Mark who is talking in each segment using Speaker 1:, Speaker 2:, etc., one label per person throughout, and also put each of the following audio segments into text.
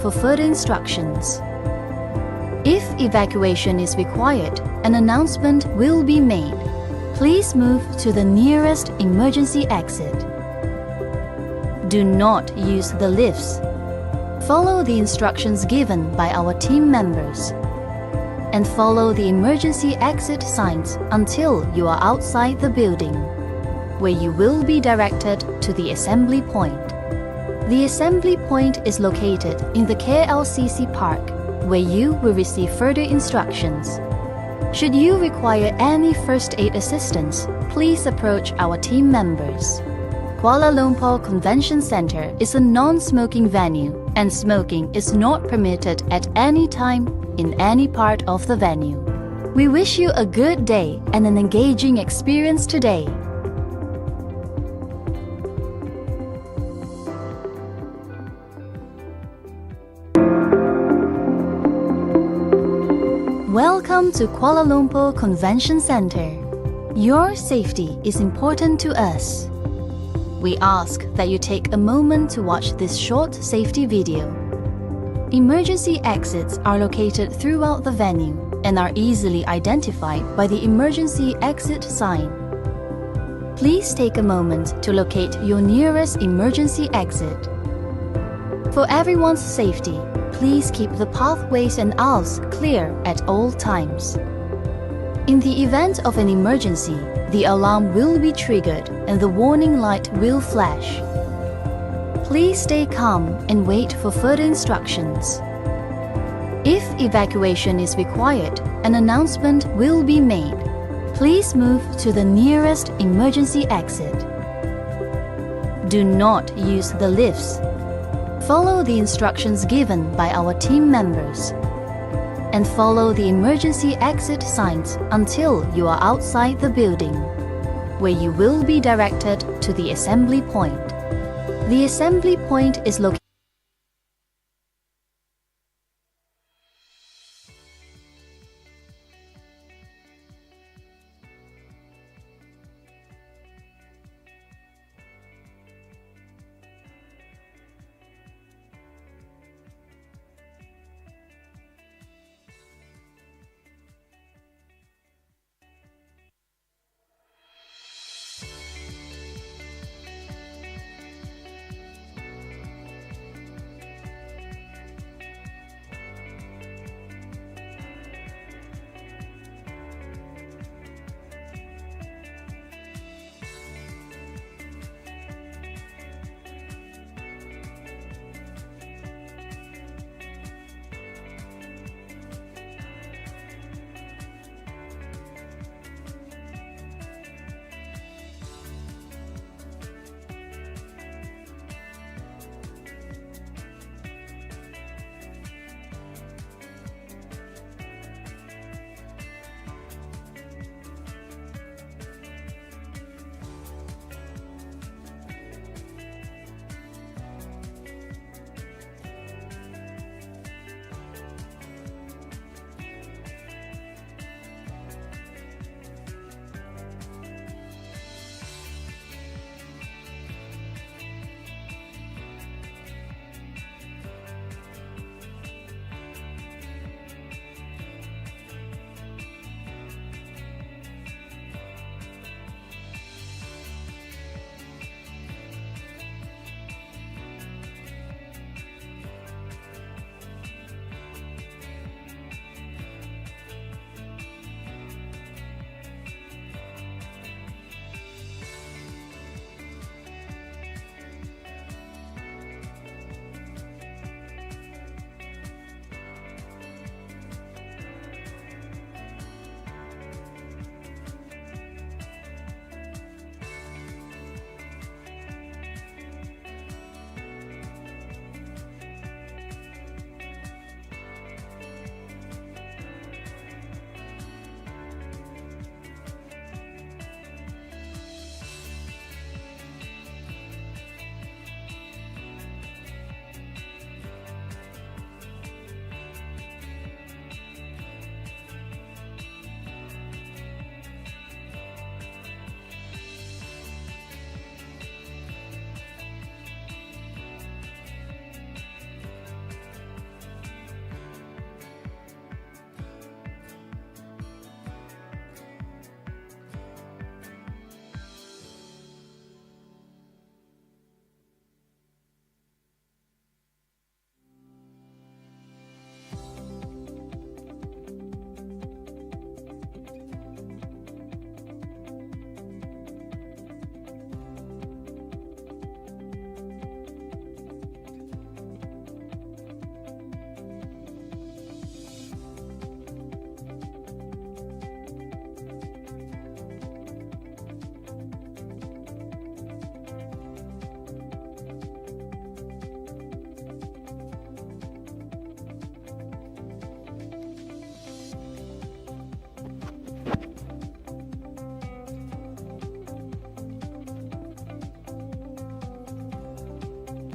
Speaker 1: for further instructions. If evacuation is required, an announcement will be made. Please move to the nearest emergency exit. Do not use the lifts. Follow the instructions given by our team members. And follow the emergency exit signs until you are outside the building, where you will be directed to the assembly point. The assembly point is located in the KLCC Park, where you will receive further instructions. Should you require any first aid assistance, please approach our team members. Kuala Lumpur Convention Centre is a non-smoking venue, and smoking is not permitted at any time in any part of the venue. We wish you a good day and an engaging experience today. Welcome to Kuala Lumpur Convention Centre. Your safety is important to us. We ask that you take a moment to watch this short safety video. Emergency exits are located throughout the venue and are easily identified by the emergency exit sign. Please take a moment to locate your nearest emergency exit. For everyone's safety, please keep the pathways and aisles clear at all times. In the event of an emergency, the alarm will be triggered and the warning light will flash. Please stay calm and wait for further instructions. If evacuation is required, an announcement will be made. Please move to the nearest emergency exit. Do not use the lifts. Follow the instructions given by our team members. And follow the emergency exit signs until you are outside the building, where you will be directed to the assembly point. The assembly point is located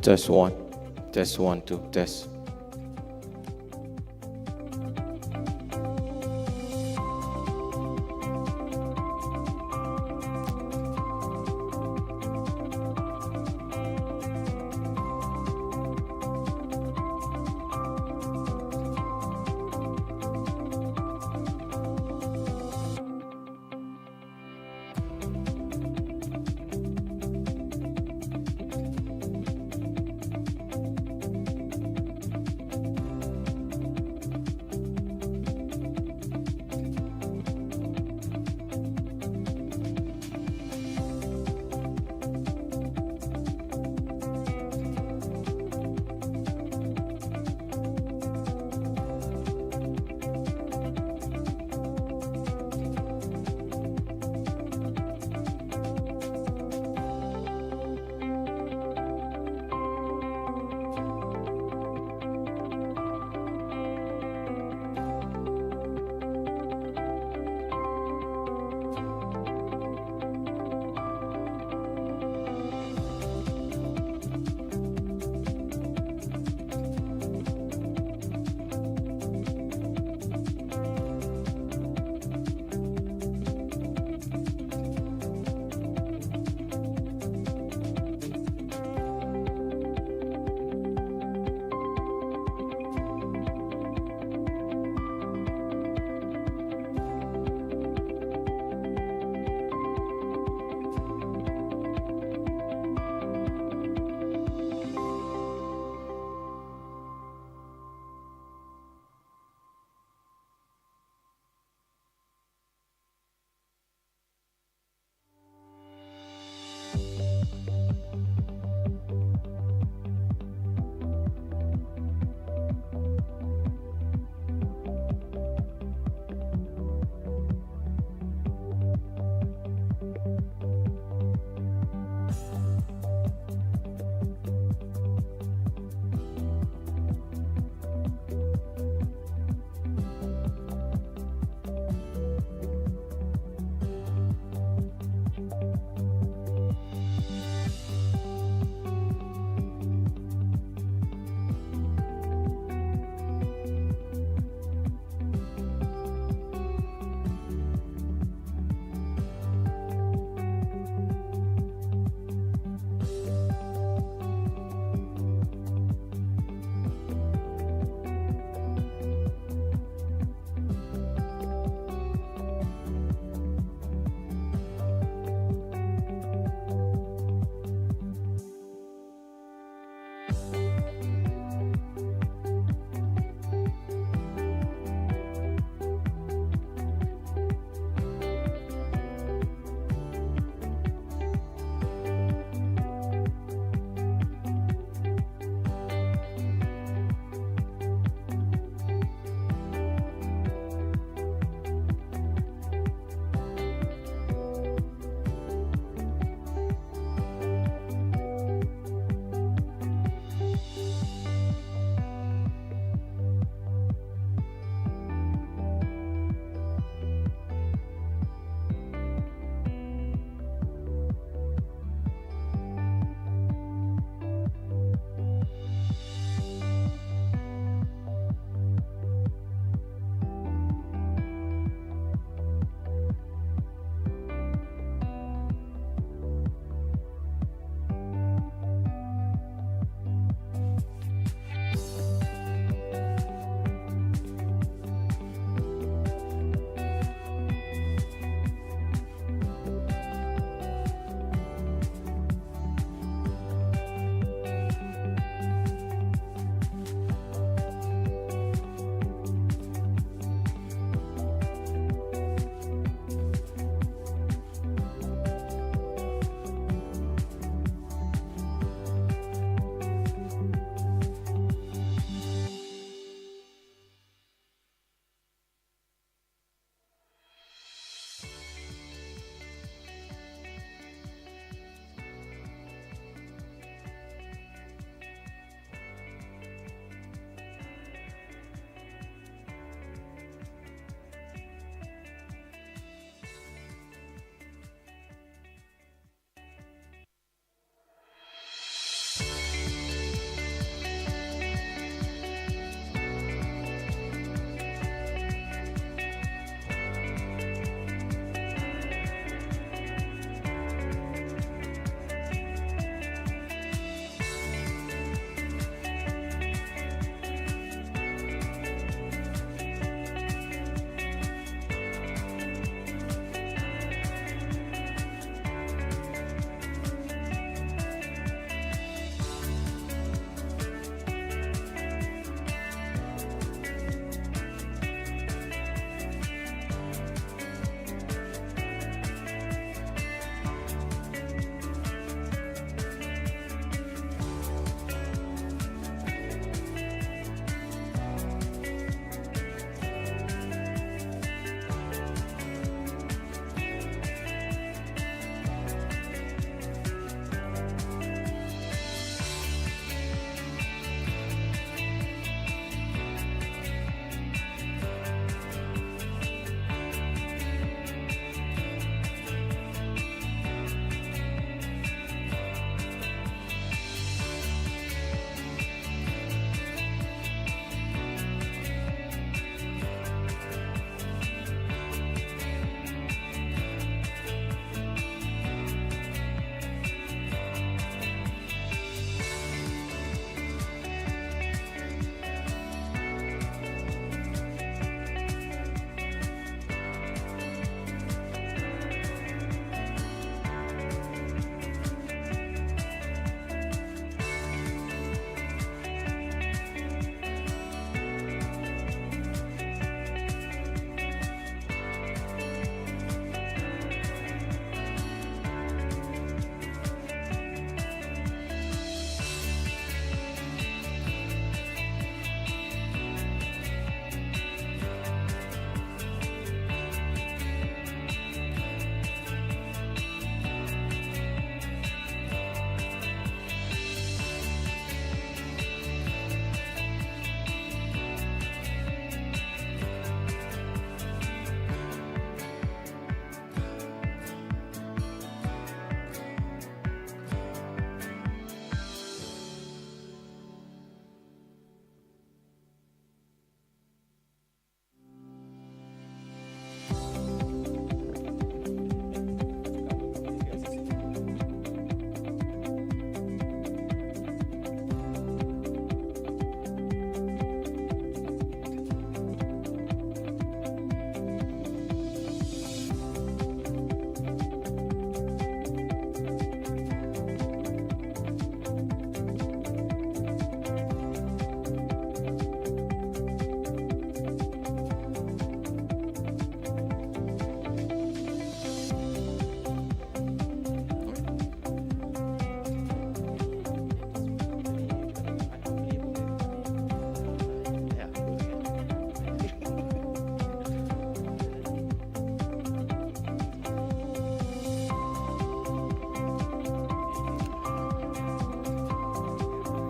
Speaker 2: Test one. Test 1, 2. Test.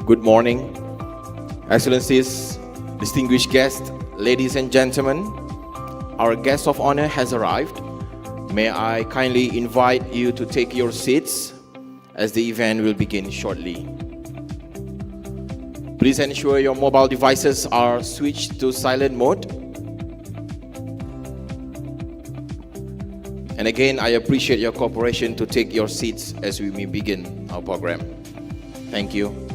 Speaker 2: Good morning, Excellencies, distinguished guests, ladies and gentlemen. Our guest of honor has arrived. May I kindly invite you to take your seats as the event will begin shortly. Please ensure your mobile devices are switched to silent mode. And again, I appreciate your cooperation to take your seats as we may begin our program. Thank you.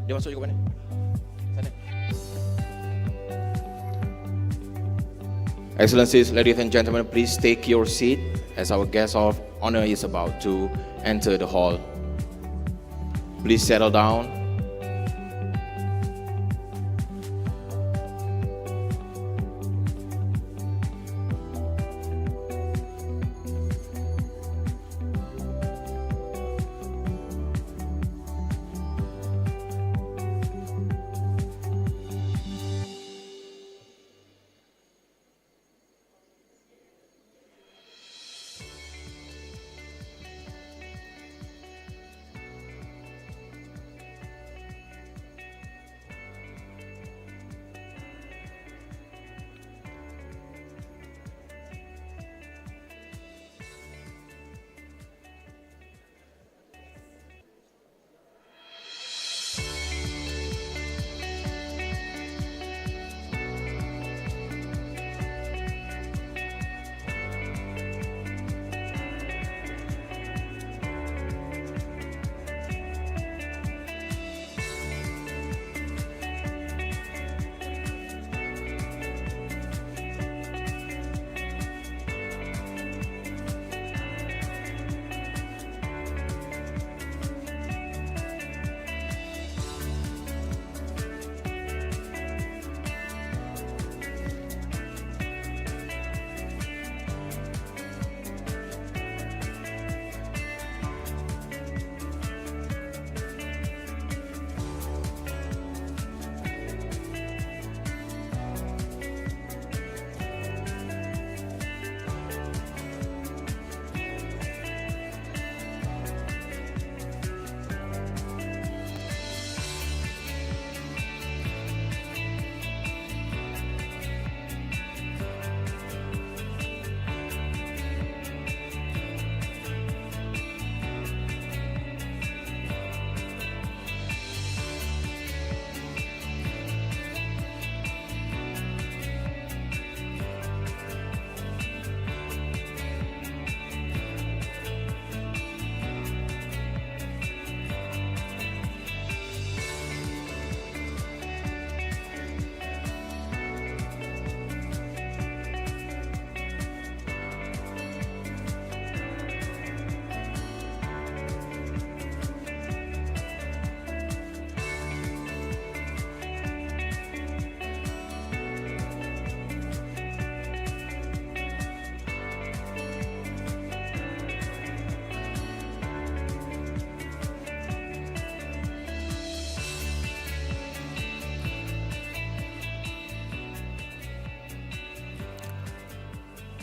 Speaker 2: Dia masuk juga mana? Sana. Excellencies, ladies and gentlemen, please take your seat as our guest of honor is about to enter the hall. Please settle down.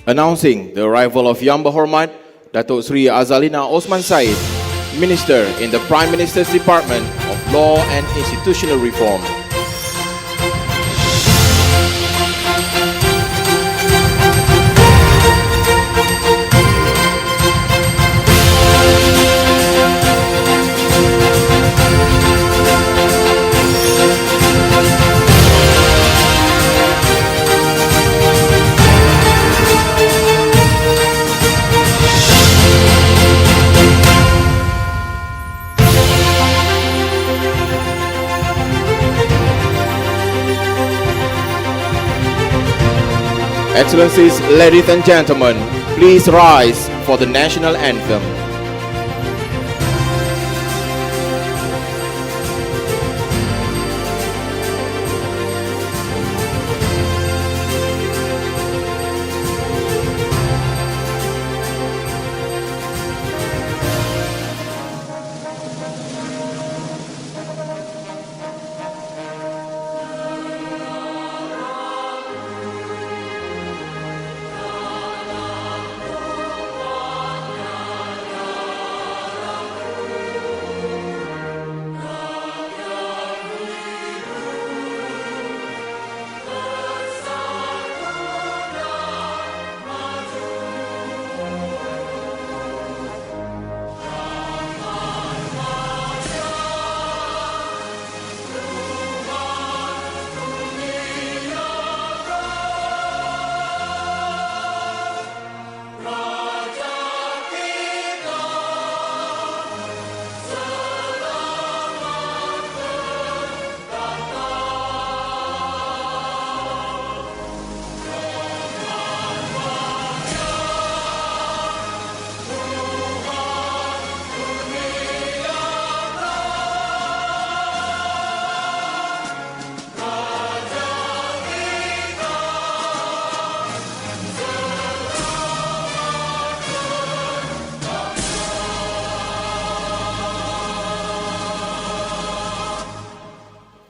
Speaker 2: Announcing the arrival of Yang Berhormat Datuk Sri Azalina Osman Said, Minister in the Prime Minister's Department of Law and Institutional Reform. Excellencies, ladies and gentlemen, please rise for the national anthem.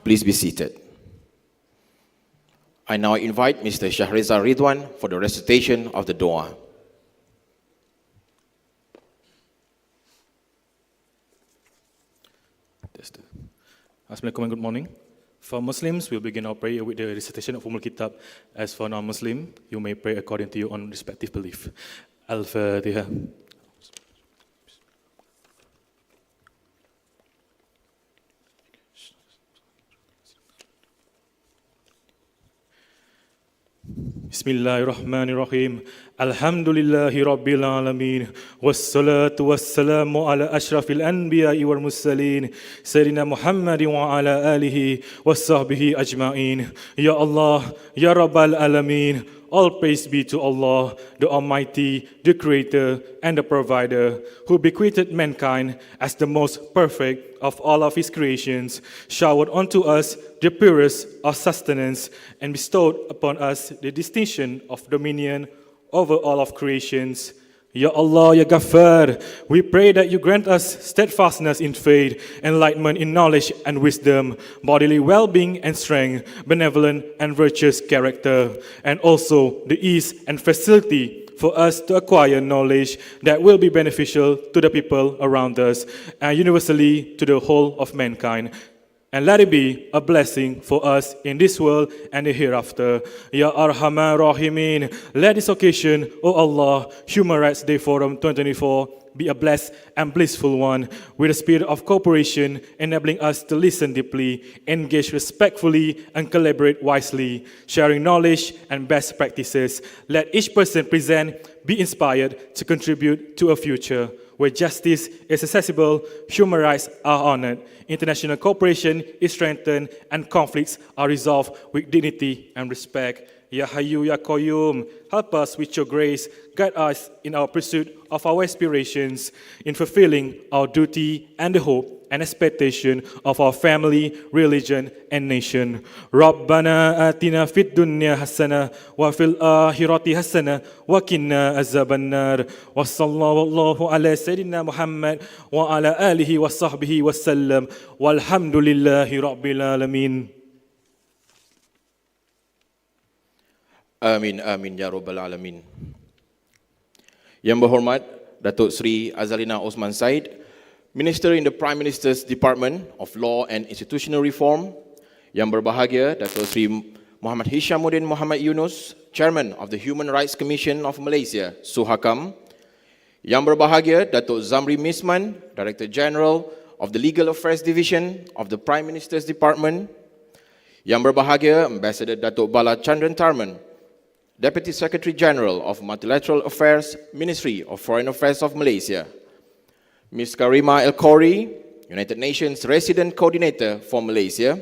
Speaker 2: Please be seated. I now invite Mr. Shahriza Ridwan for the recitation of the Dua.
Speaker 3: Assalamualaikum and good morning. For Muslims, we'll begin our prayer with the recitation of Kitab. As for non-Muslim, you may pray according to your own respective belief. Al-Fatiha. Bismillahirrahmanirrahim. Alhamdulillahi Rabbil Alameen. Wassalatu wassalamu ala ashrafil anbiya'i wal mursalin. Sayyidina Muhammadin wa ala alihi wa sahbihi ajma'in. Ya Allah, Ya Rabbal Alameen. All praise be to Allah, the Almighty, the Creator and the Provider, who bequeathed mankind as the most perfect of all of His creations, showered onto us the purest of sustenance, and bestowed upon us the distinction of dominion over all of creations. Ya Allah, Ya Ghaffar, we pray that you grant us steadfastness in faith, enlightenment in knowledge and wisdom, bodily well-being and strength, benevolent and virtuous character, and also the ease and facility for us to acquire knowledge that will be beneficial to the people around us and universally to the whole of mankind. And let it be a blessing for us in this world and the hereafter. Ya Arhamar Rahimin, let this occasion, O Allah, Human Rights Day Forum 2024, be a blessed and blissful one, with a spirit of cooperation enabling us to listen deeply, engage respectfully, and collaborate wisely, sharing knowledge and best practices. Let each person present be inspired to contribute to a future where justice is accessible, human rights are honored, international cooperation is strengthened, and conflicts are resolved with dignity and respect. Ya Hayyu Ya Qayyum, help us with your grace, guide us in our pursuit of our aspirations, in fulfilling our duty and the hope and expectation of our family, religion, and nation. Rabbana atina fid dunya hasana wa fil akhirati hasana wa qina azaban nar. Wa sallallahu ala sayyidina Muhammad wa ala alihi wa sahbihi wa sallam. Walhamdulillahi rabbil alamin.
Speaker 2: Amin, amin, ya Rabbal Alamin. Yang Berhormat Datuk Sri Azalina Osman Said, Minister in the Prime Minister's Department of Law and Institutional Reform. Yang berbahagia Datuk Sri Muhammad Hishamuddin Muhammad Yunus, Chairman of the Human Rights Commission of Malaysia, Suhakam. Yang berbahagia Datuk Zamri Misman, Director General of the Legal Affairs Division of the Prime Minister's Department. Yang berbahagia Ambassador Datuk Bala Chandran Tharman, Deputy Secretary General of Multilateral Affairs, Ministry of Foreign Affairs of Malaysia. Ms. Karima El Khoury, United Nations Resident Coordinator for Malaysia.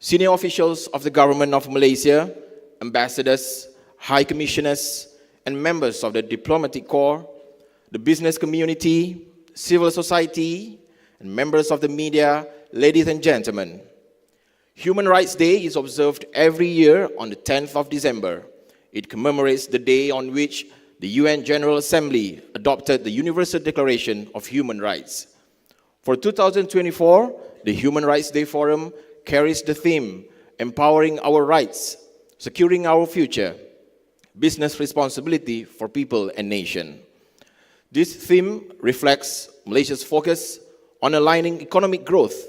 Speaker 2: Senior officials of the Government of Malaysia, ambassadors, high commissioners, and members of the diplomatic corps, the business community, civil society, and members of the media, ladies and gentlemen. Human Rights Day is observed every year on the 10th of December. It commemorates the day on which the UN General Assembly adopted the Universal Declaration of Human Rights. For 2024, the Human Rights Day Forum carries the theme, Empowering Our Rights, Securing Our Future, Business Responsibility for People and Nation. This theme reflects Malaysia's focus on aligning economic growth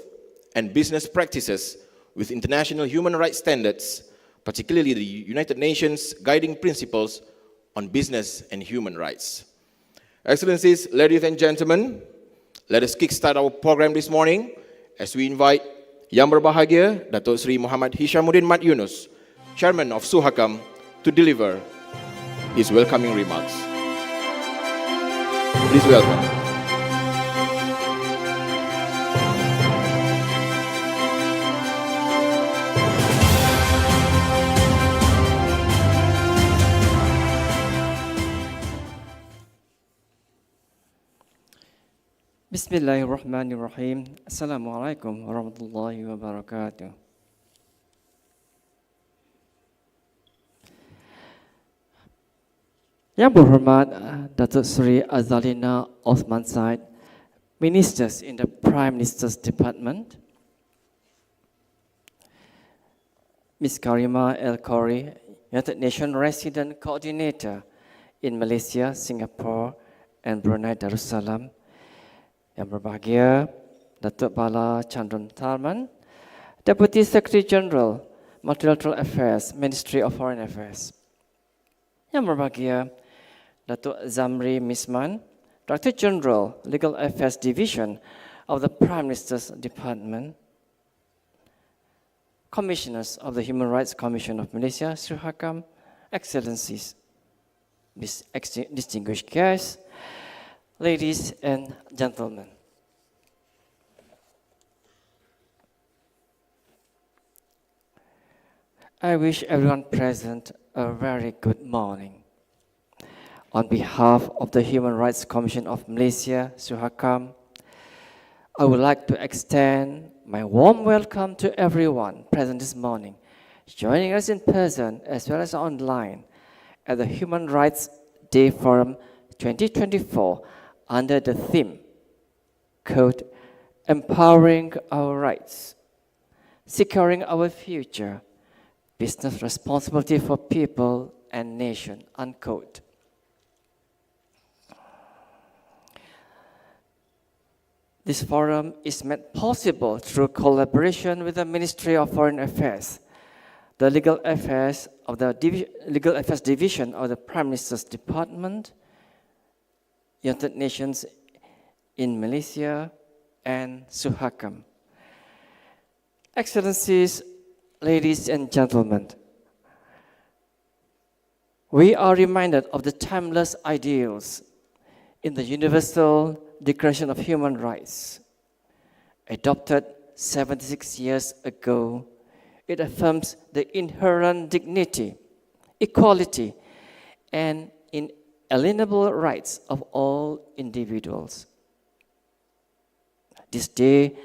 Speaker 2: and business practices with international human rights standards, particularly the United Nations Guiding Principles on Business and Human Rights. Excellencies, ladies and gentlemen, let us kickstart our program this morning as we invite Yang Berbahagia Datuk Sri Muhammad Hishamuddin Mat Yunus, Chairman of Suhakam, to deliver his welcoming remarks. Please welcome.
Speaker 4: Bismillahirrahmanirrahim. Assalamualaikum warahmatullahi wabarakatuh. Yang berhormat Datuk Sri Azalina Osman Said, Ministers in the Prime Minister's Department, Ms. Karima El Khoury, United Nations Resident Coordinator in Malaysia, Singapore, and Brunei Darussalam. Yang berbahagia Datuk Bala Chandran Tharman, Deputy Secretary General, Multilateral Affairs, Ministry of Foreign Affairs. Yang berbahagia Datuk Zamri Misman, Director General, Legal Affairs Division of the Prime Minister's Department. Commissioners of the Human Rights Commission of Malaysia, Suhakam, Excellencies, distinguished guests, ladies and gentlemen. I wish everyone present a very good morning. On behalf of the Human Rights Commission of Malaysia, Suhakam, I would like to extend my warm welcome to everyone present this morning, joining us in person as well as online at the Human Rights Day Forum 2024 under the theme, quote, Empowering Our Rights, Securing Our Future, Business Responsibility for People and Nation, unquote. This forum is made possible through collaboration with the Ministry of Foreign Affairs, the Legal Affairs Division of the Prime Minister's Department, United Nations in Malaysia, and Suhakam. Excellencies, ladies and gentlemen, we are reminded of the timeless ideals in the Universal Declaration of Human Rights. Adopted 76 years ago, it affirms the inherent dignity, equality, and inalienable rights of all individuals. This day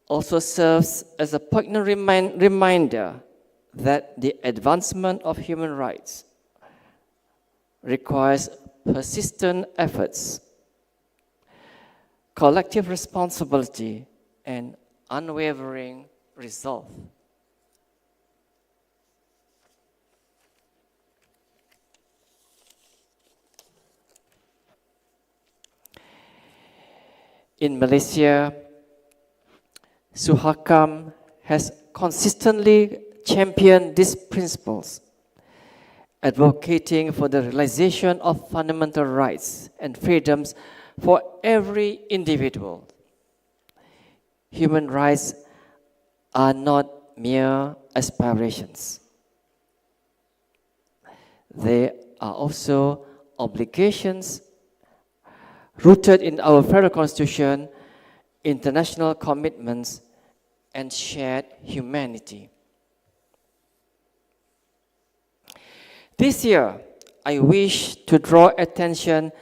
Speaker 4: also serves as a poignant reminder that the advancement of human rights requires persistent efforts, collective responsibility, and unwavering resolve. In Malaysia, Suhakam has consistently championed these principles, advocating for the realization of fundamental rights and freedoms for every individual. Human rights are not mere aspirations. They are also obligations rooted in our federal constitution, international commitments, and shared humanity. This year, I wish to draw attention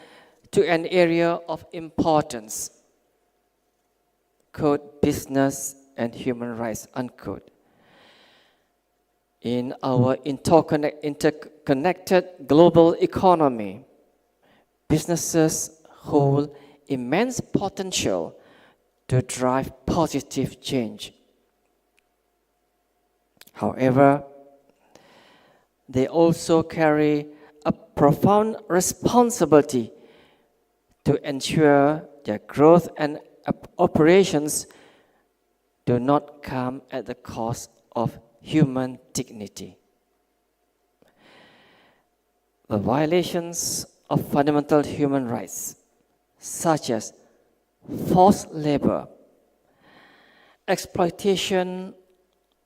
Speaker 4: to an area of importance, quote, business and human rights, unquote. In our interconnected global economy, businesses hold immense potential to drive positive change. However, they also carry a profound responsibility to ensure their growth and operations do not come at the cost of human dignity. The violations of fundamental human rights, such as forced labor, exploitation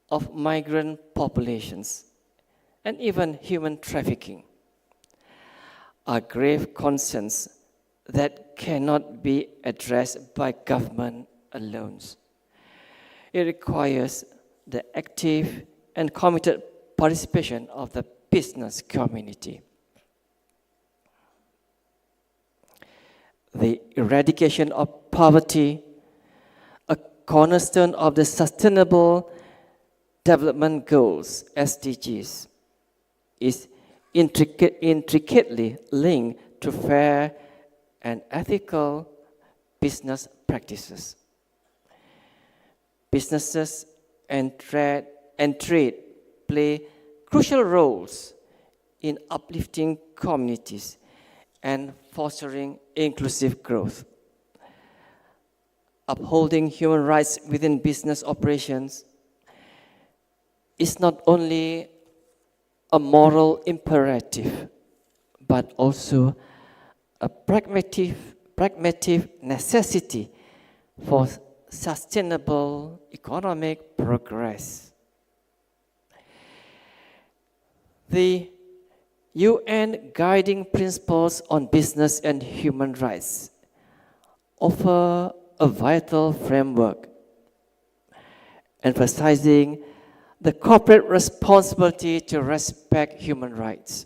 Speaker 4: of migrant populations, and even human trafficking, are grave concerns that cannot be addressed by government alone. It requires the active and committed participation of the business community. The eradication of poverty, a cornerstone of the Sustainable Development Goals, SDGs, is intricately linked to fair and ethical business practices. Businesses and trade play crucial roles in uplifting communities and fostering inclusive growth. Upholding human rights within business operations is not only a moral imperative, but also a pragmatic necessity for sustainable economic progress. The UN Guiding Principles on Business and Human Rights offer a vital framework emphasizing the corporate responsibility to respect human rights.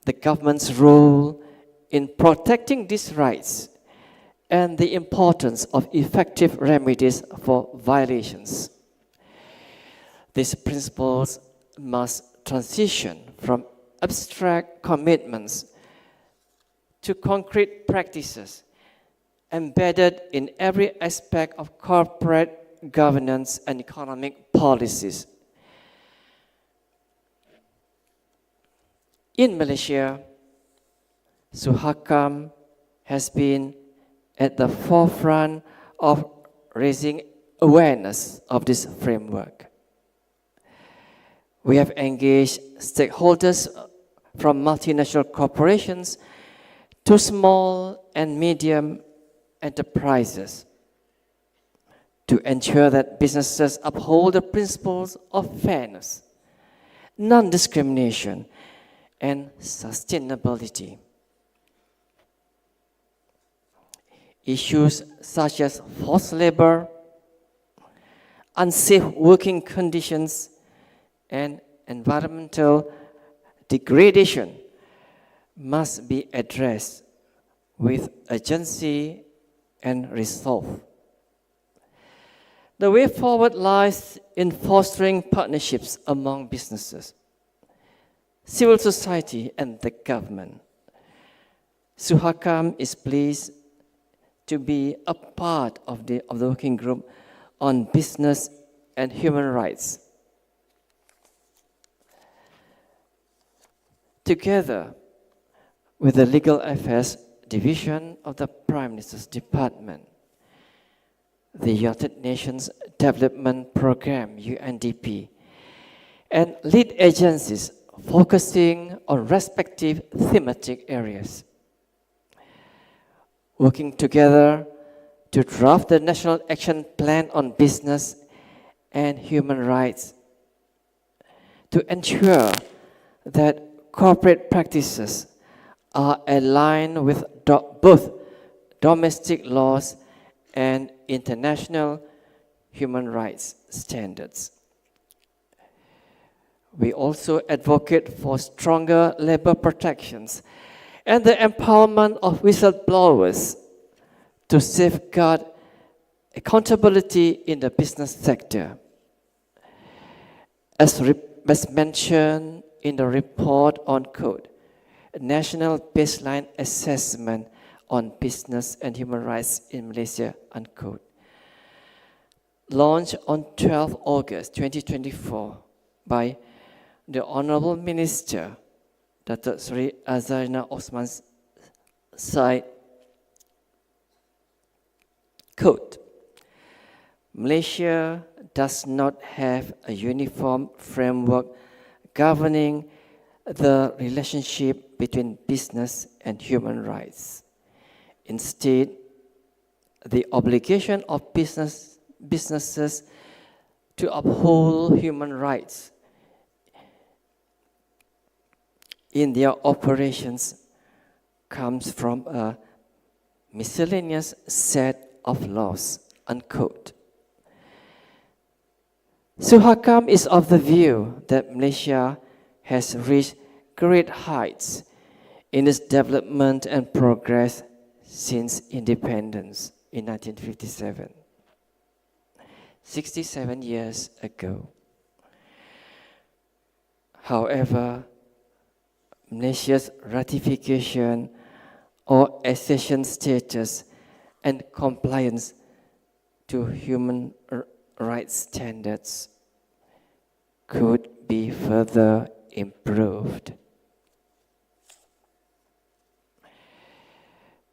Speaker 4: The government's role in protecting these rights and the importance of effective remedies for violations. These principles must transition from abstract commitments to concrete practices embedded in every aspect of corporate governance and economic policies. In Malaysia, Suhakam has been at the forefront of raising awareness of this framework. We have engaged stakeholders from multinational corporations to small and medium enterprises to ensure that businesses uphold the principles of fairness, non-discrimination, and sustainability. Issues such as forced labor, unsafe working conditions, and environmental degradation must be addressed with urgency and resolve. The way forward lies in fostering partnerships among businesses, civil society, and the government. Suhakam is pleased to be a part of the working group on business and human rights. Together, with the Legal Affairs Division of the Prime Minister's Department, the United Nations Development Programme, UNDP, and lead agencies focusing on respective thematic areas. Working together to draft the National Action Plan on Business and Human Rights to ensure that corporate practices are aligned with both domestic laws and international human rights standards. We also advocate for stronger labor protections and the empowerment of whistleblowers to safeguard accountability in the business sector. As mentioned in the report on code, a national baseline assessment on business and human rights in Malaysia, unquote, launched on 12 August 2024 by the Honorable Minister, Datuk Seri Azarina Osman Said. Quote, Malaysia does not have a uniform framework governing the relationship between business and human rights. Instead, the obligation of businesses to uphold human rights in their operations comes from a miscellaneous set of laws, unquote. Suhakam is of the view that Malaysia has reached great heights in its development and progress since independence in 1957, 67 years ago. However, Malaysia's ratification or accession status and compliance to human rights standards could be further improved.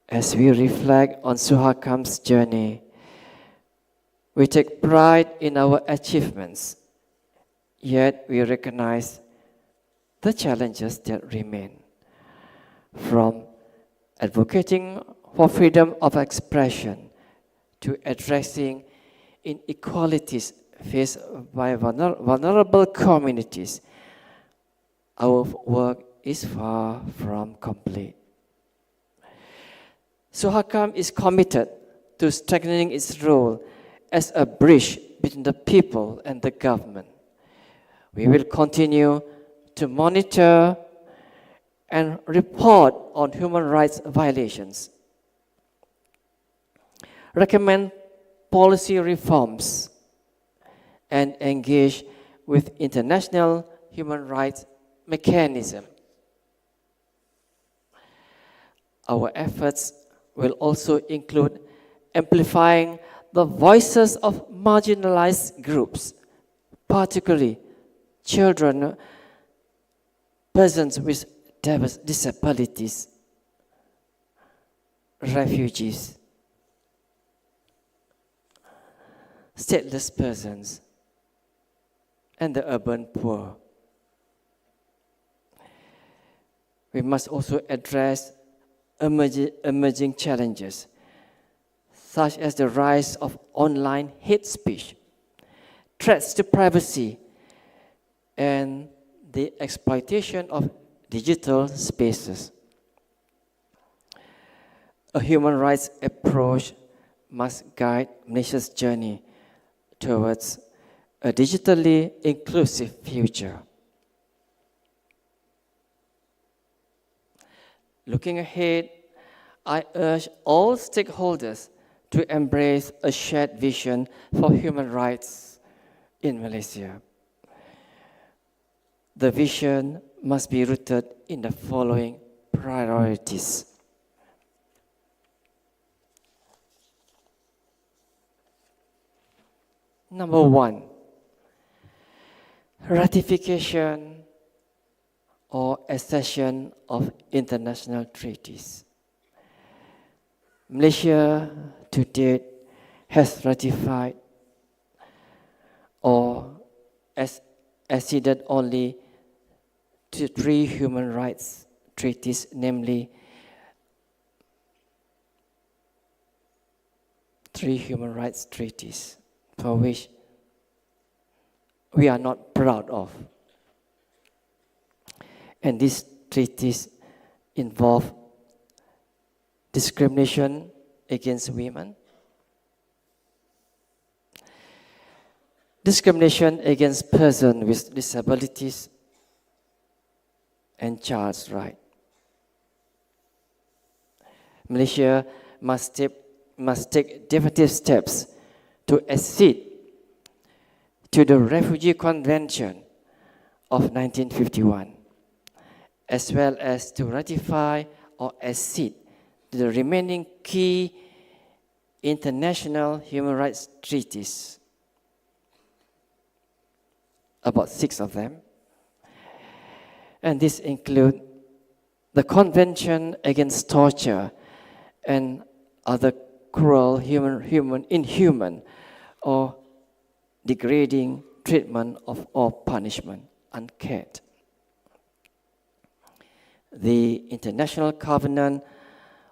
Speaker 4: As we reflect on Suhakam's journey, we take pride in our achievements, yet we recognize the challenges that remain, from advocating for freedom of expression to addressing inequalities faced by vulnerable communities. Our work is far from complete. Suhakam is committed to strengthening its role as a bridge between the people and the government. We will continue to monitor and report on human rights violations, recommend policy reforms, and engage with international human rights mechanisms. Our efforts will also include amplifying the voices of marginalized groups, particularly children, persons with disabilities, refugees, stateless persons, and the urban poor. We must also address emerging challenges, such as the rise of online hate speech, threats to privacy, and the exploitation of digital spaces. A human rights approach must guide Malaysia's journey towards a digitally inclusive future. Looking ahead, I urge all stakeholders to embrace a shared vision for human rights in Malaysia. The vision must be rooted in the following priorities. Number one, ratification or accession of international treaties. Malaysia to date has ratified or acceded only to 3 human rights treaties, namely 3 human rights treaties for which we are not proud of. And these treaties involve discrimination against women, discrimination against persons with disabilities, and child's rights. Malaysia must take definitive steps to accede to the Refugee Convention of 1951, as well as to ratify or accede to the remaining key international human rights treaties, about 6 of them. And these include the Convention Against Torture and other cruel, inhuman, or degrading treatment of or punishment, UNCAT. The International Covenant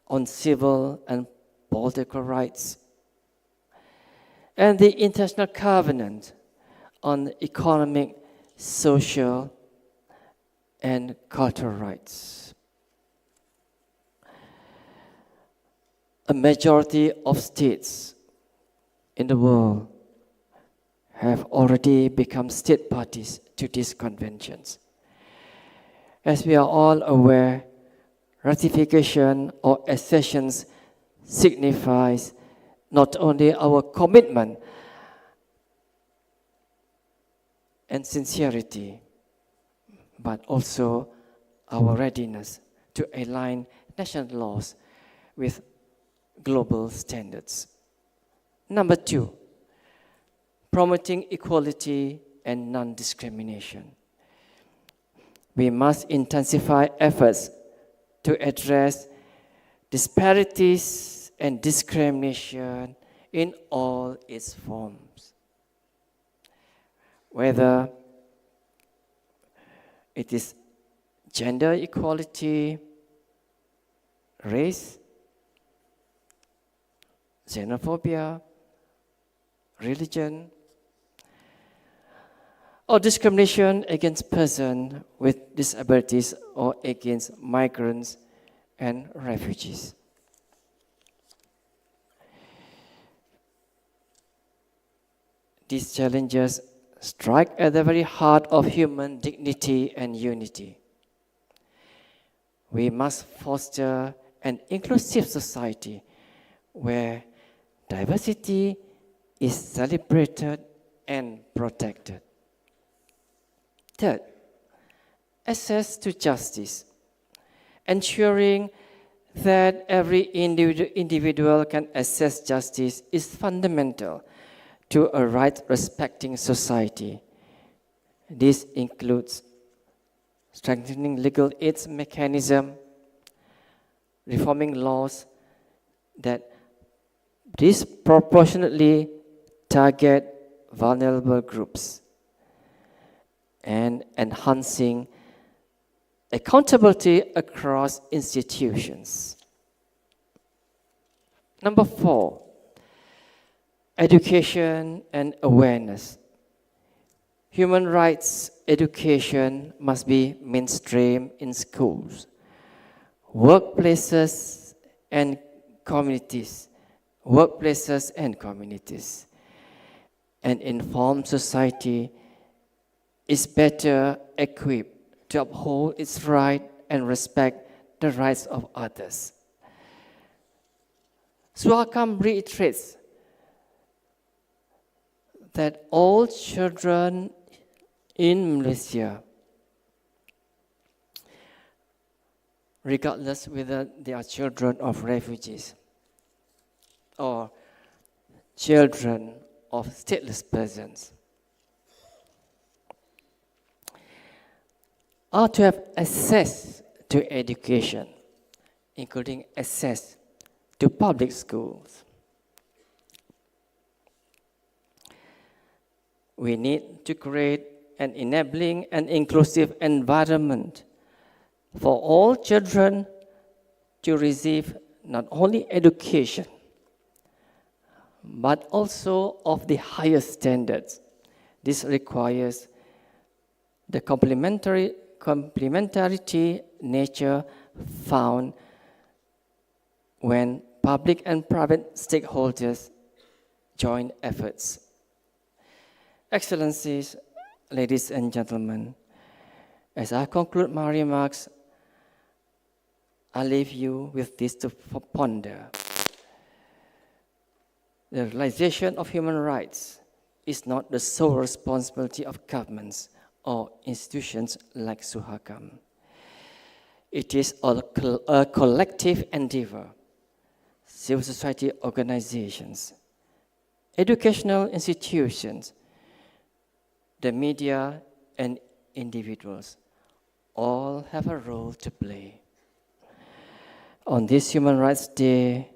Speaker 4: on Civil and Political Rights, and the International Covenant on Economic, Social, and Cultural Rights. A majority of states in the world have already become state parties to these conventions. As we are all aware, ratification or accessions signifies not only our commitment and sincerity, but also our readiness to align national laws with global standards. Number 2, promoting equality and non-discrimination. We must intensify efforts to address disparities and discrimination in all its forms, whether it is gender equality, race, xenophobia, religion, or discrimination against persons with disabilities or against migrants and refugees. These challenges strike at the very heart of human dignity and unity. We must foster an inclusive society where diversity is celebrated and protected. Third, access to justice. Ensuring that every individual can access justice is fundamental to a right-respecting society. This includes strengthening legal aid mechanism, reforming laws that disproportionately target vulnerable groups, and enhancing accountability across institutions. Number 4, education and awareness. Human rights education must be mainstream in schools, workplaces and communities. An informed society is better equipped to uphold its right and respect the rights of others. Suhakam reiterates that all children in Malaysia, regardless whether they are children of refugees or children of stateless persons, are to have access to education, including access to public schools. We need to create an enabling and inclusive environment for all children to receive not only education, but also of the highest standards. This requires the complementarity nature found when public and private stakeholders join efforts. Excellencies, ladies and gentlemen, as I conclude my remarks, I leave you with this to ponder. The realization of human rights is not the sole responsibility of governments or institutions like Suhakam. It is a collective endeavor. Civil society organizations, educational institutions, the media, and individuals all have a role to play. On this Human Rights Day,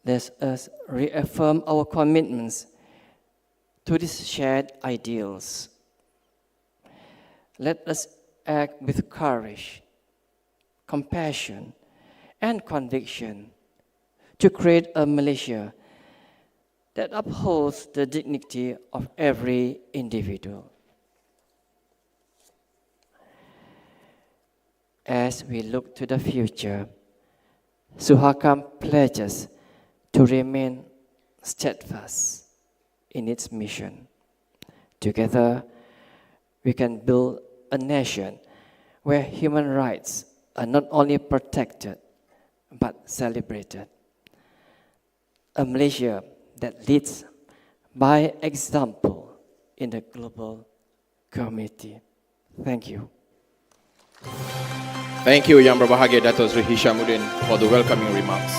Speaker 4: let us reaffirm our commitments to these shared ideals. Let us act with courage, compassion, and conviction to create a Malaysia that upholds the dignity of every individual. As we look to the future, Suhakam pledges to remain steadfast in its mission. Together, we can build a nation where human rights are not only protected, but celebrated. A Malaysia that leads by example in the global community. Thank you.
Speaker 2: Thank you, Yang Berbahagia Dato' Sri Hishamuddin, for the welcoming remarks.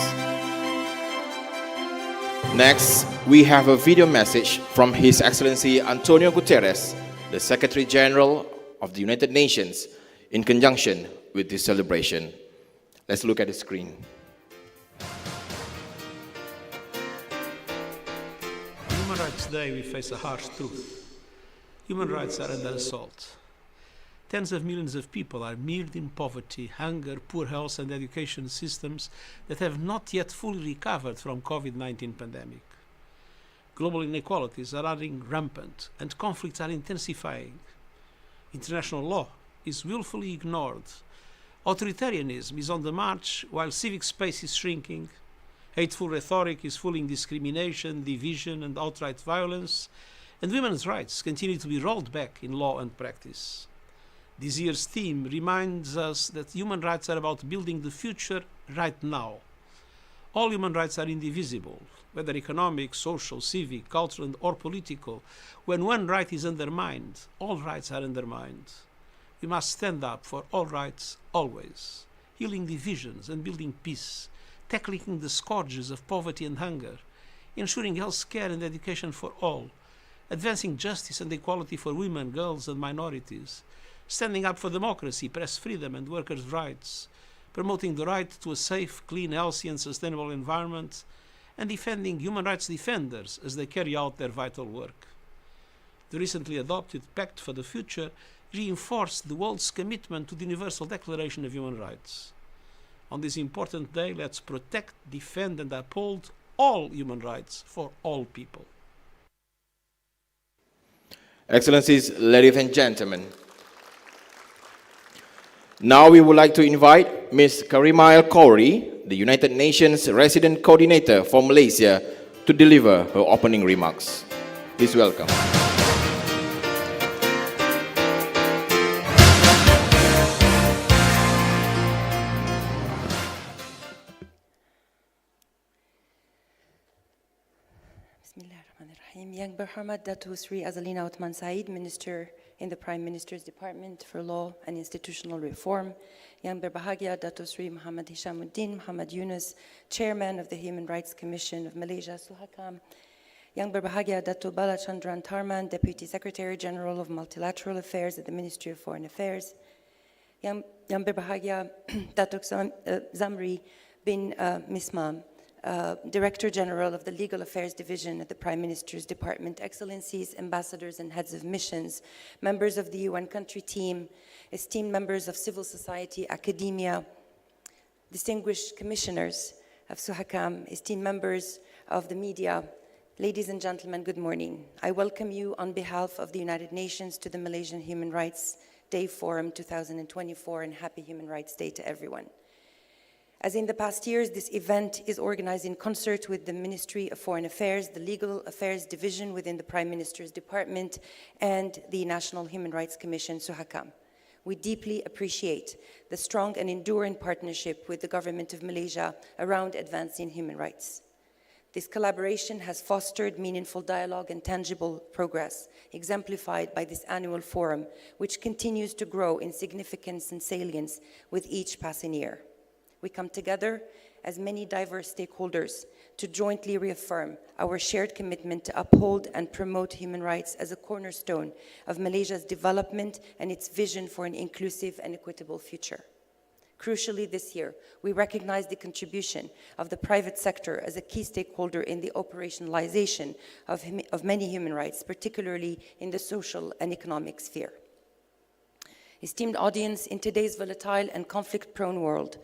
Speaker 2: Next, we have a video message from His Excellency Antonio Guterres, the Secretary General of the United Nations, in conjunction with this celebration. Let's look at the screen.
Speaker 5: Human Rights Day, we face a harsh truth. Human rights are under assault. Tens of millions of people are mired in poverty, hunger, poor health and education systems that have not yet fully recovered from COVID-19 pandemic. Global inequalities are running rampant and conflicts are intensifying. International law is willfully ignored. Authoritarianism is on the march while civic space is shrinking. Hateful rhetoric is fueling discrimination, division and outright violence, and women's rights continue to be rolled back in law and practice. This year's theme reminds us that human rights are about building the future right now. All human rights are indivisible, whether economic, social, civic, cultural, or political. When one right is undermined, all rights are undermined. We must stand up for all rights always, healing divisions and building peace, tackling the scourges of poverty and hunger, ensuring health care and education for all, advancing justice and equality for women, girls, and minorities, standing up for democracy, press freedom, and workers' rights, promoting the right to a safe, clean, healthy, and sustainable environment, and defending human rights defenders as they carry out their vital work. The recently adopted Pact for the Future reinforced the world's commitment to the Universal Declaration of Human Rights. On this important day, let's protect, defend, and uphold all human rights for all people.
Speaker 2: Excellencies, ladies and gentlemen, now we would like to invite Ms. Karima El Khoury, the United Nations Resident Coordinator for Malaysia, to deliver her opening remarks. Please welcome.
Speaker 6: Bismillahirrahmanirrahim. Yang Berhormat Dato' Sri Azalina Othman Said, Minister in the Prime Minister's Department for Law and Institutional Reform, Yang Berbahagia Dato' Sri Muhammad Hishamuddin Muhammad Yunus, Chairman of the Human Rights Commission of Malaysia, Suhakam, Yang Berbahagia Dato' Balachandran Tharman, Deputy Secretary General of Multilateral Affairs at the Ministry of Foreign Affairs, Yang Berbahagia Datuk Zamri bin Mismam, Director General of the Legal Affairs Division at the Prime Minister's Department, Excellencies, Ambassadors and Heads of Missions, members of the UN country team, esteemed members of civil society, academia, distinguished commissioners of Suhakam, esteemed members of the media, ladies and gentlemen, good morning. I welcome you on behalf of the United Nations to the Malaysian Human Rights Day Forum 2024, and happy Human Rights Day to everyone. As in the past years, this event is organized in concert with the Ministry of Foreign Affairs, the Legal Affairs Division within the Prime Minister's Department, and the National Human Rights Commission, Suhakam. We deeply appreciate the strong and enduring partnership with the Government of Malaysia around advancing human rights. This collaboration has fostered meaningful dialogue and tangible progress, exemplified by this annual forum, which continues to grow in significance and salience with each passing year. We come together as many diverse stakeholders to jointly reaffirm our shared commitment to uphold and promote human rights as a cornerstone of Malaysia's development and its vision for an inclusive and equitable future. Crucially, this year, we recognize the contribution of the private sector as a key stakeholder in the operationalization of many human rights, particularly in the social and economic sphere. Esteemed audience, in today's volatile and conflict-prone world,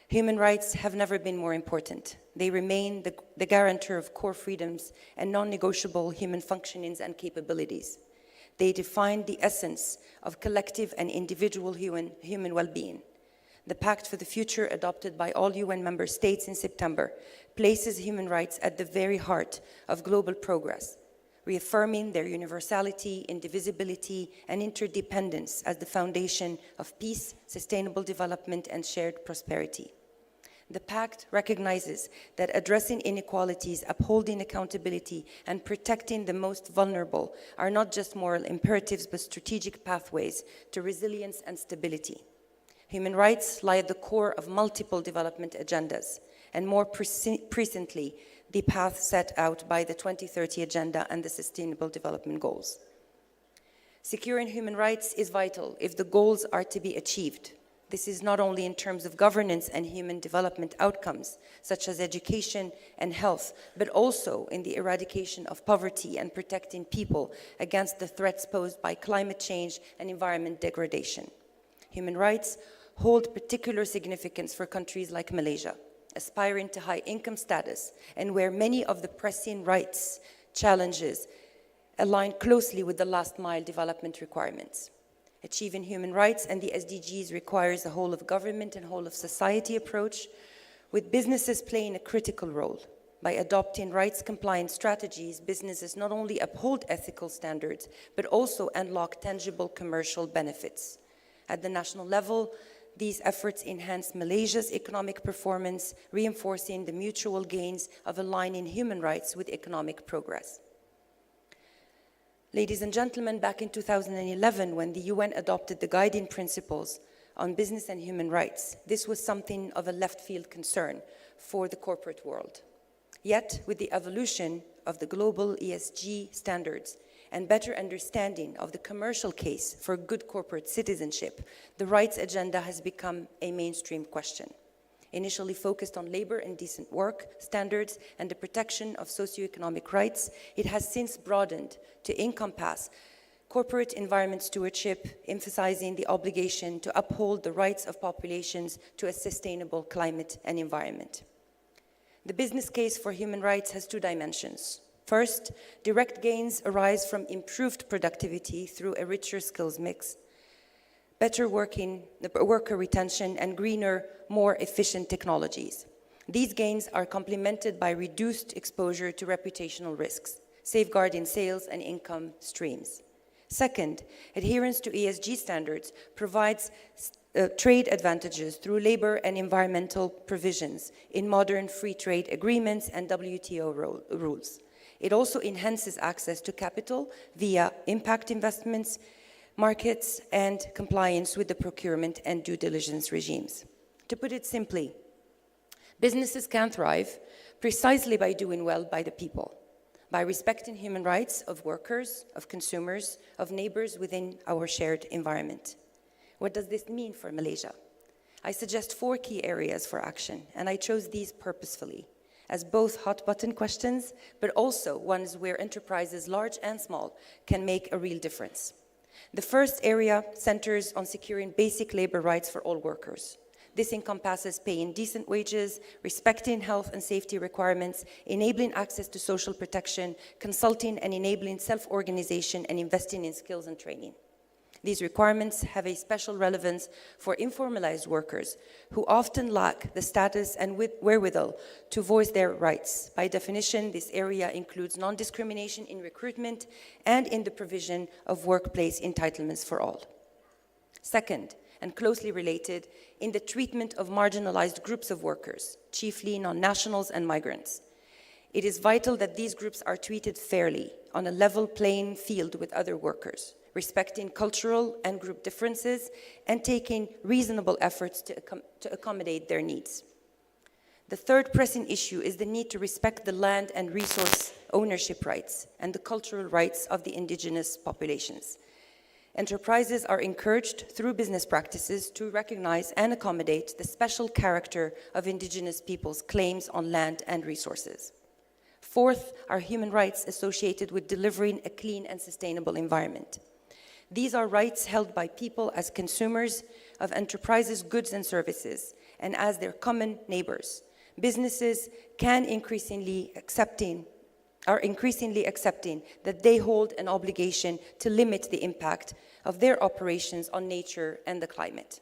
Speaker 6: human rights have never been more important. They remain the guarantor of core freedoms and non-negotiable human functionings and capabilities. They define the essence of collective and individual human well-being. The Pact for the Future, adopted by all UN member states in September, places human rights at the very heart of global progress, reaffirming their universality, indivisibility, and interdependence as the foundation of peace, sustainable development, and shared prosperity. The Pact recognizes that addressing inequalities, upholding accountability, and protecting the most vulnerable are not just moral imperatives, but strategic pathways to resilience and stability. Human rights lie at the core of multiple development agendas, and more presently, the path set out by the 2030 Agenda and the Sustainable Development Goals. Securing human rights is vital if the goals are to be achieved. This is not only in terms of governance and human development outcomes, such as education and health, but also in the eradication of poverty and protecting people against the threats posed by climate change and environment degradation. Human rights hold particular significance for countries like Malaysia, aspiring to high income status, and where many of the pressing rights challenges align closely with the last mile development requirements. Achieving human rights and the SDGs requires a whole of government and whole of society approach, with businesses playing a critical role. By adopting rights compliant strategies, businesses not only uphold ethical standards, but also unlock tangible commercial benefits. At the national level, these efforts enhance Malaysia's economic performance, reinforcing the mutual gains of aligning human rights with economic progress. Ladies and gentlemen, back in 2011, when the UN adopted the guiding principles on business and human rights, this was something of a left field concern for the corporate world. Yet, with the evolution of the global ESG standards and better understanding of the commercial case for good corporate citizenship, the rights agenda has become a mainstream question. Initially focused on labor and decent work standards and the protection of socioeconomic rights, it has since broadened to encompass corporate environment stewardship, emphasizing the obligation to uphold the rights of populations to a sustainable climate and environment. The business case for human rights has two dimensions. First, direct gains arise from improved productivity through a richer skills mix, better worker retention, and greener, more efficient technologies. These gains are complemented by reduced exposure to reputational risks, safeguarding sales and income streams. Second, adherence to ESG standards provides trade advantages through labor and environmental provisions in modern free trade agreements and WTO rules. It also enhances access to capital via impact investments, markets, and compliance with the procurement and due diligence regimes. To put it simply, businesses can thrive precisely by doing well by the people, by respecting human rights of workers, of consumers, of neighbors within our shared environment. What does this mean for Malaysia? I suggest 4 key areas for action, and I chose these purposefully as both hot-button questions, but also ones where enterprises, large and small, can make a real difference. The first area centers on securing basic labor rights for all workers. This encompasses paying decent wages, respecting health and safety requirements, enabling access to social protection, consulting and enabling self-organization, and investing in skills and training. These requirements have a special relevance for informalized workers who often lack the status and wherewithal to voice their rights. By definition, this area includes non-discrimination in recruitment and in the provision of workplace entitlements for all. Second, and closely related, in the treatment of marginalized groups of workers, chiefly non-nationals and migrants. It is vital that these groups are treated fairly, on a level playing field with other workers, respecting cultural and group differences, and taking reasonable efforts to accommodate their needs. The third pressing issue is the need to respect the land and resource ownership rights and the cultural rights of the indigenous populations. Enterprises are encouraged through business practices to recognize and accommodate the special character of indigenous peoples' claims on land and resources. Fourth are human rights associated with delivering a clean and sustainable environment. These are rights held by people as consumers of enterprises' goods and services, and as their common neighbors. Businesses are increasingly accepting that they hold an obligation to limit the impact of their operations on nature and the climate.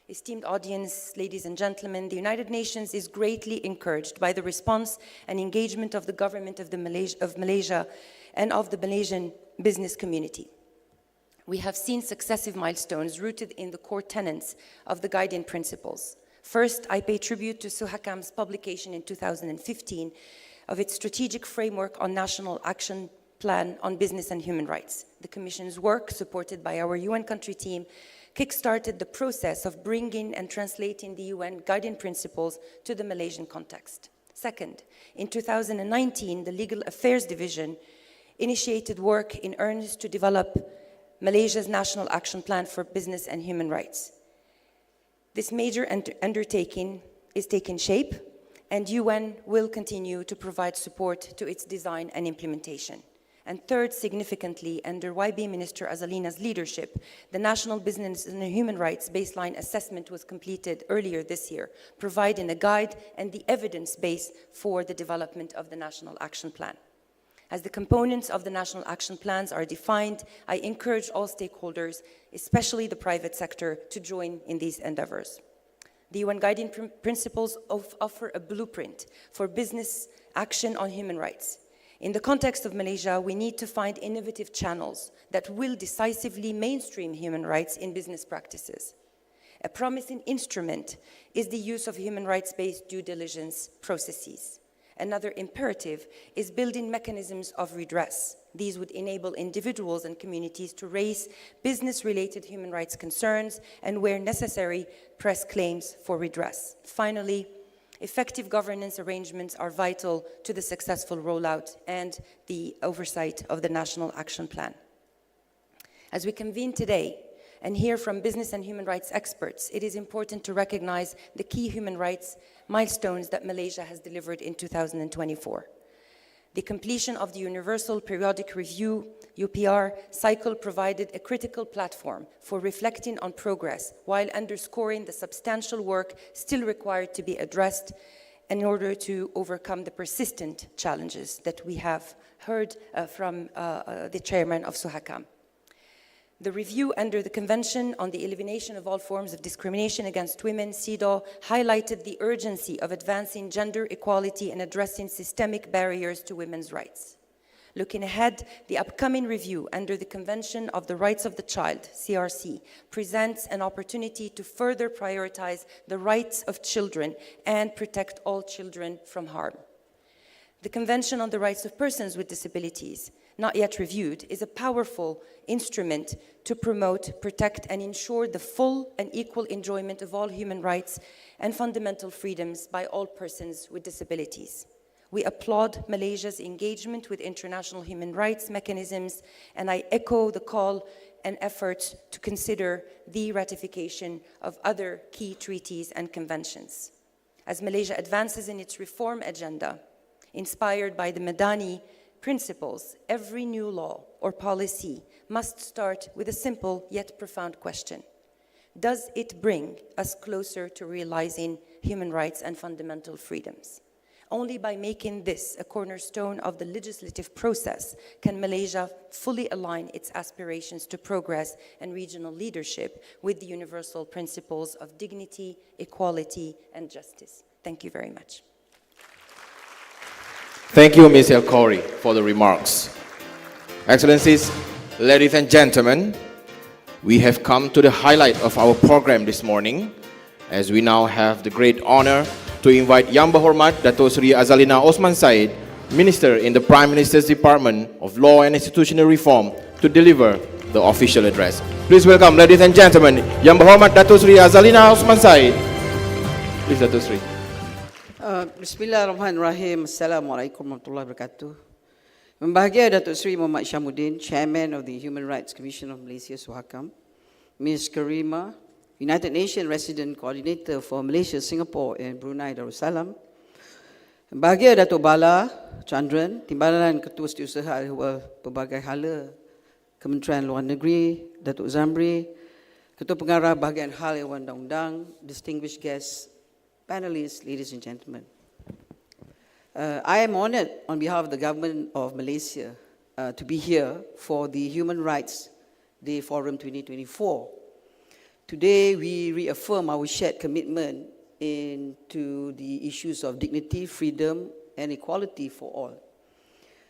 Speaker 6: Esteemed audience, ladies and gentlemen, the United Nations is greatly encouraged by the response and engagement of the government of Malaysia and of the Malaysian business community. We have seen successive milestones rooted in the core tenets of the guiding principles. First, I pay tribute to Suhakam's publication in 2015 of its strategic framework on National Action Plan on Business and Human Rights. The Commission's work, supported by our UN country team, kick-started the process of bringing and translating the UN guiding principles to the Malaysian context. Second, in 2019, the Legal Affairs Division initiated work in earnest to develop Malaysia's National Action Plan for Business and Human Rights. This major undertaking is taking shape, and UN will continue to provide support to its design and implementation. And third, significantly, under YB Minister Azalina's leadership, the National Business and Human Rights Baseline Assessment was completed earlier this year, providing a guide and the evidence base for the development of the National Action Plan. As the components of the National Action Plans are defined, I encourage all stakeholders, especially the private sector, to join in these endeavors. The UN Guiding Principles offer a blueprint for business action on human rights. In the context of Malaysia, we need to find innovative channels that will decisively mainstream human rights in business practices. A promising instrument is the use of human rights-based due diligence processes. Another imperative is building mechanisms of redress. These would enable individuals and communities to raise business-related human rights concerns and, where necessary, press claims for redress. Finally, effective governance arrangements are vital to the successful rollout and the oversight of the National Action Plan. As we convene today and hear from business and human rights experts, it is important to recognize the key human rights milestones that Malaysia has delivered in 2024. The completion of the Universal Periodic Review, UPR, cycle provided a critical platform for reflecting on progress while underscoring the substantial work still required to be addressed in order to overcome the persistent challenges that we have heard from the chairman of Suhakam. The review under the Convention on the Elimination of All Forms of Discrimination Against Women, CEDAW, highlighted the urgency of advancing gender equality and addressing systemic barriers to women's rights. Looking ahead, the upcoming review under the Convention of the Rights of the Child, CRC, presents an opportunity to further prioritize the rights of children and protect all children from harm. The Convention on the Rights of Persons with Disabilities, not yet reviewed, is a powerful instrument to promote, protect, and ensure the full and equal enjoyment of all human rights and fundamental freedoms by all persons with disabilities. We applaud Malaysia's engagement with international human rights mechanisms, and I echo the call and efforts to consider the ratification of other key treaties and conventions. As Malaysia advances in its reform agenda, inspired by the Madani principles, every new law or policy must start with a simple yet profound question. Does it bring us closer to realizing human rights and fundamental freedoms? Only by making this a cornerstone of the legislative process can Malaysia fully align its aspirations to progress and regional leadership with the universal principles of dignity, equality, and justice. Thank you very much.
Speaker 2: Thank you, Ms. El Khoury, for the remarks. Excellencies, ladies and gentlemen, we have come to the highlight of our program this morning, as we now have the great honor to invite Yang Berhormat Dato Sri Azalina Osman Said, Minister in the Prime Minister's Department of Law and Institutional Reform, to deliver the official address. Please welcome, ladies and gentlemen, Yang Berhormat Dato Sri Azalina Osman Said. Please, Dato Sri.
Speaker 7: Bismillahirrahmanirrahim. Assalamualaikum warahmatullahi wabarakatuh. Membahagia Datuk Seri Muhammad Syahmuddin, Chairman of the Human Rights Commission of Malaysia, Suhakam, Ms. Karima, United Nations Resident Coordinator for Malaysia, Singapore and Brunei Darussalam. Membahagia Datuk Bala Chandran, Timbalan Ketua Setiausaha Pelbagai Hala Kementerian Luar Negeri, Datuk Zamri, Ketua Pengarah Bahagian Hal Ehwal Undang-Undang, distinguished guests, panelists, ladies and gentlemen. I am honored on behalf of the government of Malaysia to be here for the Human Rights Day Forum 2024. Today we reaffirm our shared commitment into the issues of dignity, freedom and equality for all.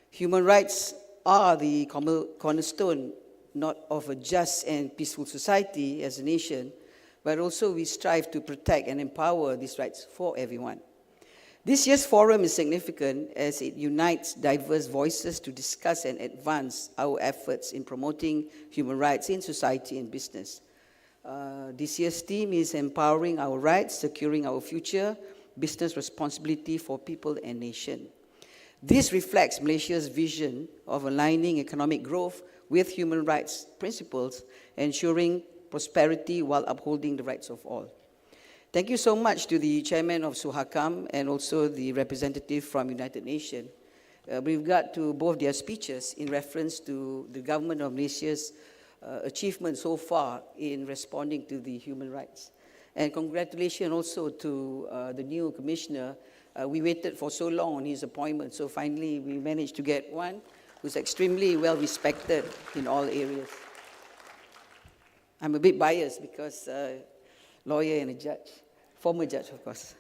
Speaker 7: Human rights are the cornerstone not of a just and peaceful society as a nation, but also we strive to protect and empower these rights for everyone. This year's forum is significant as it unites diverse voices to discuss and advance our efforts in promoting human rights in society and business. This year's theme is empowering our rights, securing our future, business responsibility for people and nation. This reflects Malaysia's vision of aligning economic growth with human rights principles, ensuring prosperity while upholding the rights of all. Thank you so much to the Chairman of Suhakam and also the representative from United Nations with regard to both their speeches in reference to the government of Malaysia's achievement so far in responding to the human rights. And congratulations also to the new commissioner. We waited for so long on his appointment, so finally we managed to get one who's extremely well respected in all areas. I'm a bit biased because lawyer and a judge, former judge, of course.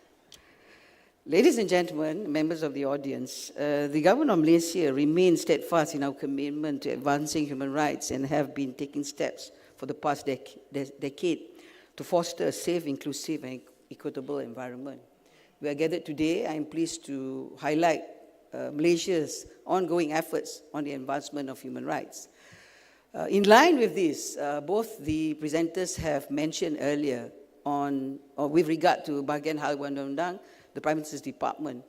Speaker 7: Ladies and gentlemen, members of the audience, the government of Malaysia remains steadfast in our commitment to advancing human rights and have been taking steps for the past decade to foster a safe, inclusive and equitable environment. We are gathered today. I am pleased to highlight Malaysia's ongoing efforts on the advancement of human rights. In line with this, both the presenters have mentioned earlier with regard to Bahagian Hal Ehwal Undang-Undang, the Prime Minister's Department,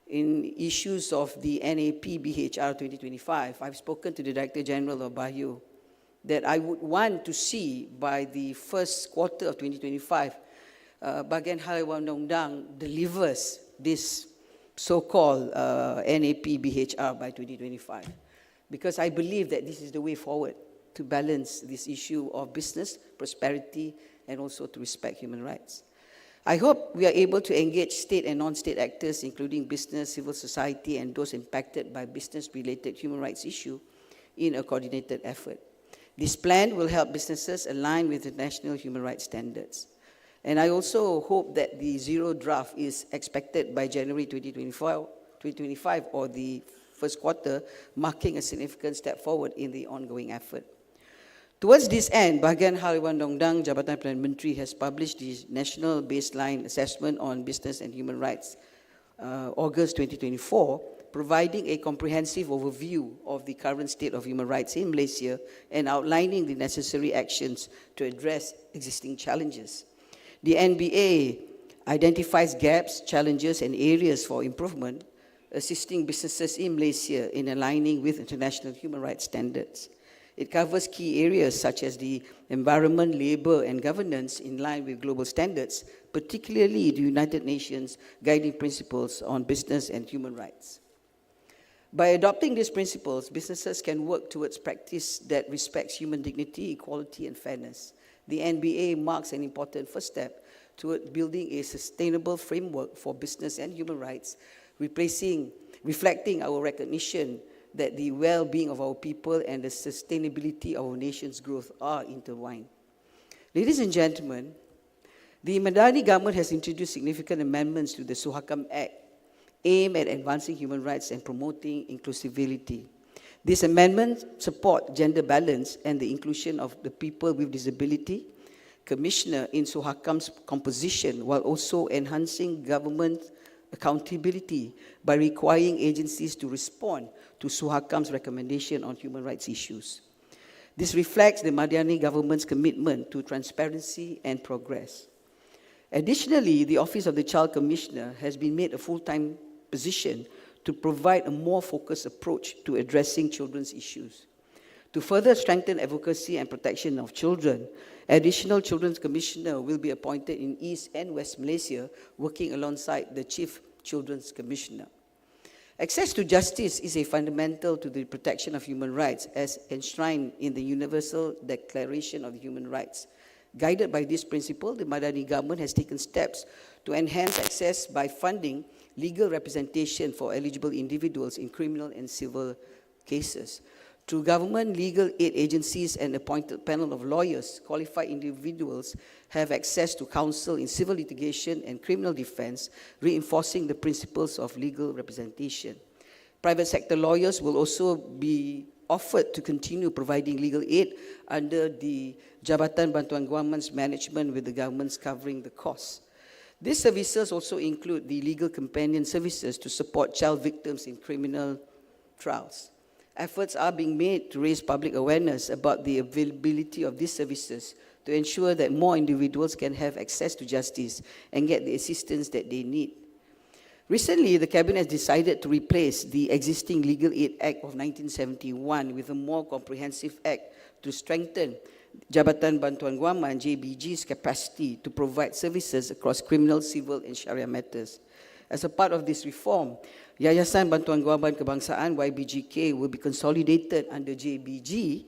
Speaker 7: in issues of the NAP BHR 2025, I've spoken to the Director General of BAHYU that I would want to see by the first quarter of 2025, Bahagian Hal Ehwal Undang-Undang delivers this so-called NAP BHR by 2025. Because I believe that this is the way forward to balance this issue of business, prosperity, and also to respect human rights. I hope we are able to engage state and non-state actors, including business, civil society, and those impacted by business-related human rights issues in a coordinated effort. This plan will help businesses align with international human rights standards. And I also hope that the zero draft is expected by January 2025 or the first quarter, marking a significant step forward in the ongoing effort. Towards this end, Bahagian Hal Ehwal Undang-Undang Jabatan Perdana Menteri has published the National Baseline Assessment on Business and Human Rights, August 2024, providing a comprehensive overview of the current state of human rights in Malaysia and outlining the necessary actions to address existing challenges. The NBA identifies gaps, challenges, and areas for improvement, assisting businesses in Malaysia in aligning with international human rights standards. It covers key areas such as the environment, labor, and governance in line with global standards, particularly the United Nations Guiding Principles on Business and Human Rights. By adopting these principles, businesses can work towards practice that respects human dignity, equality, and fairness. The NBA marks an important first step toward building a sustainable framework for business and human rights, reflecting our recognition that the well-being of our people and the sustainability of our nation's growth are intertwined. Ladies and gentlemen, the Madani government has introduced significant amendments to the Suhakam Act aimed at advancing human rights and promoting inclusivity. These amendments support gender balance and the inclusion of the people with disability commissioner in Suhakam's composition, while also enhancing government accountability by requiring agencies to respond to Suhakam's recommendation on human rights issues. This reflects the Madani government's commitment to transparency and progress. Additionally, the Office of the Child Commissioner has been made a full-time position to provide a more focused approach to addressing children's issues. To further strengthen advocacy and protection of children, additional Children's Commissioner will be appointed in East and West Malaysia, working alongside the Chief Children's Commissioner. Access to justice is a fundamental to the protection of human rights as enshrined in the Universal Declaration of Human Rights. Guided by this principle, the Madani government has taken steps to enhance access by funding legal representation for eligible individuals in criminal and civil cases. Through government legal aid agencies and appointed panel of lawyers, qualified individuals have access to counsel in civil litigation and criminal defense, reinforcing the principles of legal representation. Private sector lawyers will also be offered to continue providing legal aid under the Jabatan Bantuan Guaman's management, with the governments covering the costs. These services also include the legal companion services to support child victims in criminal trials. Efforts are being made to raise public awareness about the availability of these services to ensure that more individuals can have access to justice and get the assistance that they need. Recently, the Cabinet has decided to replace the existing Legal Aid Act of 1971 with a more comprehensive act to strengthen Jabatan Bantuan Guaman, JBG's capacity to provide services across criminal, civil, and Sharia matters. As a part of this reform, Yayasan Bantuan Guaman Kebangsaan, YBGK, will be consolidated under JBG,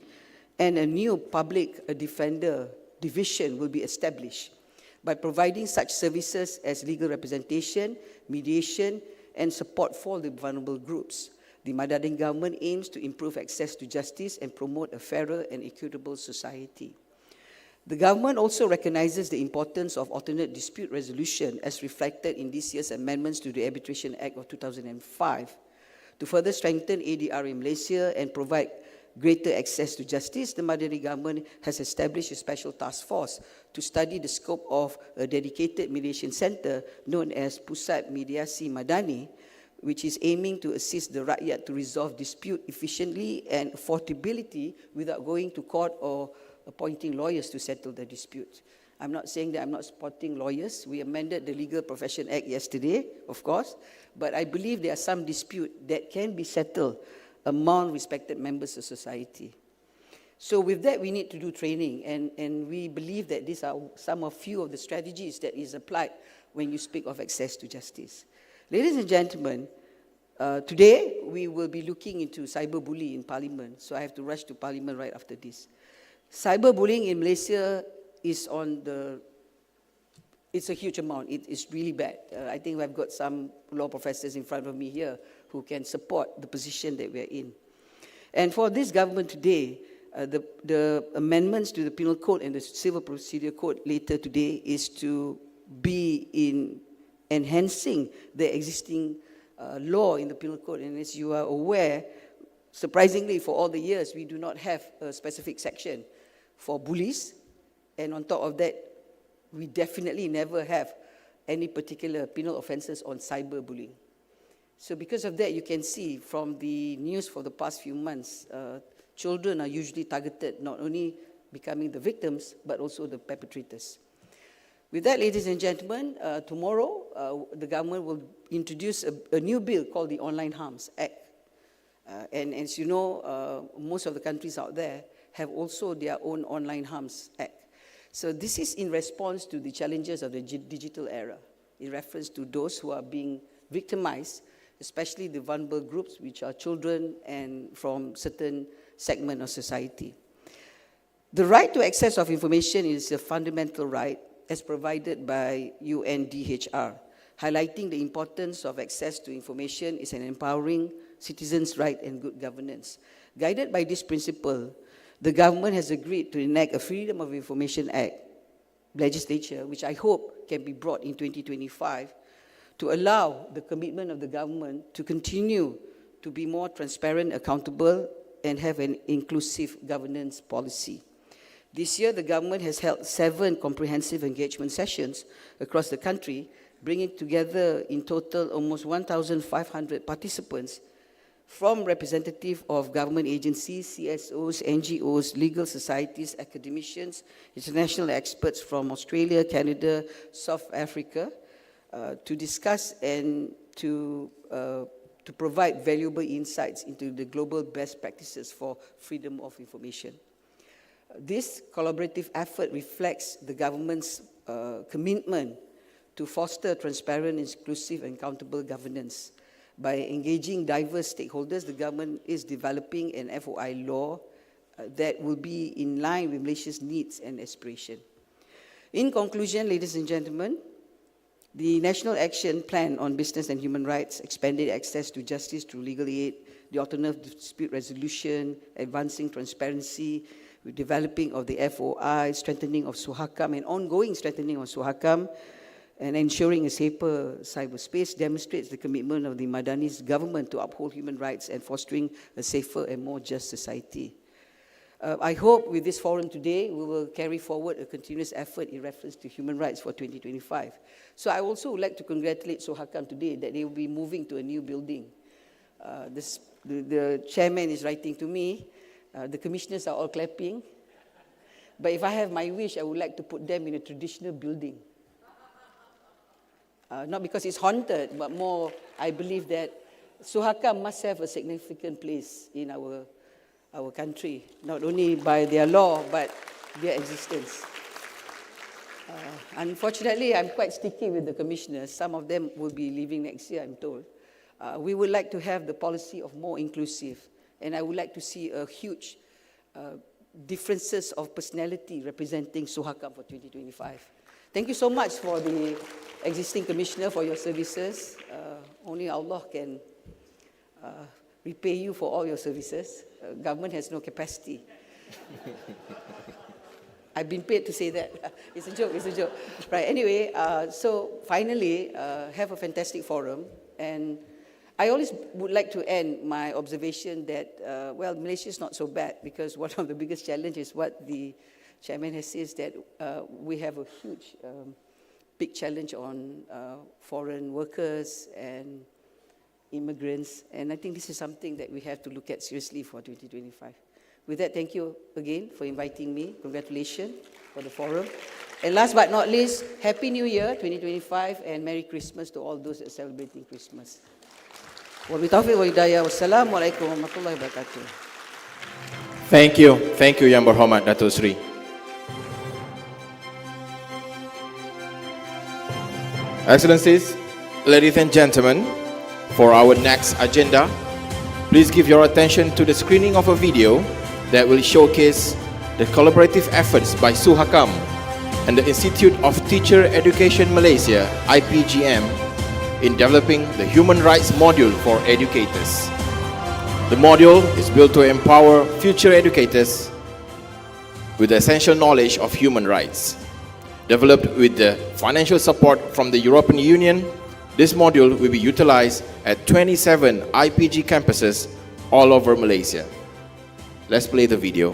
Speaker 7: and a new public defender division will be established. By providing such services as legal representation, mediation, and support for the vulnerable groups, the Madani government aims to improve access to justice and promote a fairer and equitable society. The government also recognizes the importance of alternate dispute resolution as reflected in this year's amendments to the Arbitration Act of 2005. To further strengthen ADR in Malaysia and provide greater access to justice, the Madani government has established a special task force to study the scope of a dedicated mediation center known as Pusat Mediasi Madani, which is aiming to assist the rakyat to resolve dispute efficiently and affordability without going to court or appointing lawyers to settle the dispute. I'm not saying that I'm not supporting lawyers. We amended the Legal Profession Act yesterday, of course, but I believe there are some dispute that can be settled among respected members of society. So with that, we need to do training, and we believe that these are few of the strategies that is applied when you speak of access to justice. Ladies and gentlemen, today we will be looking into cyberbullying in Parliament, so I have to rush to Parliament right after this. Cyberbullying in Malaysia is it's a huge amount. It is really bad. I think I've got some law professors in front of me here who can support the position that we're in. And for this government today, the amendments to the Penal Code and the Civil Procedure Code later today is to be in enhancing the existing law in the Penal Code. And as you are aware, surprisingly, for all the years, we do not have a specific section for bullies. And on top of that, we definitely never have any particular penal offences on cyberbullying. So because of that, you can see from the news for the past few months, children are usually targeted, not only becoming the victims, but also the perpetrators. With that, ladies and gentlemen, tomorrow the government will introduce a new bill called the Online Harms Act. And as you know, most of the countries out there have also their own Online Harms Act. So this is in response to the challenges of the digital era, in reference to those who are being victimized, especially the vulnerable groups, which are children and from certain segment of society. The right to access of information is a fundamental right as provided by UNDHR. Highlighting the importance of access to information is an empowering citizens' right and good governance. Guided by this principle, the government has agreed to enact a Freedom of Information Act legislature, which I hope can be brought in 2025, to allow the commitment of the government to continue to be more transparent, accountable, and have an inclusive governance policy. This year, the government has held 7 comprehensive engagement sessions across the country, bringing together in total almost 1,500 participants from representatives of government agencies, CSOs, NGOs, legal societies, academicians, international experts from Australia, Canada, South Africa, to discuss and to provide valuable insights into the global best practices for freedom of information. This collaborative effort reflects the government's commitment to foster transparent, inclusive, and accountable governance. By engaging diverse stakeholders, the government is developing an FOI law that will be in line with Malaysia's needs and aspiration. In conclusion, ladies and gentlemen, the National Action Plan on Business and Human Rights, expanded access to justice through legal aid, the alternative dispute resolution, advancing transparency, with developing of the FOI, strengthening of SUHAKAM, and ongoing strengthening of SUHAKAM, and ensuring a safer cyberspace demonstrates the commitment of the Madani's government to uphold human rights and fostering a safer and more just society. I hope with this forum today, we will carry forward a continuous effort in reference to human rights for 2025. So I also would like to congratulate SUHAKAM today that they will be moving to a new building. The chairman is writing to me. The commissioners are all clapping. But if I have my wish, I would like to put them in a traditional building. Not because it's haunted, but more, I believe that SUHAKAM must have a significant place in our country, not only by their law, but their existence. Unfortunately, I'm quite sticky with the commissioners. Some of them will be leaving next year, I'm told. We would like to have the policy of more inclusive, and I would like to see a huge differences of personality representing SUHAKAM for 2025. Thank you so much for the existing commissioner for your services. Only Allah can repay you for all your services. Government has no capacity. I've been paid to say that. It's a joke, it's a joke. Right, anyway, so finally, have a fantastic forum. And I always would like to end my observation that, well, Malaysia is not so bad, because one of the biggest challenges, what the chairman has said, is that we have a huge, big challenge on foreign workers and immigrants. And I think this is something that we have to look at seriously for 2025. With that, thank you again for inviting me. Congratulations for the forum. And last but not least, Happy New Year 2025 and Merry Christmas to all those that are celebrating Christmas. Wabillahi wa hidayah. Wassalamualaikum warahmatullahi wabarakatuh.
Speaker 2: Thank you, Yang Berhormat Dato' Sri. Excellencies, ladies and gentlemen, for our next agenda, please give your attention to the screening of a video that will showcase the collaborative efforts by SUHAKAM and the Institute of Teacher Education Malaysia, IPGM, in developing the Human Rights Module for educators. The module is built to empower future educators with the essential knowledge of human rights. Developed with the financial support from the European Union, this module will be utilized at 27 IPG campuses all over Malaysia. Let's play the video.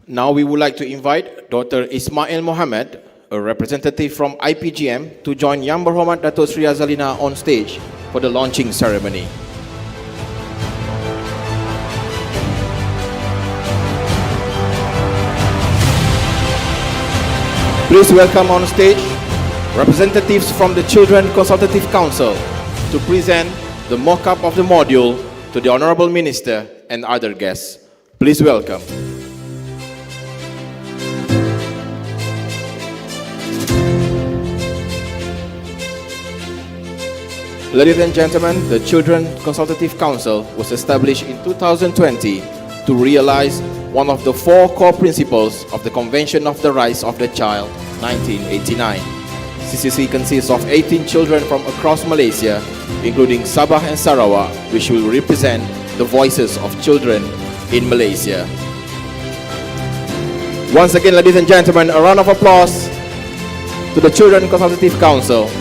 Speaker 2: Now we would like to invite Dr. Ismail Mohammed, a representative from IPGM, to join Yang Berhormat Dato' Sri Azalina on stage for the launching ceremony. Please welcome on stage representatives from the Children Consultative Council to present the mock-up of the module to the Honorable Minister and other guests. Please welcome. Ladies and gentlemen, the Children Consultative Council was established in 2020 to realize one of the 4 core principles of the Convention of the Rights of the Child, 1989. CCC consists of 18 children from across Malaysia, including Sabah and Sarawak, which will represent the voices of children in Malaysia. Once again, ladies and gentlemen, a round of applause to the Children Consultative Council.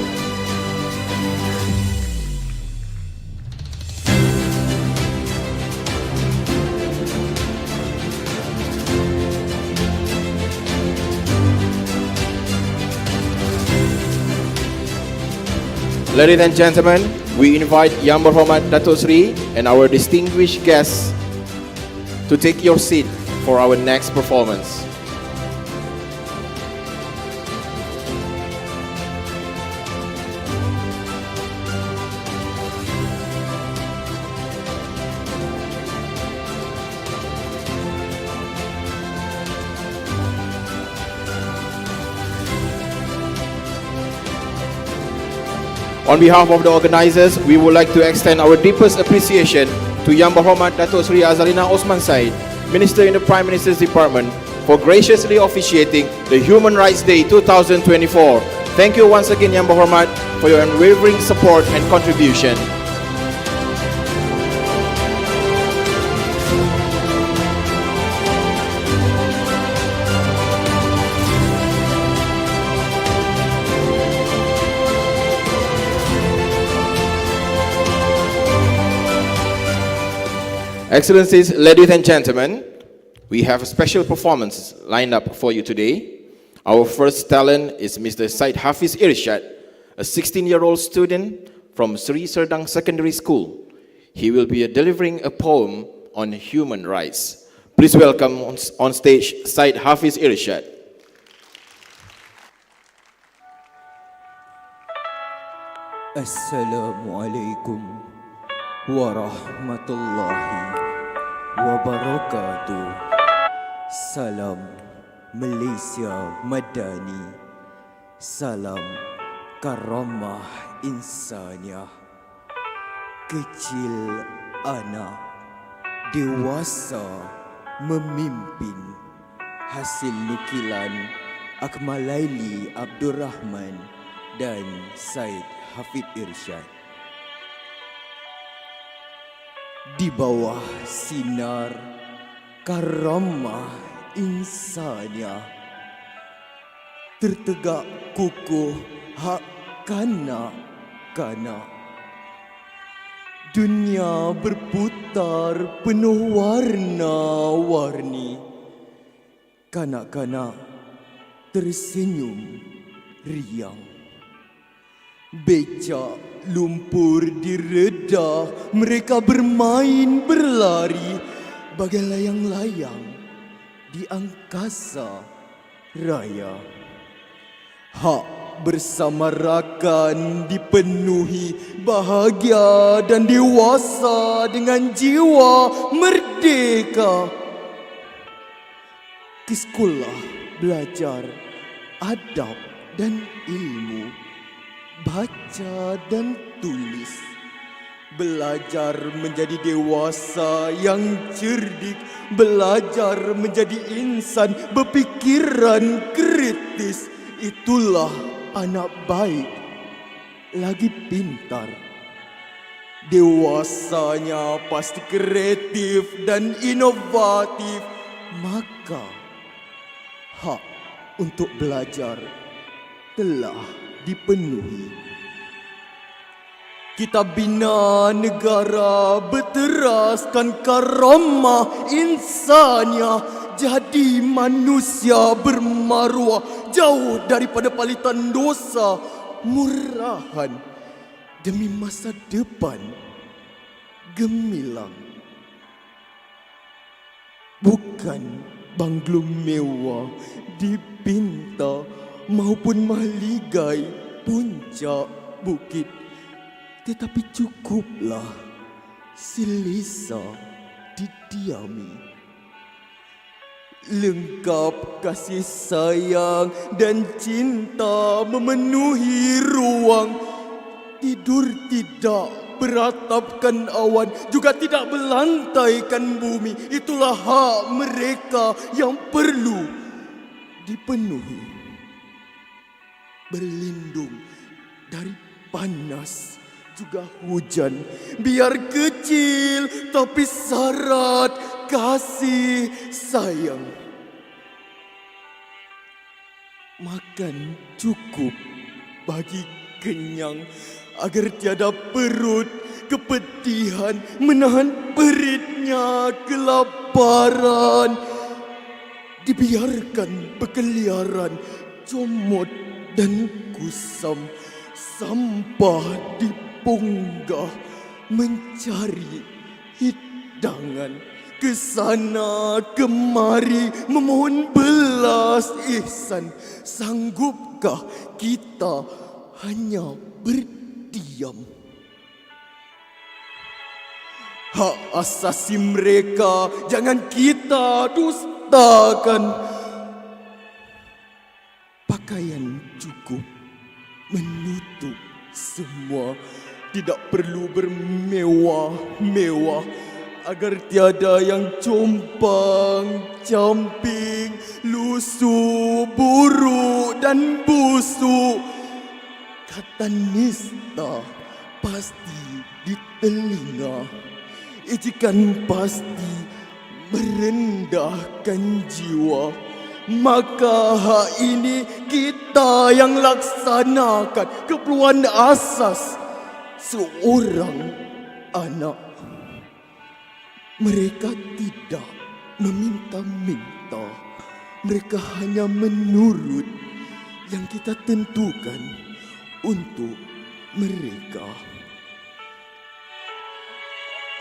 Speaker 2: Ladies and gentlemen, we invite Yang Berhormat Dato' Sri and our distinguished guests to take your seat for our next performance. On behalf of the organizers, we would like to extend our deepest appreciation to Yang Berhormat Dato' Sri Azalina Osman Said, Minister in the Prime Minister's Department, for graciously officiating the Human Rights Day 2024. Thank you once again, Yang Berhormat, for your unwavering support and contribution. Excellencies, ladies and gentlemen, we have a special performance lined up for you today. Our first talent is Mr. Syed Hafiz Irshad, a 16-year-old student from Sri Serdang Secondary School. He will be delivering a poem on human rights. Please welcome on stage Syed Hafiz Irshad.
Speaker 8: Assalamualaikum warahmatullahi wabarakatuh. Salam Malaysia Madani. Salam karamah insaniah. Kecil anak, dewasa memimpin. Hasil nukilan Akmalaili Abdul Rahman dan Syed Hafiz Irshad. Di bawah sinar karamah insaniah, tertegak kukuh hak kanak-kanak. Dunia berputar penuh warna-warni. Kanak-kanak tersenyum riang. Becak lumpur diredah, mereka bermain berlari bagai layang-layang di angkasa raya. Hak bersamarakan dipenuhi bahagia dan dewasa dengan jiwa merdeka. Ke sekolah belajar adab dan ilmu, baca dan tulis, belajar menjadi dewasa yang cerdik, belajar menjadi insan berfikiran kritis. Itulah anak baik, lagi pintar. Dewasanya pasti kreatif dan inovatif, maka hak untuk belajar telah dipenuhi. Kita bina negara berteraskan karamah insaniah, jadi manusia bermaruah, jauh daripada palitan dosa, murahan demi masa depan gemilang. Bukan banglo mewah dipinta maupun mahligai puncak bukit, tetapi cukuplah selesa didiami. Lengkap kasih sayang dan cinta memenuhi ruang. Tidur tidak beratapkan awan, juga tidak berlantaikan bumi. Itulah hak mereka yang perlu dipenuhi. Berlindung dari panas juga hujan, biar kecil tapi syarat kasih sayang. Makan cukup bagi kenyang, agar tiada perut kepedihan menahan peritnya kelaparan. Dibiarkan berkeliaran comot dan kusam, sampah dipunggah mencari hidangan, kesana kemari memohon belas ihsan. Sanggupkah kita hanya berdiam? Hak asasi mereka jangan kita dustakan. Pakaian cukup menutup semua, tidak perlu bermewah-mewah, agar tiada yang compang, camping, lusuh, buruk dan busuk. Kata nista pasti di telinga, ejekan pasti merendahkan jiwa. Maka hak ini kita yang laksanakan, keperluan asas seorang anak. Mereka tidak meminta-minta, mereka hanya menurut yang kita tentukan untuk mereka.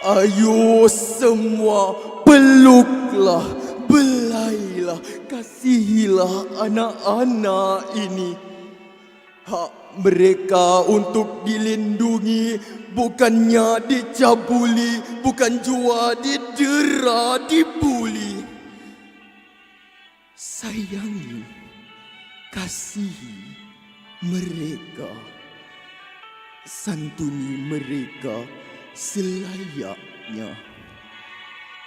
Speaker 8: Ayo semua peluklah, belailah, kasihilah anak-anak ini. Hak mereka untuk dilindungi, bukannya dicabuli, bukan jua didera, dibuli. Sayangi, kasihi mereka, santuni mereka selayaknya.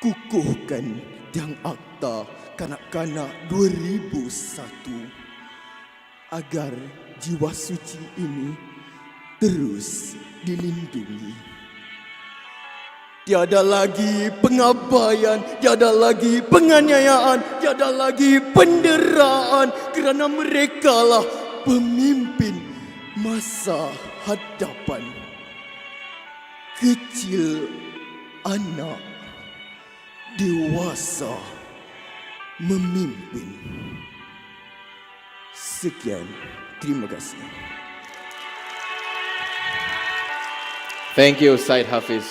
Speaker 8: Kukuhkan tiang akta kanak-kanak 2001 agar jiwa suci ini terus dilindungi. Tiada lagi pengabaian, tiada lagi penganiayaan, tiada lagi penderaan, kerana merekalah pemimpin masa hadapan. Kecil anak, dewasa memimpin. Sekian, terima kasih.
Speaker 2: Thank you, Syed Hafiz,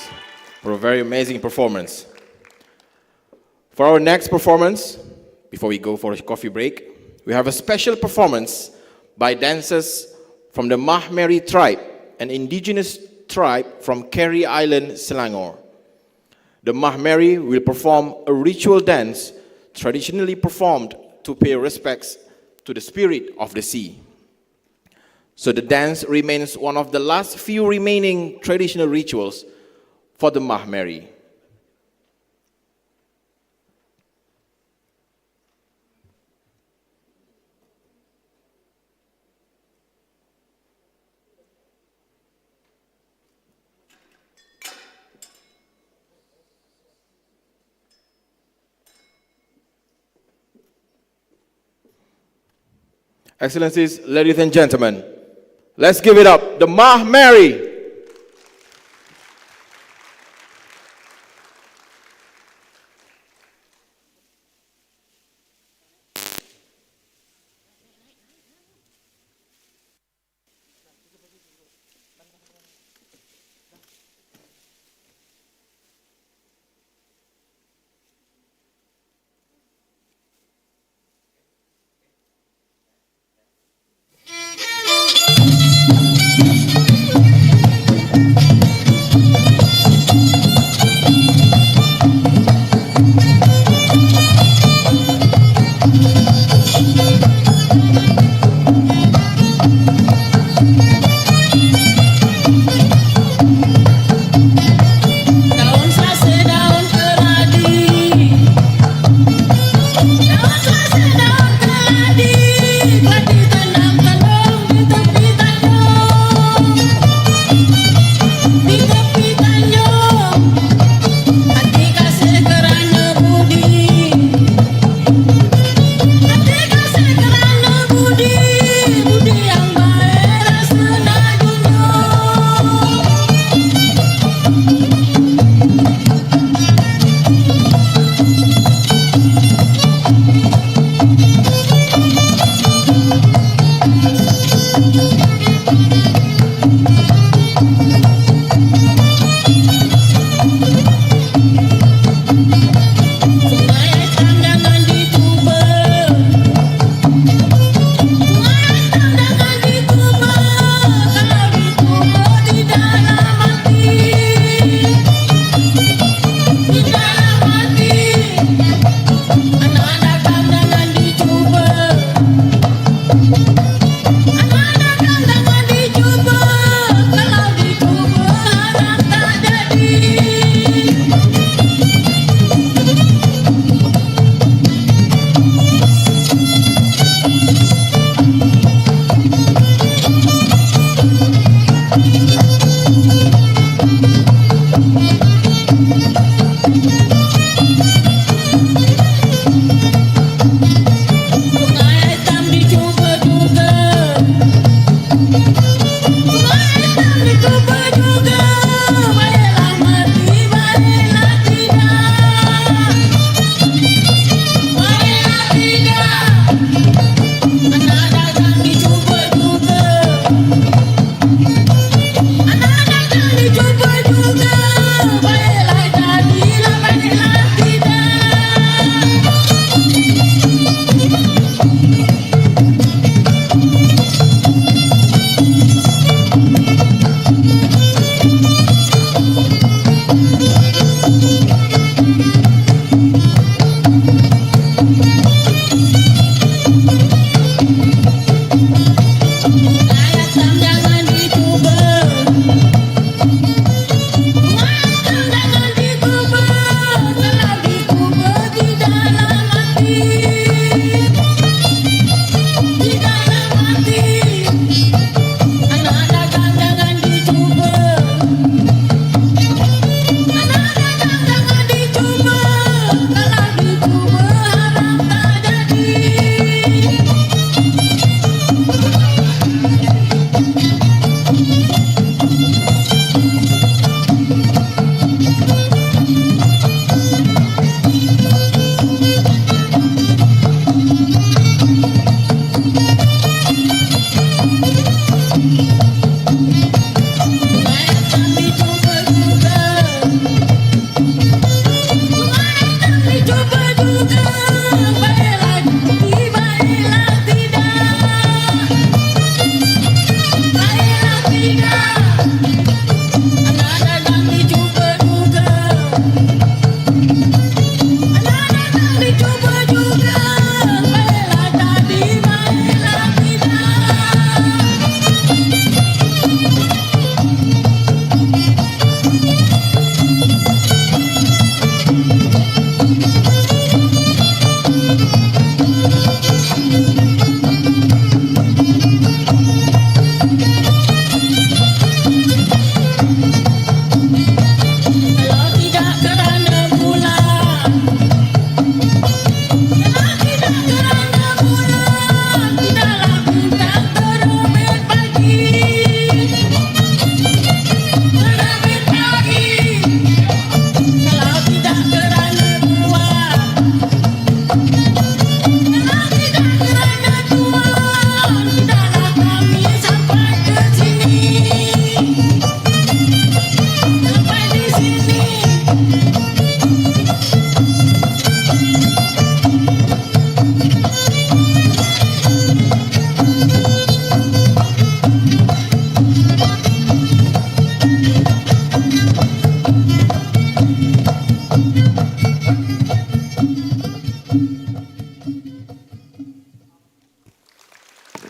Speaker 2: for a very amazing performance. For our next performance, before we go for a coffee break, we have a special performance by dancers from the Mahmeri tribe, an indigenous tribe from Carey Island, Selangor. The Mahmeri will perform a ritual dance traditionally performed to pay respects to the spirit of the sea. So the dance remains one of the last few remaining traditional rituals for the Mahmeri. Excellencies, ladies and gentlemen, let's give it up, the Mahmeri.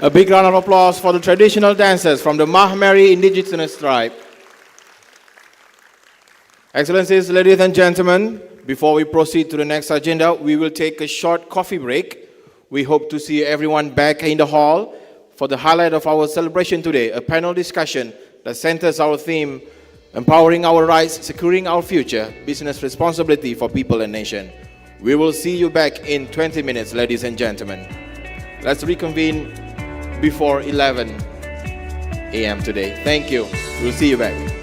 Speaker 2: A big round of applause for the traditional dancers from the Mahmari indigenous tribe. Excellencies, ladies and gentlemen, before we proceed to the next agenda, we will take a short coffee break. We hope to see everyone back in the hall for the highlight of our celebration today, a panel discussion that centers our theme, empowering our rights, securing our future, business responsibility for people and nation. We will see you back in 20 minutes, ladies and gentlemen. Let's reconvene before 11 a.m. today. Thank you. We'll see you back.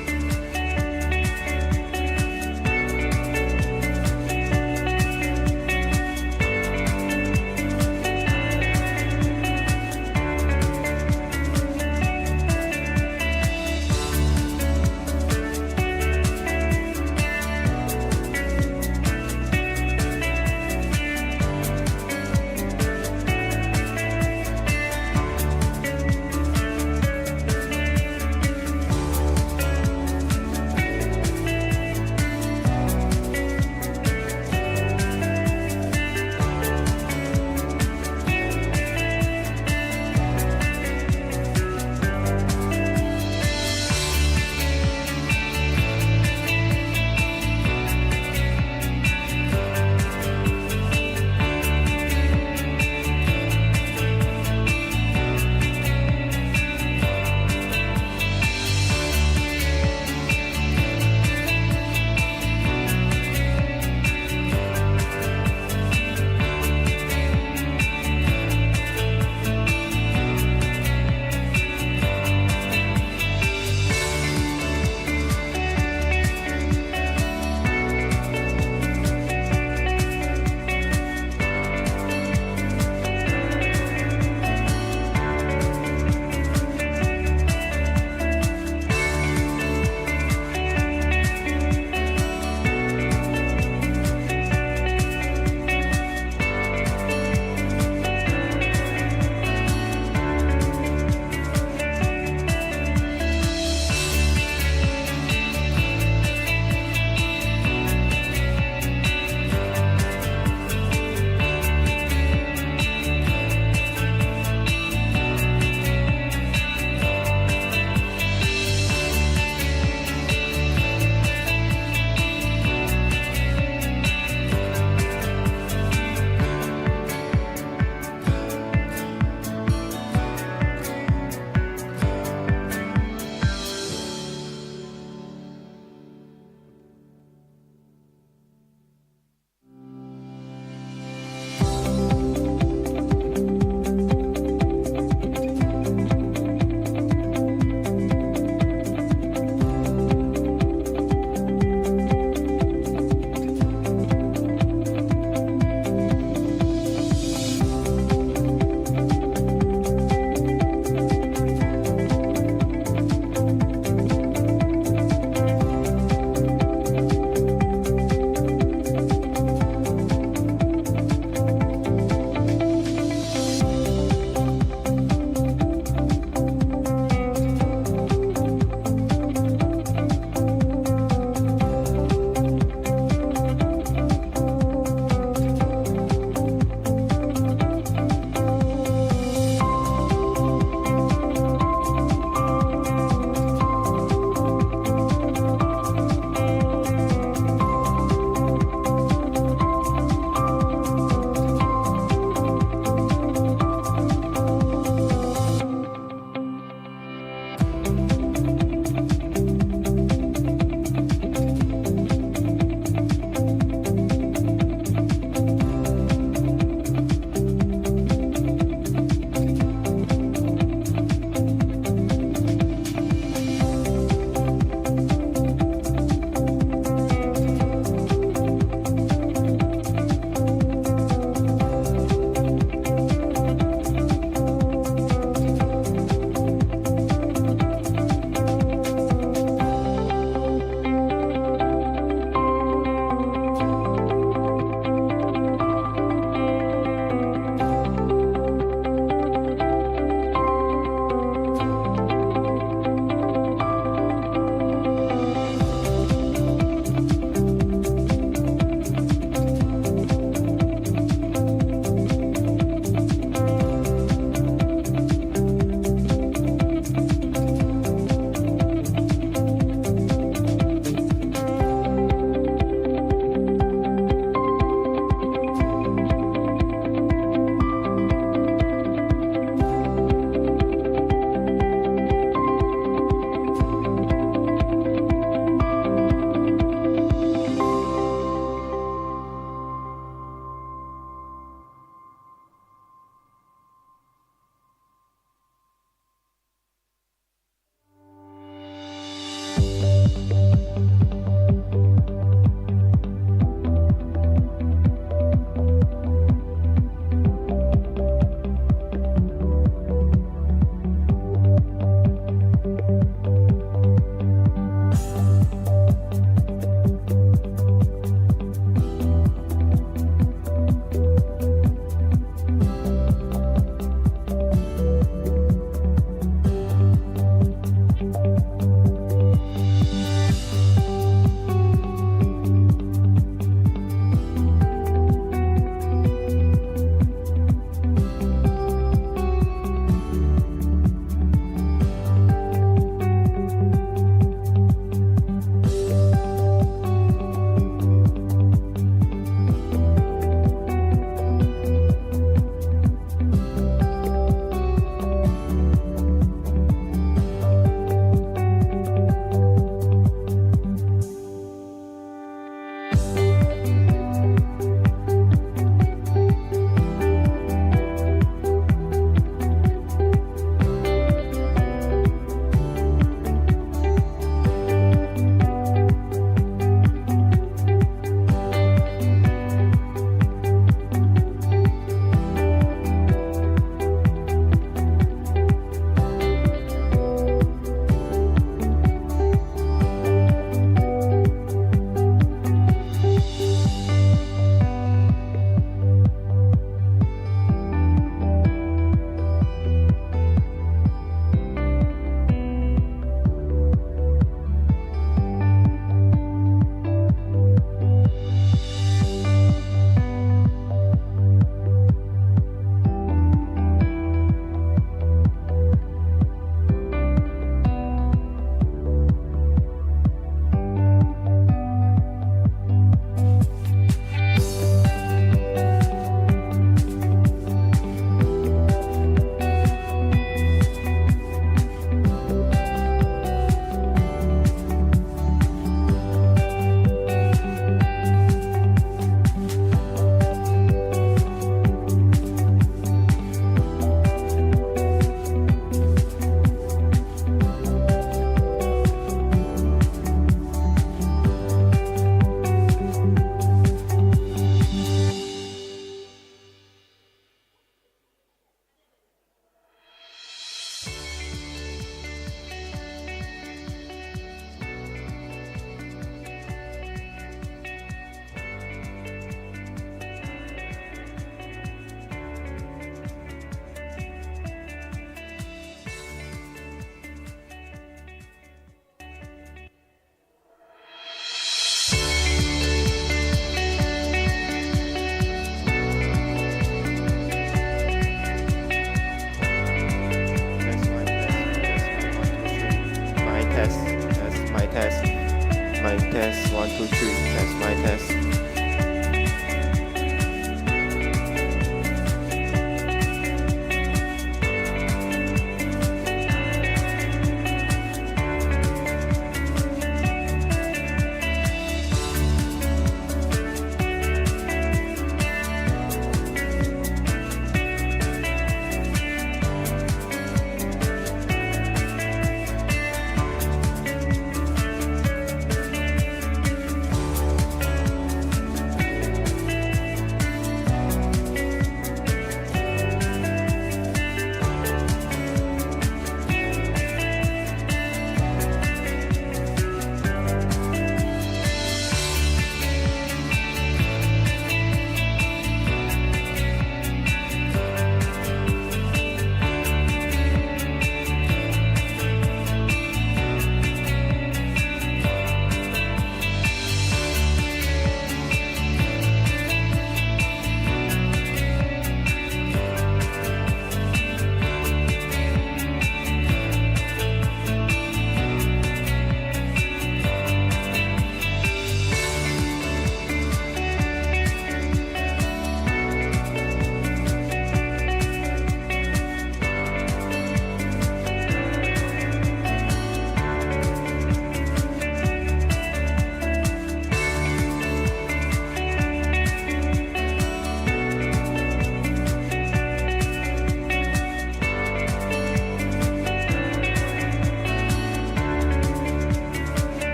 Speaker 2: 2, 3. Test my test.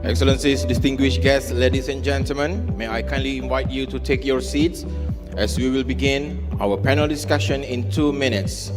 Speaker 2: Excellencies, distinguished guests, ladies and gentlemen, may I kindly invite you to take your seats as we will begin our panel discussion in 2 minutes.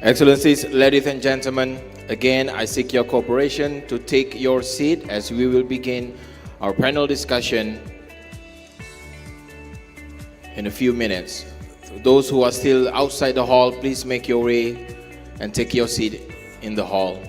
Speaker 2: Excellencies, ladies and gentlemen, again I seek your cooperation to take your seat as we will begin our panel discussion in a few minutes. Those who are still outside the hall, please make your way and take your seat in the hall.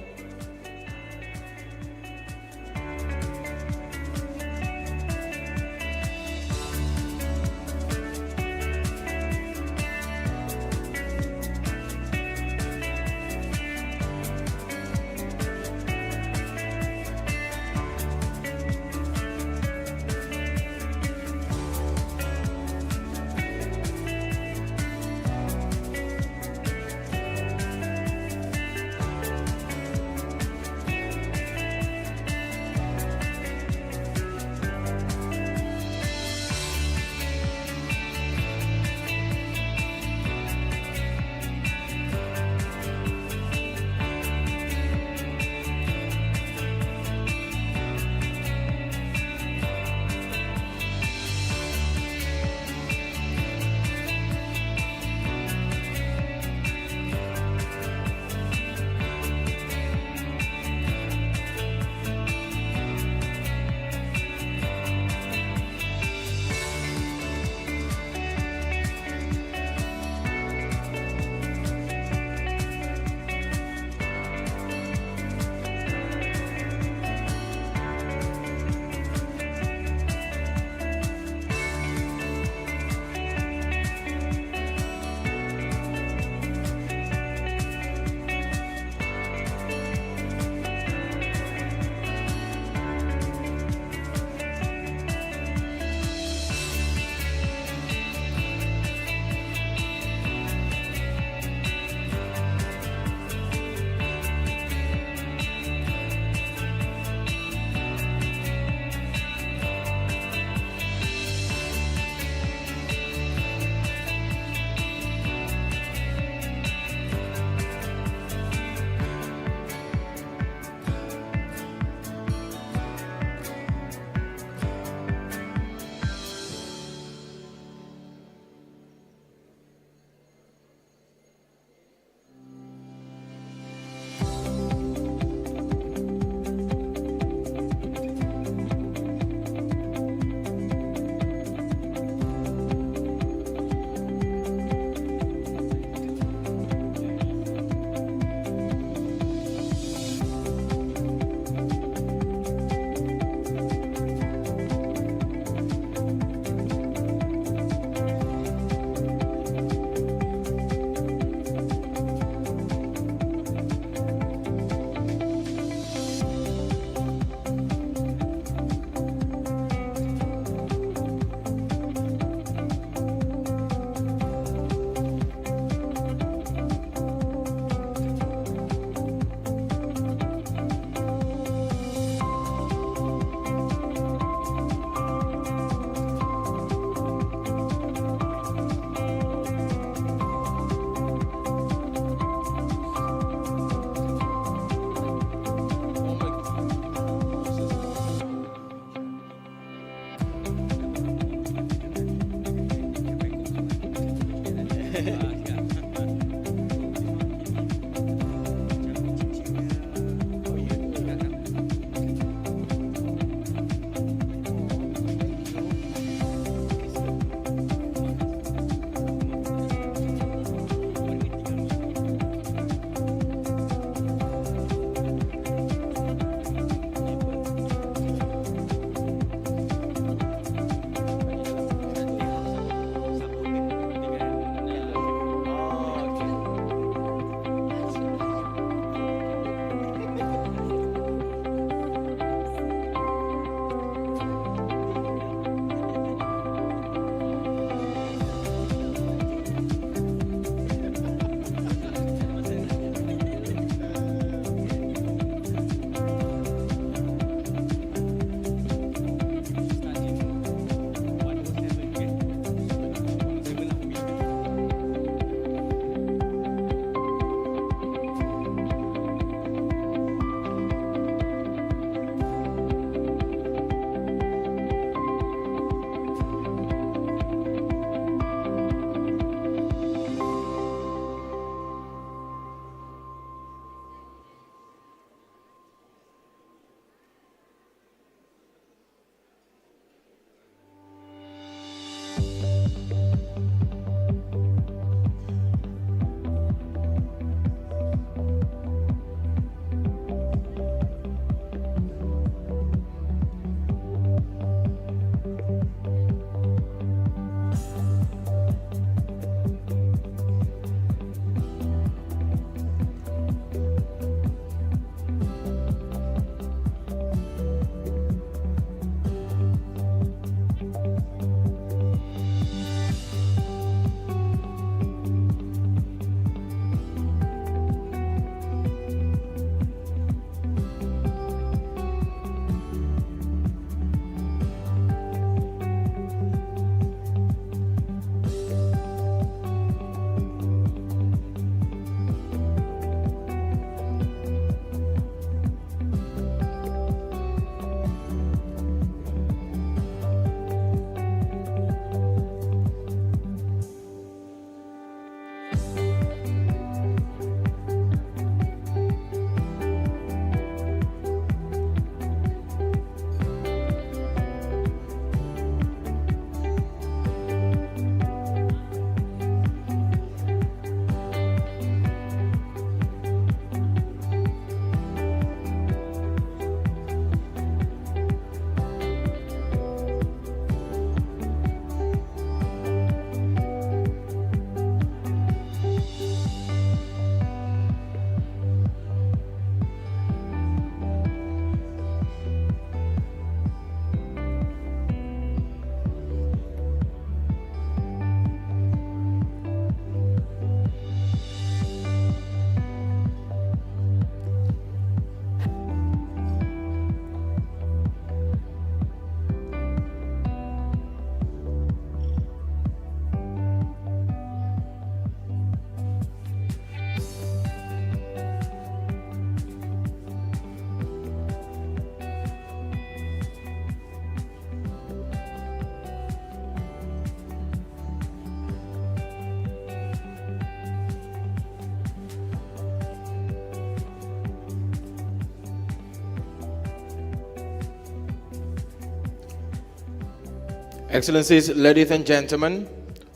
Speaker 2: Excellencies, ladies and gentlemen,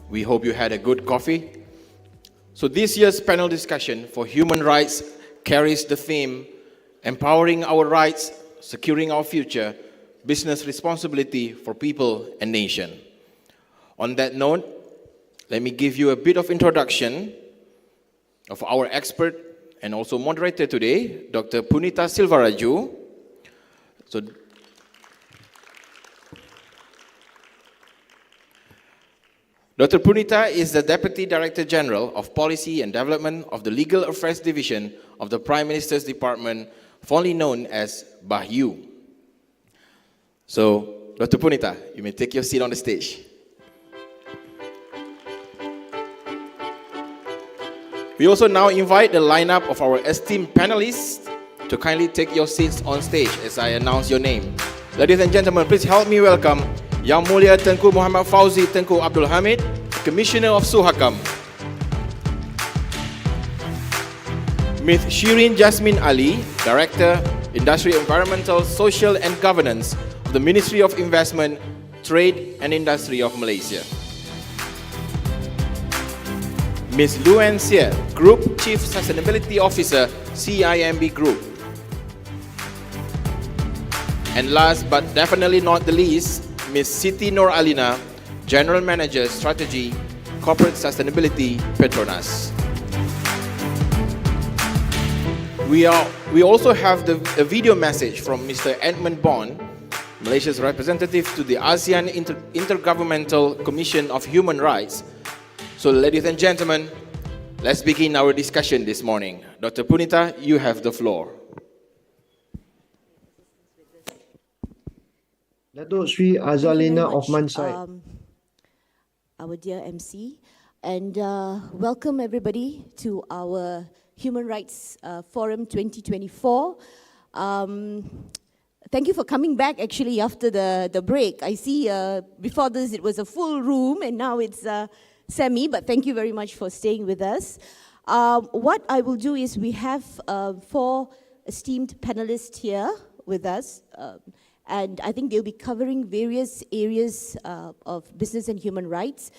Speaker 2: we hope you had a good coffee. So this year's panel discussion for human rights carries the theme, empowering our rights, securing our future, business responsibility for people and nation. On that note, let me give you a bit of introduction of our expert and also moderator today, Dr. Punita Silvaraju. So, Dr. Punita is the Deputy Director General of Policy and Development of the Legal Affairs Division of the Prime Minister's Department, fondly known as BAHYU. So, Dr. Punita, you may take your seat on the stage. We also now invite the lineup of our esteemed panelists to kindly take your seats on stage as I announce your name. Ladies and gentlemen, please help me welcome Yang Mulia Tengku Muhammad Fauzi Tengku Abdul Hamid, Commissioner of Suhakam. Ms. Shirin Jasmine Ali, Director, Industry, Environmental, Social and Governance of the Ministry of Investment, Trade and Industry of Malaysia. Ms. Luan Sia, Group Chief Sustainability Officer, CIMB Group. And last but definitely not the least, Ms. Siti Nur Alina, General Manager, Strategy, Corporate Sustainability, Petronas. We also have a video message from Mr. Edmund Bond, Malaysia's representative to the ASEAN Intergovernmental Commission of Human Rights. So, ladies and gentlemen, let's begin our discussion this morning. Dr. Punita, you have the floor.
Speaker 9: Datuk Sri Azalina of Mansai.
Speaker 10: Our dear MC, and welcome everybody to our Human Rights Forum 2024. Thank you for coming back actually after the break. I see before this it was a full room and now it's semi, but thank you very much for staying with us. What I will do is we have 4 esteemed panelists here with us. And I think they'll be covering various areas of business and human rights.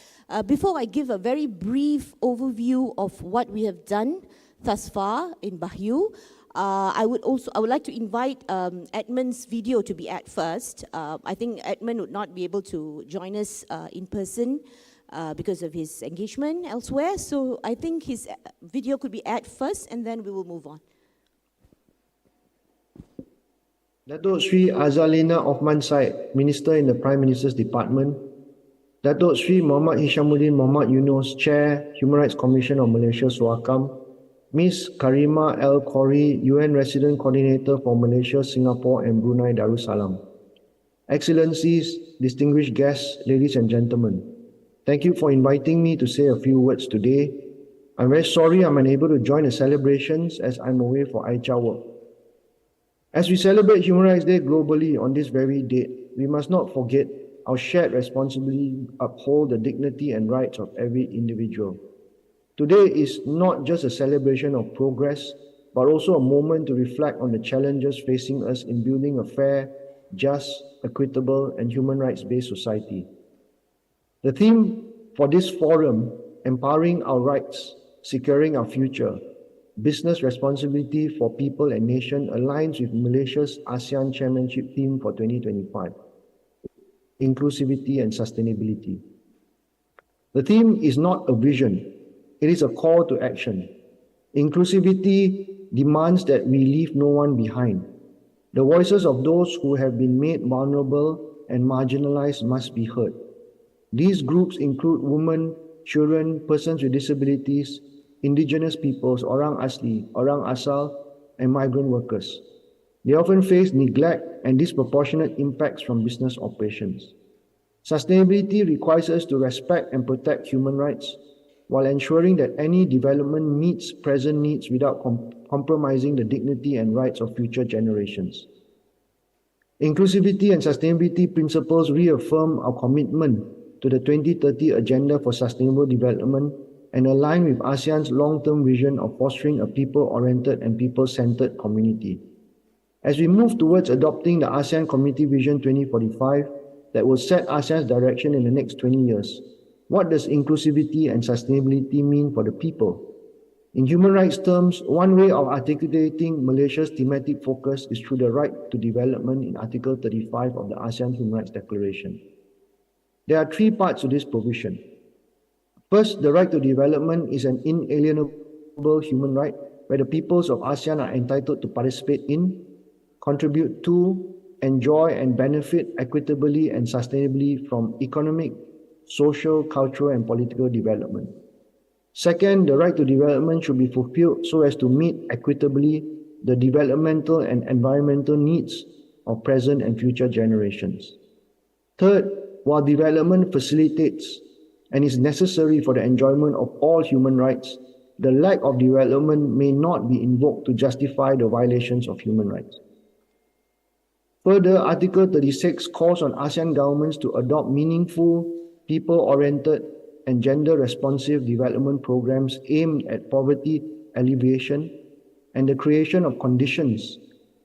Speaker 10: Before I give a very brief overview of what we have done thus far in Bahiu, I would like to invite Edmund's video to be at first. I think Edmund would not be able to join us in person because of his engagement elsewhere. So I think his video could be at first and then we will move on.
Speaker 9: Datuk Sri Azalina of Mansai, Minister in the Prime Minister's Department. Datuk Sri Muhammad Hishamuddin Muhammad Yunus, Chair, Human Rights Commission of Malaysia, Suakam. Ms. Karima El Khori, UN Resident Coordinator for Malaysia, Singapore and Brunei Darussalam. Excellencies, distinguished guests, ladies and gentlemen, thank you for inviting me to say a few words today. I'm very sorry I'm unable to join the celebrations as I'm away for ICHA work. As we celebrate Human Rights Day globally on this very date, we must not forget our shared responsibility to uphold the dignity and rights of every individual. Today is not just a celebration of progress, but also a moment to reflect on the challenges facing us in building a fair, just, equitable, and human rights-based society. The theme for this forum, Empowering Our Rights, Securing Our Future, Business Responsibility for People and Nation, aligns with Malaysia's ASEAN Chairmanship theme for 2025, Inclusivity and Sustainability. The theme is not a vision, it is a call to action. Inclusivity demands that we leave no one behind. The voices of those who have been made vulnerable and marginalized must be heard. These groups include women, children, persons with disabilities, indigenous peoples, Orang Asli, Orang Asal, and migrant workers. They often face neglect and disproportionate impacts from business operations. Sustainability requires us to respect and protect human rights while ensuring that any development meets present needs without compromising the dignity and rights of future generations. Inclusivity and sustainability principles reaffirm our commitment to the 2030 Agenda for Sustainable Development and align with ASEAN's long-term vision of fostering a people-oriented and people-centered community. As we move towards adopting the ASEAN Community Vision 2045 that will set ASEAN's direction in the next 20 years, what does inclusivity and sustainability mean for the people? In human rights terms, one way of articulating Malaysia's thematic focus is through the right to development in Article 35 of the ASEAN Human Rights Declaration. There are 3 parts to this provision. First, the right to development is an inalienable human right where the peoples of ASEAN are entitled to participate in, contribute to, enjoy and benefit equitably and sustainably from economic, social, cultural and political development. Second, the right to development should be fulfilled so as to meet equitably the developmental and environmental needs of present and future generations. Third, while development facilitates and is necessary for the enjoyment of all human rights, the lack of development may not be invoked to justify the violations of human rights. Further, Article 36 calls on ASEAN governments to adopt meaningful, people-oriented and gender-responsive development programs aimed at poverty alleviation, and the creation of conditions,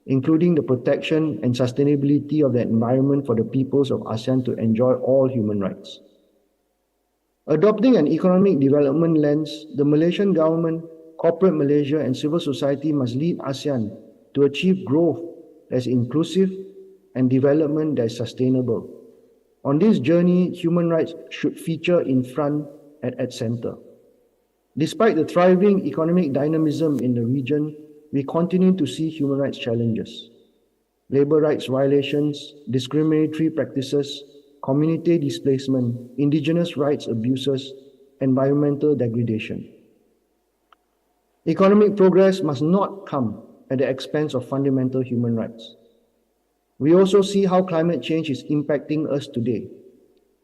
Speaker 9: including the protection and sustainability of the environment for the peoples of ASEAN to enjoy all human rights. Adopting an economic development lens, the Malaysian government, corporate Malaysia, and civil society must lead ASEAN to achieve growth that is inclusive and development that is sustainable. On this journey, human rights should feature in front and at center. Despite the thriving economic dynamism in the region, we continue to see human rights challenges. Labor rights violations, discriminatory practices, community displacement, indigenous rights abuses, environmental degradation. Economic progress must not come at the expense of fundamental human rights. We also see how climate change is impacting us today.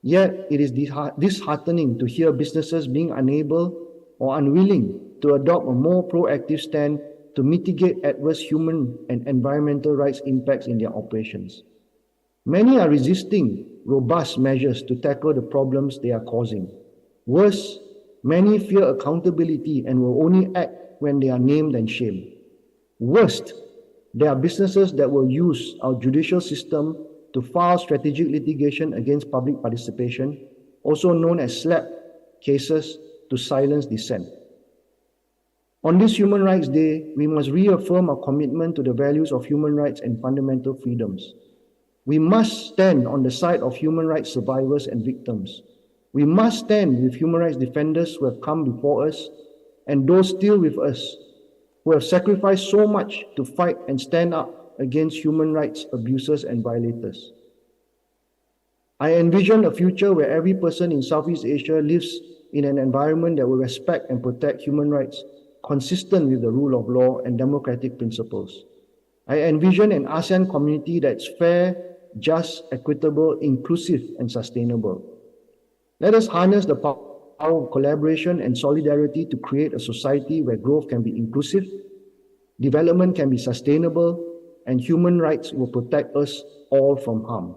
Speaker 9: Yet, it is disheartening to hear businesses being unable or unwilling to adopt a more proactive stand to mitigate adverse human and environmental rights impacts in their operations. Many are resisting robust measures to tackle the problems they are causing. Worse, many fear accountability and will only act when they are named and shamed. Worst, there are businesses that will use our judicial system to file strategic litigation against public participation, also known as SLAPP cases, to silence dissent. On this Human Rights Day, we must reaffirm our commitment to the values of human rights and fundamental freedoms. We must stand on the side of human rights survivors and victims. We must stand with human rights defenders who have come before us and those still with us, who have sacrificed so much to fight and stand up against human rights abusers and violators. I envision a future where every person in Southeast Asia lives in an environment that will respect and protect human rights consistent with the rule of law and democratic principles. I envision an ASEAN community that's fair, just, equitable, inclusive, and sustainable. Let us harness the power of collaboration and solidarity to create a society where growth can be inclusive, development can be sustainable, and human rights will protect us all from harm.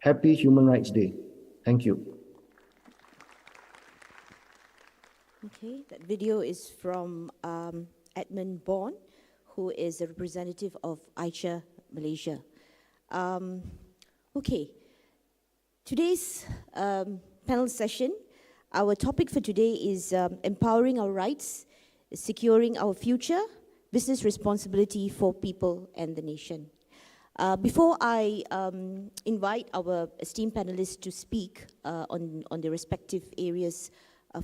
Speaker 9: Happy Human Rights Day. Thank you.
Speaker 10: Okay, that video is from Edmund Bourne, who is a representative of Aicha, Malaysia. Okay, today's panel session, our topic for today is empowering our rights, securing our future, business responsibility for people and the nation. Before I invite our esteemed panelists to speak on their respective areas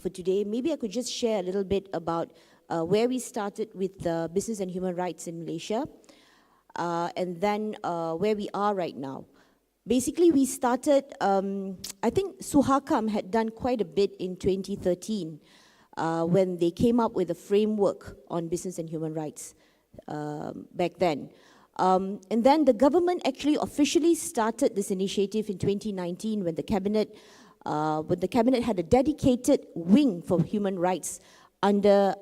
Speaker 10: for today, maybe I could just share a little bit about where we started with business and human rights in Malaysia, and then where we are right now. Basically, we started, I think Suharkam had done quite a bit in 2013 when they came up with a framework on business and human rights back then. And then the government actually officially started this initiative in 2019 when the cabinet had a dedicated wing for human rights under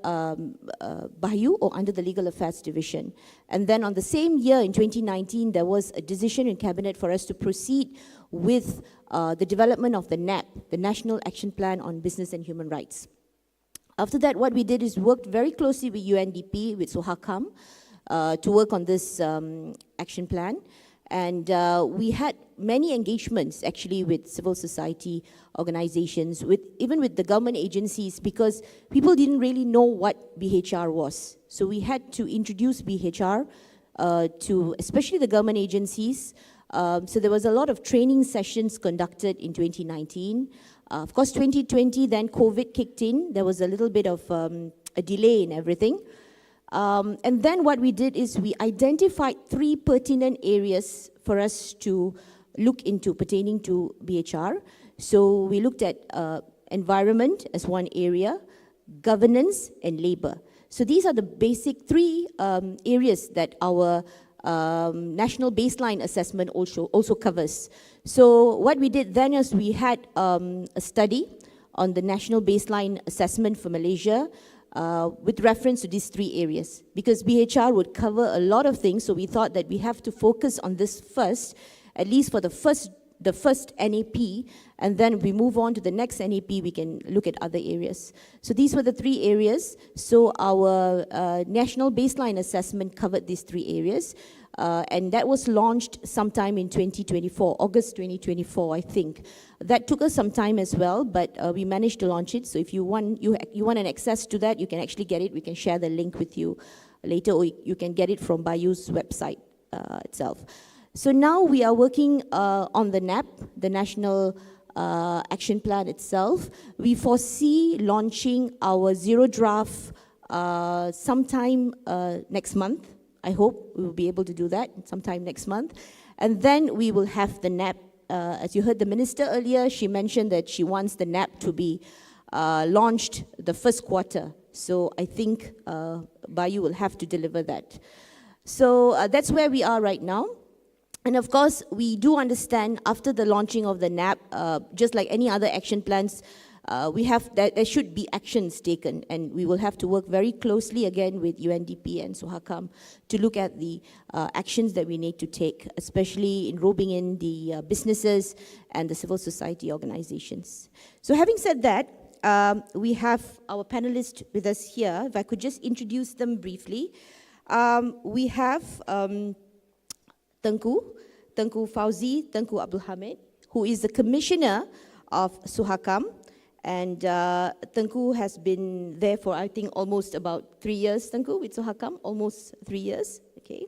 Speaker 10: Bayu, or under the Legal Affairs Division. And then on the same year, in 2019, there was a decision in Cabinet for us to proceed with the development of the NAP, the National Action Plan on Business and Human Rights. After that, what we did is worked very closely with UNGP, with Suharkam, to work on this action plan. And we had many engagements actually with civil society organizations, even with the government agencies, because people didn't really know what BHR was. So we had to introduce BHR to especially the government agencies. So there was a lot of training sessions conducted in 2019. Of course, 2020, then COVID kicked in. There was a little bit of a delay in everything. And then what we did is we identified 3 pertinent areas for us to look into pertaining to BHR. So we looked at environment as one area, governance, and labor. So these are the basic 3 areas that our national baseline assessment also covers. So what we did then is we had a study on the national baseline assessment for Malaysia, with reference to these 3 areas. Because BHR would cover a lot of things, so we thought that we have to focus on this first, at least for the first the first NAP, and then we move on to the next NAP, we can look at other areas. So these were the 3 areas. So our national baseline assessment covered these 3 areas. And that was launched sometime in 2024, August 2024, I think. That took us some time as well, but we managed to launch it. So if you want an access to that, you can actually get it. We can share the link with you later, or you can get it from Bayu's website itself. So now we are working on the NAP, the National Action Plan itself. We foresee launching our zero draft sometime next month. I hope we will be able to do that sometime next month. And then we will have the NAP. As you heard the minister earlier, she mentioned that she wants the NAP to be launched the first quarter. So I think Bayu will have to deliver that. So that's where we are right now. And of course, we do understand after the launching of the NAP, just like any other action plans, there should be actions taken, and we will have to work very closely again with UNDP and Suhakam to look at the actions that we need to take, especially in roping in the businesses and the civil society organizations. So having said that, we have our panelists with us here. If I could just introduce them briefly. We have Tengku Fauzi, Tengku Abdul Hamid, who is the Commissioner of Suhakam. And Tengku has been there for, I think, almost about 3 years, Tengku, with Suhakam, almost 3 years, okay.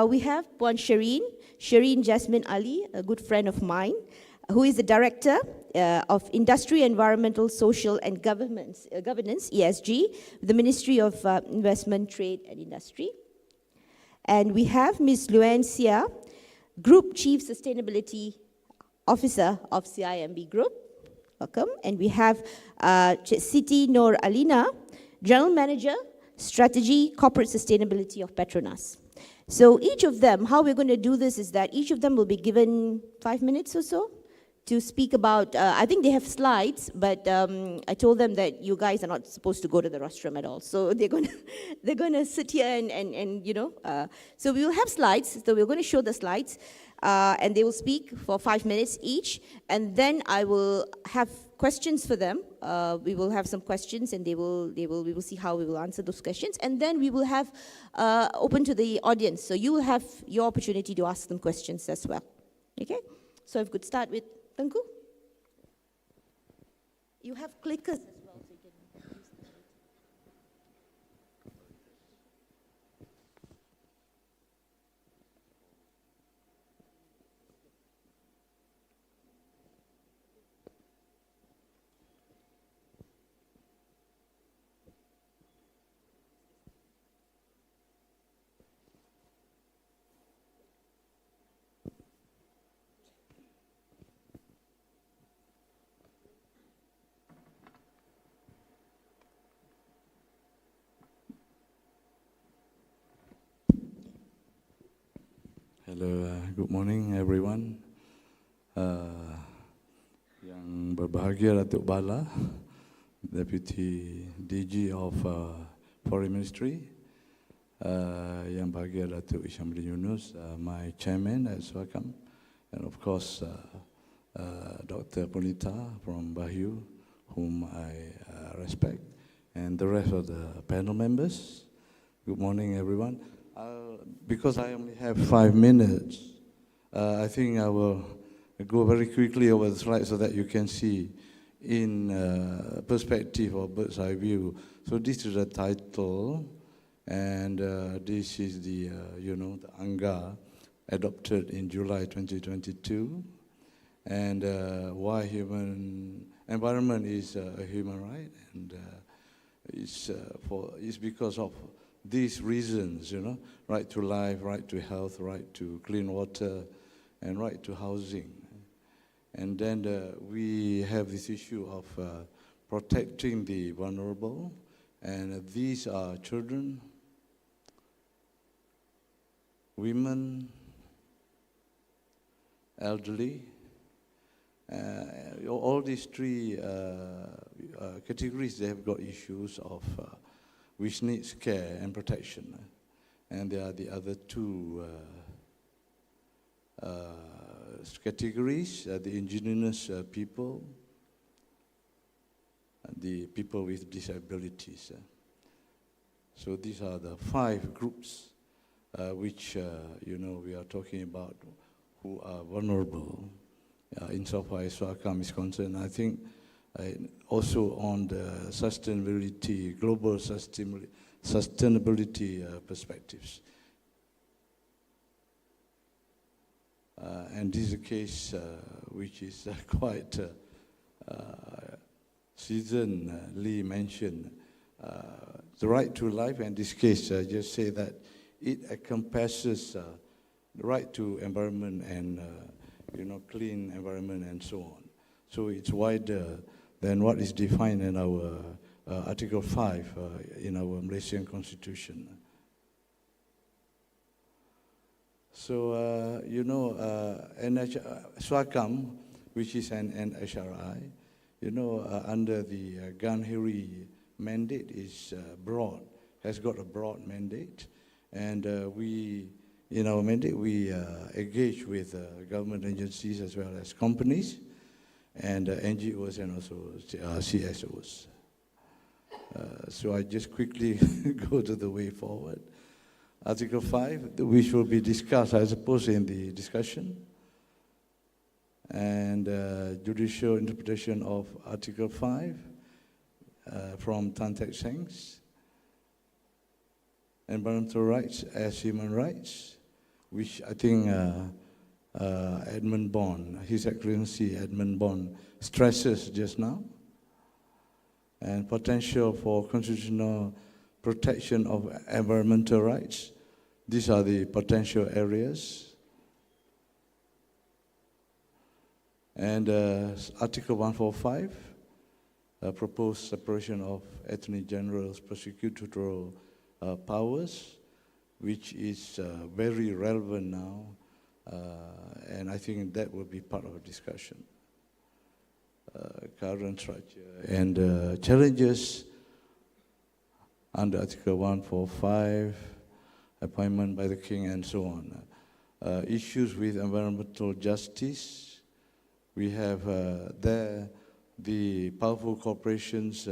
Speaker 10: We have Puan Shireen Jasmine Ali, a good friend of mine, who is the Director of Industry, Environmental, Social and Governance, ESG, the Ministry of Investment, Trade and Industry. And we have Ms. Luann Sia, Group Chief Sustainability Officer of CIMB Group. Welcome. And we have Siti Noor Alina, General Manager, Strategy, Corporate Sustainability of Petronas. So each of them, how we're going to do this is that each of them will be given 5 minutes or so to speak about, I think they have slides, but I told them that you guys are not supposed to go to the rostrum at all. So they're going to sit here and you know, so we will have slides. So we're going to show the slides. And they will speak for 5 minutes each, and then I will have questions for them. We will have some questions, and we will see how we will answer those questions, and then we will have open to the audience. So you will have your opportunity to ask them questions as well. Okay. So if we could start with Tengku. You have clickers as well, so you can use them.
Speaker 11: Hello, good morning everyone. Yang berbahagia Datuk Bala, Deputy DG of Foreign Ministry. Yang bahagia Datuk Ishamli Yunus, my chairman at Suhakam, and of course Dr. Punita from Bayu, whom I respect, and the rest of the panel members. Good morning everyone. Because I only have 5 minutes, I think I will go very quickly over the slides so that you can see in perspective or bird's eye view. So this is the title, and this is the, you know, the ANGA adopted in July 2022, and why environment is a human right, and it's because of these reasons, you know, right to life, right to health, right to clean water, and right to housing. And then we have this issue of protecting the vulnerable, and these are children, women, elderly. All these 3 categories, they have got issues of which needs care and protection. And there are the other 2 categories, the indigenous people, the people with disabilities. So these are the 5 groups which, we are talking about, who are vulnerable insofar as SWACAM is concerned. I think also on the sustainability, global sustainability perspectives. And this is a case which is quite seasonally mentioned. The right to life, in this case, just say that it encompasses the right to environment and clean environment and so on. So it's wider than what is defined in our Article 5 in our Malaysian Constitution. So, SWACAM, which is an NHRI, under the Ganhiri mandate is broad, has got a broad mandate. And in our mandate, we engage with government agencies as well as companies and NGOs and also CSOs. So I just quickly go to the way forward. Article 5, which will be discussed, I suppose, in the discussion. And judicial interpretation of Article 5 from Tan Teck Seng's. Environmental rights as human rights, which I think Edmund Bond, His Excellency Edmund Bond, stresses just now. And potential for constitutional protection of environmental rights. These are the potential areas. And Article 145, proposed separation of Attorney General's prosecutorial powers, which is very relevant now, and I think that will be part of the discussion. Current structure and challenges under Article 145, appointment by the King and so on. Issues with environmental justice. We have there the powerful corporations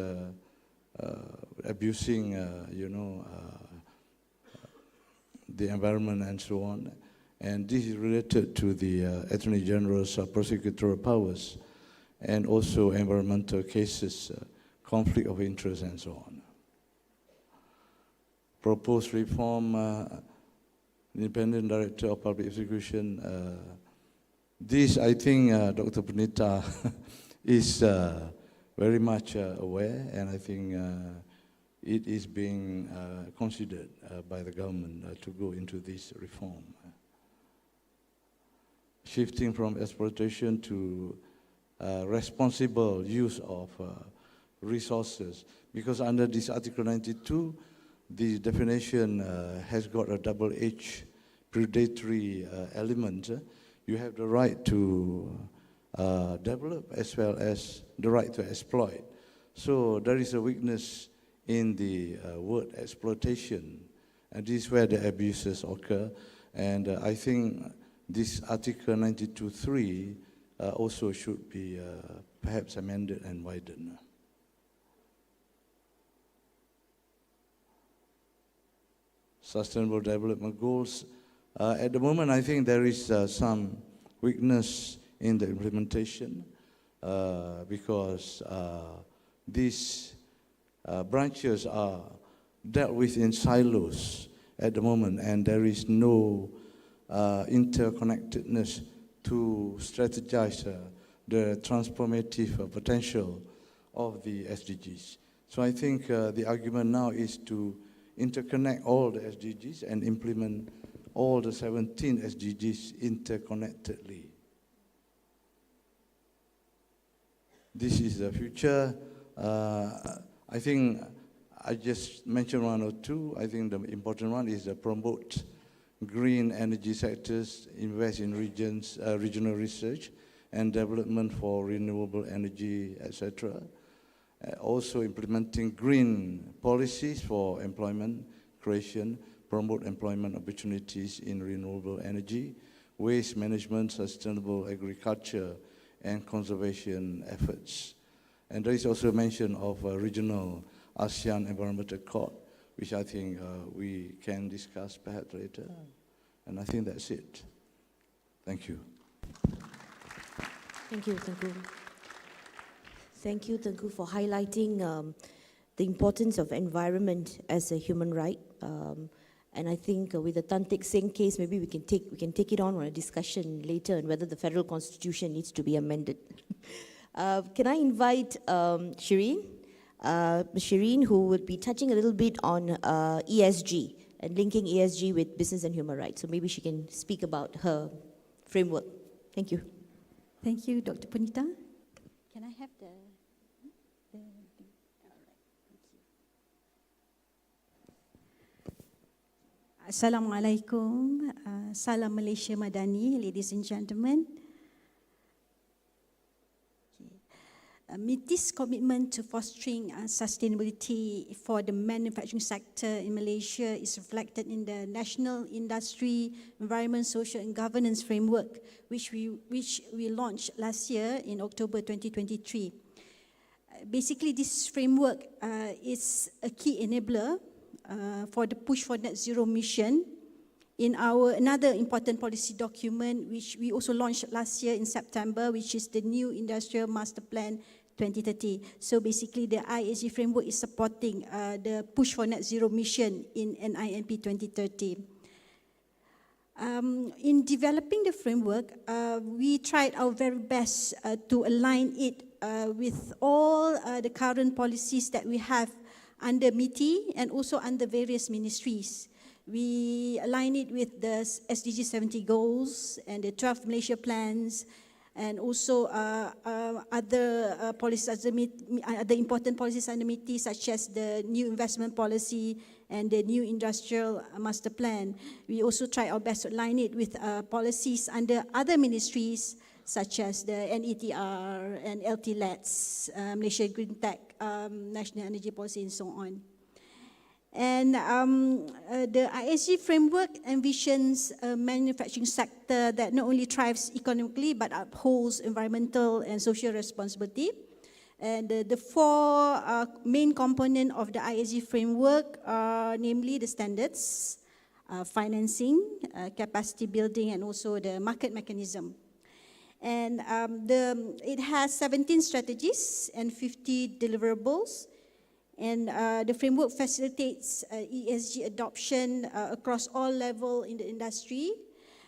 Speaker 11: abusing, the environment and so on. And this is related to the Attorney General's prosecutorial powers and also environmental cases, conflict of interest and so on. Proposed reform, Independent Director of Public Execution. This, I think, Dr. Punita is very much aware, and I think it is being considered by the government to go into this reform. Shifting from exploitation to responsible use of resources, because under this Article 92, the definition has got a double-edged predatory element. You have the right to develop as well as the right to exploit. So there is a weakness in the word exploitation, and this is where the abuses occur. And I think this Article 92.3 also should be perhaps amended and widened. Sustainable Development Goals. At the moment, I think there is some weakness in the implementation because these branches are dealt with in silos at the moment, and there is no interconnectedness to strategize the transformative potential of the SDGs. So I think the argument now is to interconnect all the SDGs and implement all the 17 SDGs interconnectedly. This is the future. I think I just mentioned one or two. I think the important one is to promote green energy sectors, invest in regional research and development for renewable energy, etc. Also implementing green policies for employment creation, promote employment opportunities in renewable energy, waste management, sustainable agriculture, and conservation efforts. And there is also mention of a regional ASEAN Environmental Court, which I think we can discuss perhaps later. And I think that's it. Thank you.
Speaker 10: Thank you, Tengku. Thank you, Tengku, for highlighting the importance of environment as a human right. And I think with the Tan Teck Seng case, maybe we can take it on a discussion later on whether the federal constitution needs to be amended. Can I invite Shireen? Shireen, who would be touching a little bit on ESG and linking ESG with business and human rights. So maybe she can speak about her framework. Thank you.
Speaker 12: Thank you, Dr. Punita. Can I have the all right, thank you. Assalamualaikum. Salam Malaysia Madani, ladies and gentlemen. MITI's commitment to fostering sustainability for the manufacturing sector in Malaysia is reflected in the National Industry, Environment, Social and Governance Framework, which we launched last year in October 2023. Basically, this framework is a key enabler for the push for net zero mission in our another important policy document, which we also launched last year in September, which is the new Industrial Master Plan 2030. So basically, the ISG framework is supporting the push for net zero mission in NINP 2030. In developing the framework, we tried our very best to align it with all the current policies that we have under MITI and also under various ministries. We align it with the SDG 70 goals and the 12 Malaysia plans, and also other policies, other important policies under MITI, such as the new investment policy and the new industrial master plan. We also try our best to align it with policies under other ministries, such as the NETR and LT-LETS, Malaysia Green Tech, National Energy Policy, and so on. And the ISG framework envisions a manufacturing sector that not only thrives economically but upholds environmental and social responsibility. And the four main components of the ISG framework are namely the standards, financing, capacity building, and also the market mechanism. And it has 17 strategies and 50 deliverables. And the framework facilitates ESG adoption across all levels in the industry.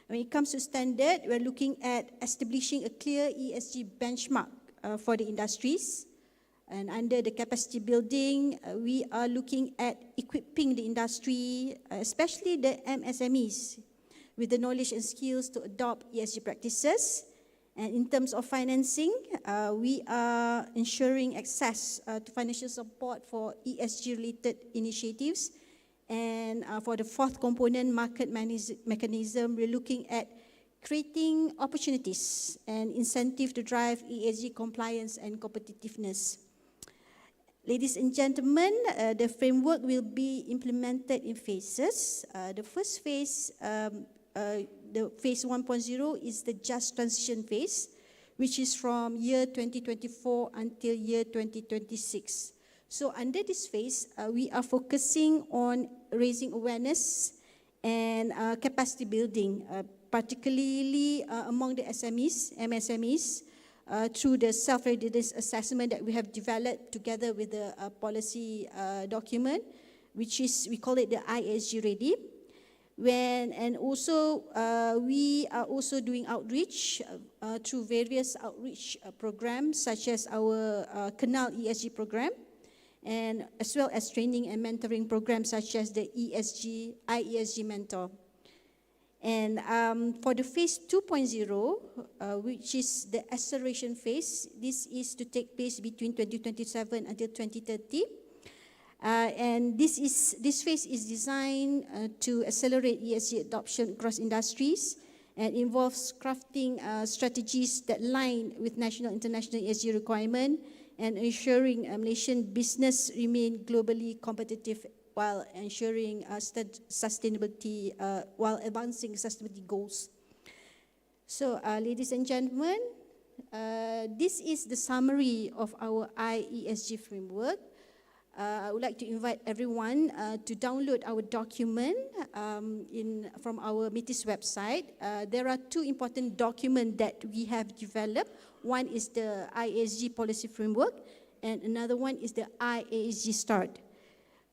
Speaker 12: When it comes to standard, we're looking at establishing a clear ESG benchmark for the industries. And under the capacity building, we are looking at equipping the industry, especially the MSMEs, with the knowledge and skills to adopt ESG practices. And in terms of financing, we are ensuring access to financial support for ESG-related initiatives. And for the fourth component, market mechanism, we're looking at creating opportunities and incentive to drive ESG compliance and competitiveness. Ladies and gentlemen, the framework will be implemented in phases. The first phase, the phase 1.0 is the just transition phase, which is from year 2024 until year 2026. So under this phase, we are focusing on raising awareness and capacity building, particularly among the SMEs, MSMEs, through the self-readiness assessment that we have developed together with the policy document, which is, we call it the ISG Ready. And also, we are also doing outreach through various outreach programs, such as our Kenal ESG program, and as well as training and mentoring programs, such as the IESG Mentor. And for the phase 2.0, which is the acceleration phase, this is to take place between 2027 until 2030. And this phase is designed to accelerate ESG adoption across industries and involves crafting strategies that align with national and international ESG requirements and ensuring Malaysian business remain globally competitive while ensuring sustainability, while advancing sustainability goals. So, ladies and gentlemen, this is the summary of our IESG framework. I would like to invite everyone to download our document from our MITIS website. There are two important documents that we have developed. One is the IESG policy framework, and another one is the IESG start.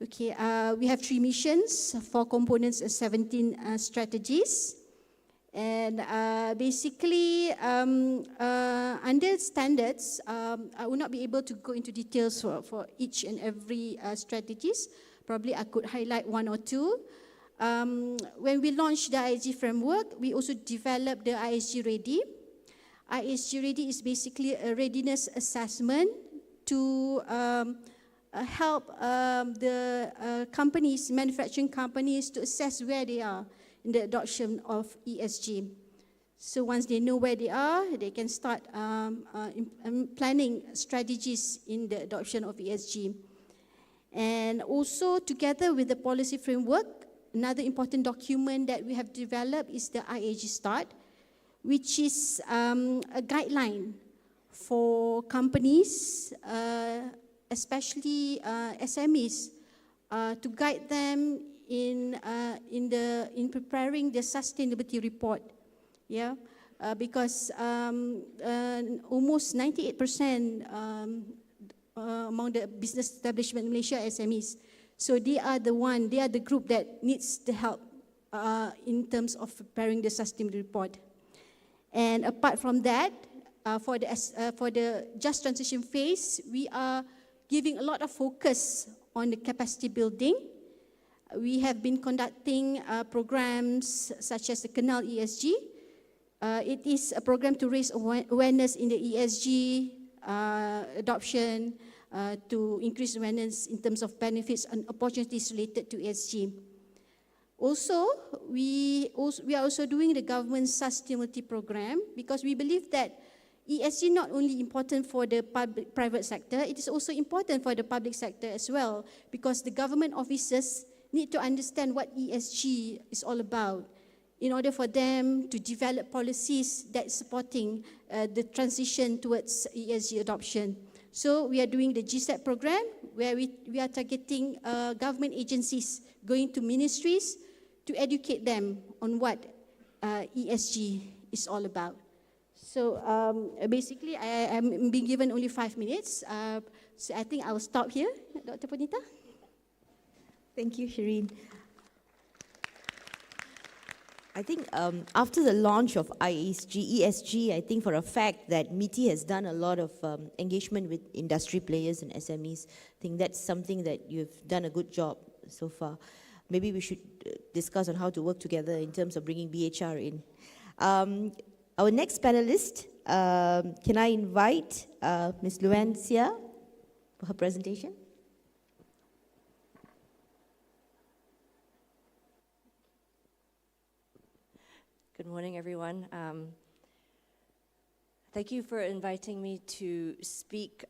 Speaker 12: Okay, we have 3 missions, 4 components, and 17 strategies. And basically, under standards, I will not be able to go into details for each and every strategies. Probably I could highlight 1 or 2. When we launched the ISG framework, we also developed the ISG Ready. ISG Ready is basically a readiness assessment to help the companies, manufacturing companies, to assess where they are in the adoption of ESG. So once they know where they are, they can start planning strategies in the adoption of ESG. And also together with the policy framework, another important document that we have developed is the IAG Start, which is a guideline for companies, especially SMEs, to guide them in preparing the sustainability report, because almost 98% among the business establishment in Malaysia are SMEs. So they are the group that needs the help in terms of preparing the sustainability report. And apart from that, for the just transition phase, we are giving a lot of focus on the capacity building. We have been conducting programs such as the Canal ESG. It is a program to raise awareness in the ESG adoption, to increase awareness in terms of benefits and opportunities related to ESG. Also, we are also doing the government sustainability program because we believe that ESG not only important for the private sector, it is also important for the public sector as well, because the government officers need to understand what ESG is all about in order for them to develop policies that supporting the transition towards ESG adoption. So we are doing the GSET program where we are targeting government agencies, going to ministries to educate them on what ESG is all about. So basically, I am being given only 5 minutes. So I think I will stop here. Dr. Ponita?
Speaker 10: Thank you, Shireen. I think after the launch of ESG, I think for a fact that MITI has done a lot of engagement with industry players and SMEs. I think that's something that you've done a good job so far. Maybe we should discuss on how to work together in terms of bringing BHR in. Our next panelist, can I invite Ms. Luan Sia for her presentation?
Speaker 13: Good morning, everyone. Thank you for inviting me to speak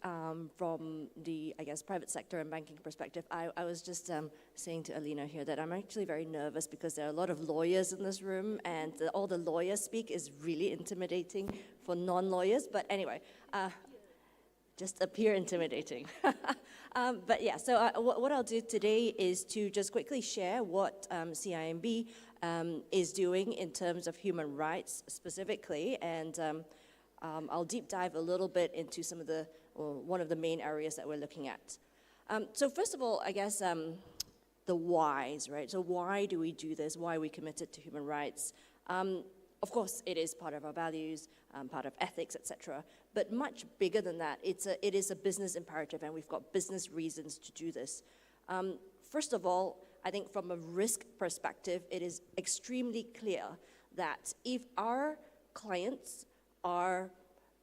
Speaker 13: from the, private sector and banking perspective. I was just saying to Alina here that I'm actually very nervous because there are a lot of lawyers in this room, and all the lawyers speak is really intimidating for non-lawyers. But anyway, just appear intimidating. But yeah, so what I'll do today is to just quickly share what CIMB is doing in terms of human rights specifically, and I'll deep dive a little bit into some of one of the main areas that we're looking at. So first of all, the whys, right? So why do we do this? Why are we committed to human rights? Of course, it is part of our values, part of ethics, etc. But much bigger than that, it is a business imperative, and we've got business reasons to do this. First of all, I think from a risk perspective, it is extremely clear that if our clients are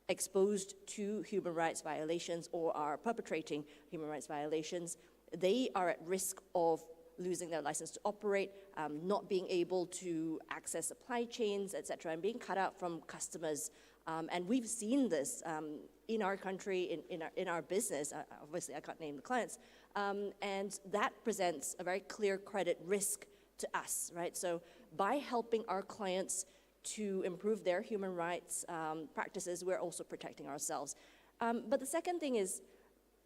Speaker 13: exposed to human rights violations or are perpetrating human rights violations, they are at risk of losing their license to operate, not being able to access supply chains, etc., and being cut out from customers. And we've seen this in our country, in our business. Obviously, I can't name the clients. And that presents a very clear credit risk to us, right? So by helping our clients to improve their human rights practices, we're also protecting ourselves. But the second thing is,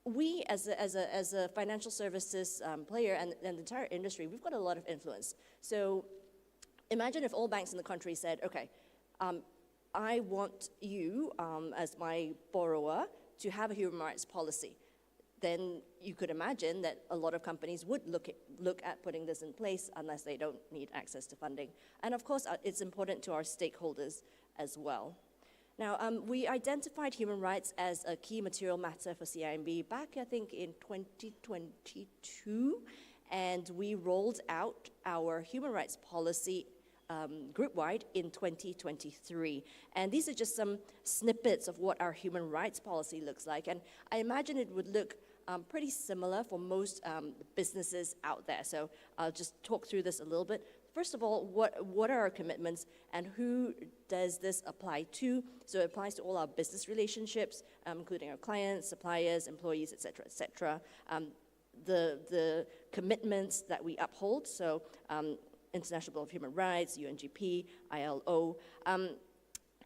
Speaker 13: we as a financial services player and the entire industry, we've got a lot of influence. So imagine if all banks in the country said, okay, I want you as my borrower to have a human rights policy. Then you could imagine that a lot of companies would look at putting this in place unless they don't need access to funding. And of course, it's important to our stakeholders as well. Now, we identified human rights as a key material matter for CIMB back, I think, in 2022, and we rolled out our human rights policy group-wide in 2023. And these are just some snippets of what our human rights policy looks like. And I imagine it would look pretty similar for most businesses out there. So I'll just talk through this a little bit. First of all, what are our commitments and who does this apply to? So it applies to all our business relationships, including our clients, suppliers, employees, et cetera, the commitments that we uphold, so International Bill of Human Rights, UNGP, ILO. And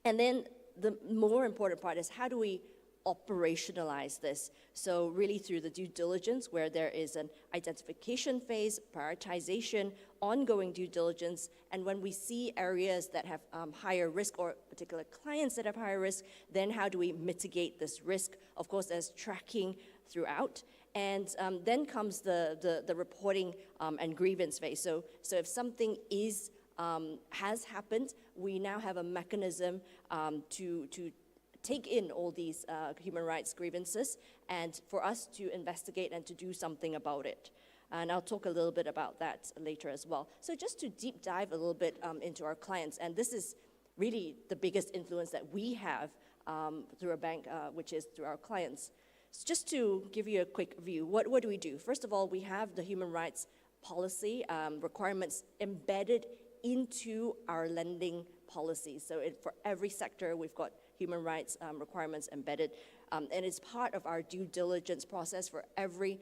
Speaker 13: then the more important part is, how do we operationalize this? So really through the due diligence, where there is an identification phase, prioritization, ongoing due diligence, and when we see areas that have higher risk or particular clients that have higher risk, then how do we mitigate this risk? Of course, there's tracking throughout. And then comes the reporting and grievance phase. So if something has happened, we now have a mechanism to take in all these human rights grievances and for us to investigate and to do something about it. And I'll talk a little bit about that later as well. So just to deep dive a little bit into our clients, and this is really the biggest influence that we have through a bank, which is through our clients. So just to give you a quick view, what do we do? First of all, we have the human rights policy requirements embedded into our lending policies. So for every sector, we've got human rights requirements embedded. And it's part of our due diligence process for every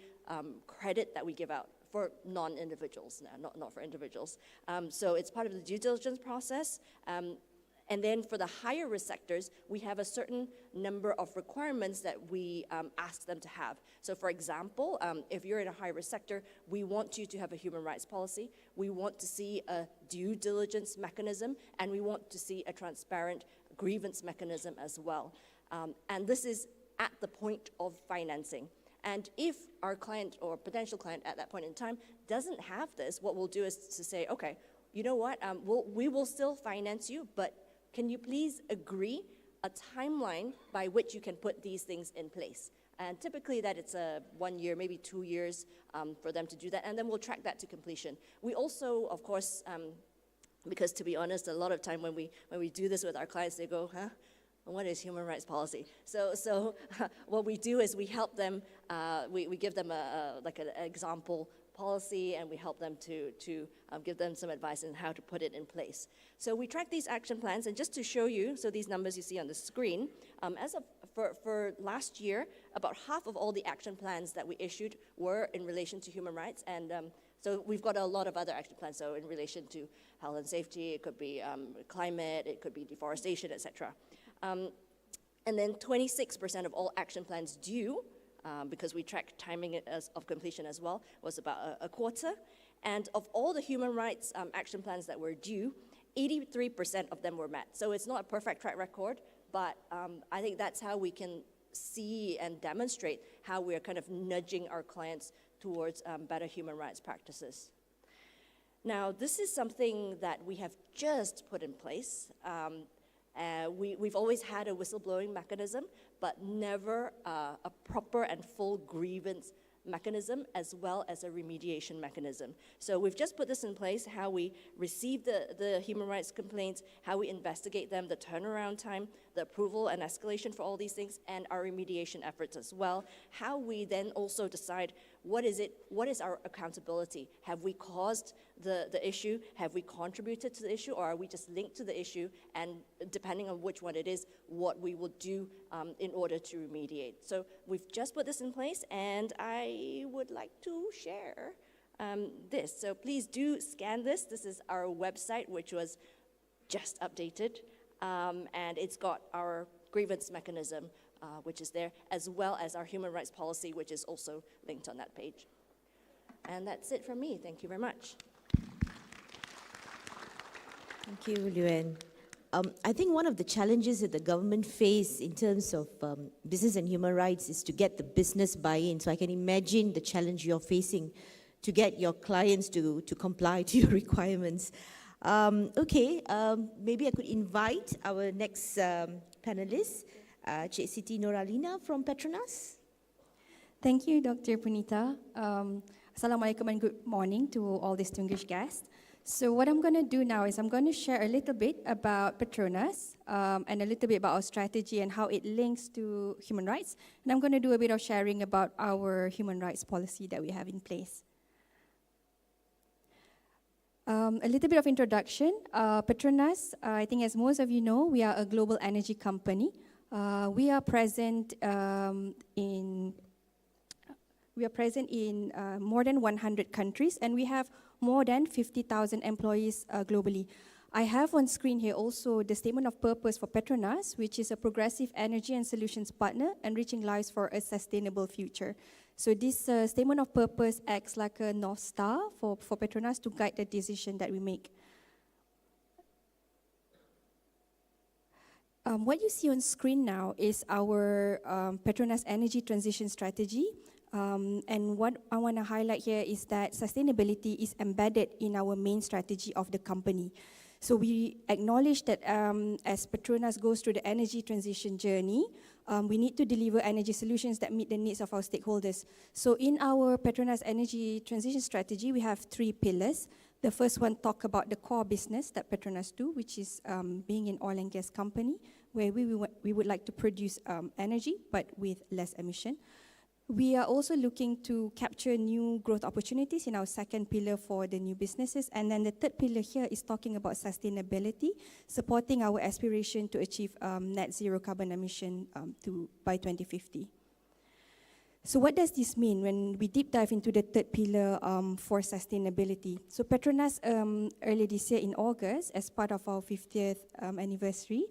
Speaker 13: credit that we give out for non-individuals, not for individuals. So it's part of the due diligence process. And then for the higher risk sectors, we have a certain number of requirements that we ask them to have. So for example, if you're in a high risk sector, we want you to have a human rights policy, we want to see a due diligence mechanism, and we want to see a transparent grievance mechanism as well. And this is at the point of financing. And if our client or potential client at that point in time doesn't have this, what we'll do is to say, okay, you know what, we will still finance you, but can you please agree a timeline by which you can put these things in place? And typically that it's 1 year, maybe 2 years for them to do that, and then we'll track that to completion. We also, of course, because to be honest, a lot of time when we do this with our clients, they go, huh? What is human rights policy? So what we do is we help them, we give them like an example policy, and we help them to give them some advice on how to put it in place. So we track these action plans, and just to show you, so these numbers you see on the screen, as of for last year, about half of all the action plans that we issued were in relation to human rights, and so we've got a lot of other action plans, so in relation to health and safety, it could be climate, it could be deforestation, etc. And then 26% of all action plans due, because we track timing of completion as well, was about a quarter. And of all the human rights action plans that were due, 83% of them were met. So it's not a perfect track record, but I think that's how we can see and demonstrate how we're kind of nudging our clients towards better human rights practices. Now, this is something that we have just put in place. We've always had a whistleblowing mechanism, but never a proper and full grievance mechanism, as well as a remediation mechanism. So we've just put this in place, how we receive the human rights complaints, how we investigate them, the turnaround time, the approval and escalation for all these things, and our remediation efforts as well. How we then also decide what is our accountability? Have we caused the issue? Have we contributed to the issue? Or are we just linked to the issue? And depending on which one it is, what we will do in order to remediate. So we've just put this in place, and I would like to share this. So please do scan this. This is our website, which was just updated, and it's got our grievance mechanism, which is there, as well as our human rights policy, which is also linked on that page. And that's it from me. Thank you very much.
Speaker 10: Thank you, Luan. I think one of the challenges that the government face in terms of business and human rights is to get the business buy-in. So I can imagine the challenge you're facing to get your clients to comply to your requirements. Maybe I could invite our next panelist, Cik Siti Nuralina from Petronas.
Speaker 14: Thank you, Dr. Punita. Assalamualaikum and good morning to all distinguished guests. So what I'm going to do now is I'm going to share a little bit about Petronas and a little bit about our strategy and how it links to human rights. And I'm going to do a bit of sharing about our human rights policy that we have in place. A little bit of introduction. Petronas, I think as most of you know, we are a global energy company. We are present in more than 100 countries, and we have more than 50,000 employees globally. I have on screen here also the statement of purpose for Petronas, which is a progressive energy and solutions partner enriching lives for a sustainable future. So this statement of purpose acts like a North Star for Petronas to guide the decision that we make. What you see on screen now is our Petronas Energy Transition Strategy. And what I want to highlight here is that sustainability is embedded in our main strategy of the company. So we acknowledge that as Petronas goes through the energy transition journey, we need to deliver energy solutions that meet the needs of our stakeholders. So in our Petronas Energy Transition Strategy, we have 3 pillars. The first one talk about the core business that Petronas do, which is being an oil and gas company, where we would like to produce energy, but with less emission. We are also looking to capture new growth opportunities in our second pillar for the new businesses. And then the third pillar here is talking about sustainability, supporting our aspiration to achieve net zero carbon emission by 2050. So what does this mean when we deep dive into the third pillar for sustainability? So Petronas, earlier this year in August, as part of our 50th anniversary,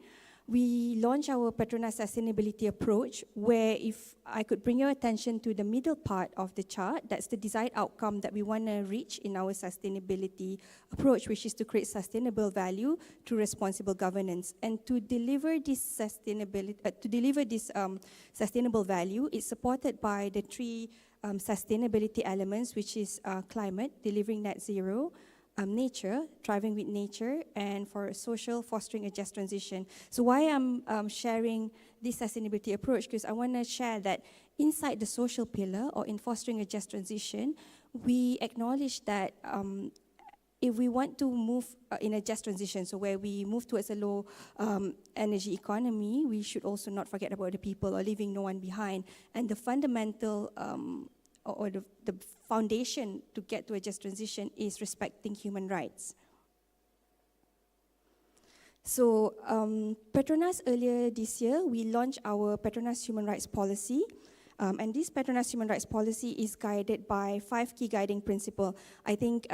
Speaker 14: we launched our Petronas sustainability approach, where if I could bring your attention to the middle part of the chart, that's the desired outcome that we want to reach in our sustainability approach, which is to create sustainable value through responsible governance. And to deliver this sustainable value, it's supported by the 3 sustainability elements, which is climate, delivering net zero, nature, thriving with nature, and for social, fostering a just transition. So why I'm sharing this sustainability approach, because I want to share that inside the social pillar, or in fostering a just transition, we acknowledge that if we want to move in a just transition, so where we move towards a low energy economy, we should also not forget about the people or leaving no one behind. And the fundamental or the foundation to get to a just transition is respecting human rights. So Petronas, earlier this year, we launched our Petronas Human Rights Policy. And this Petronas Human Rights Policy is guided by 5 key guiding principles. I think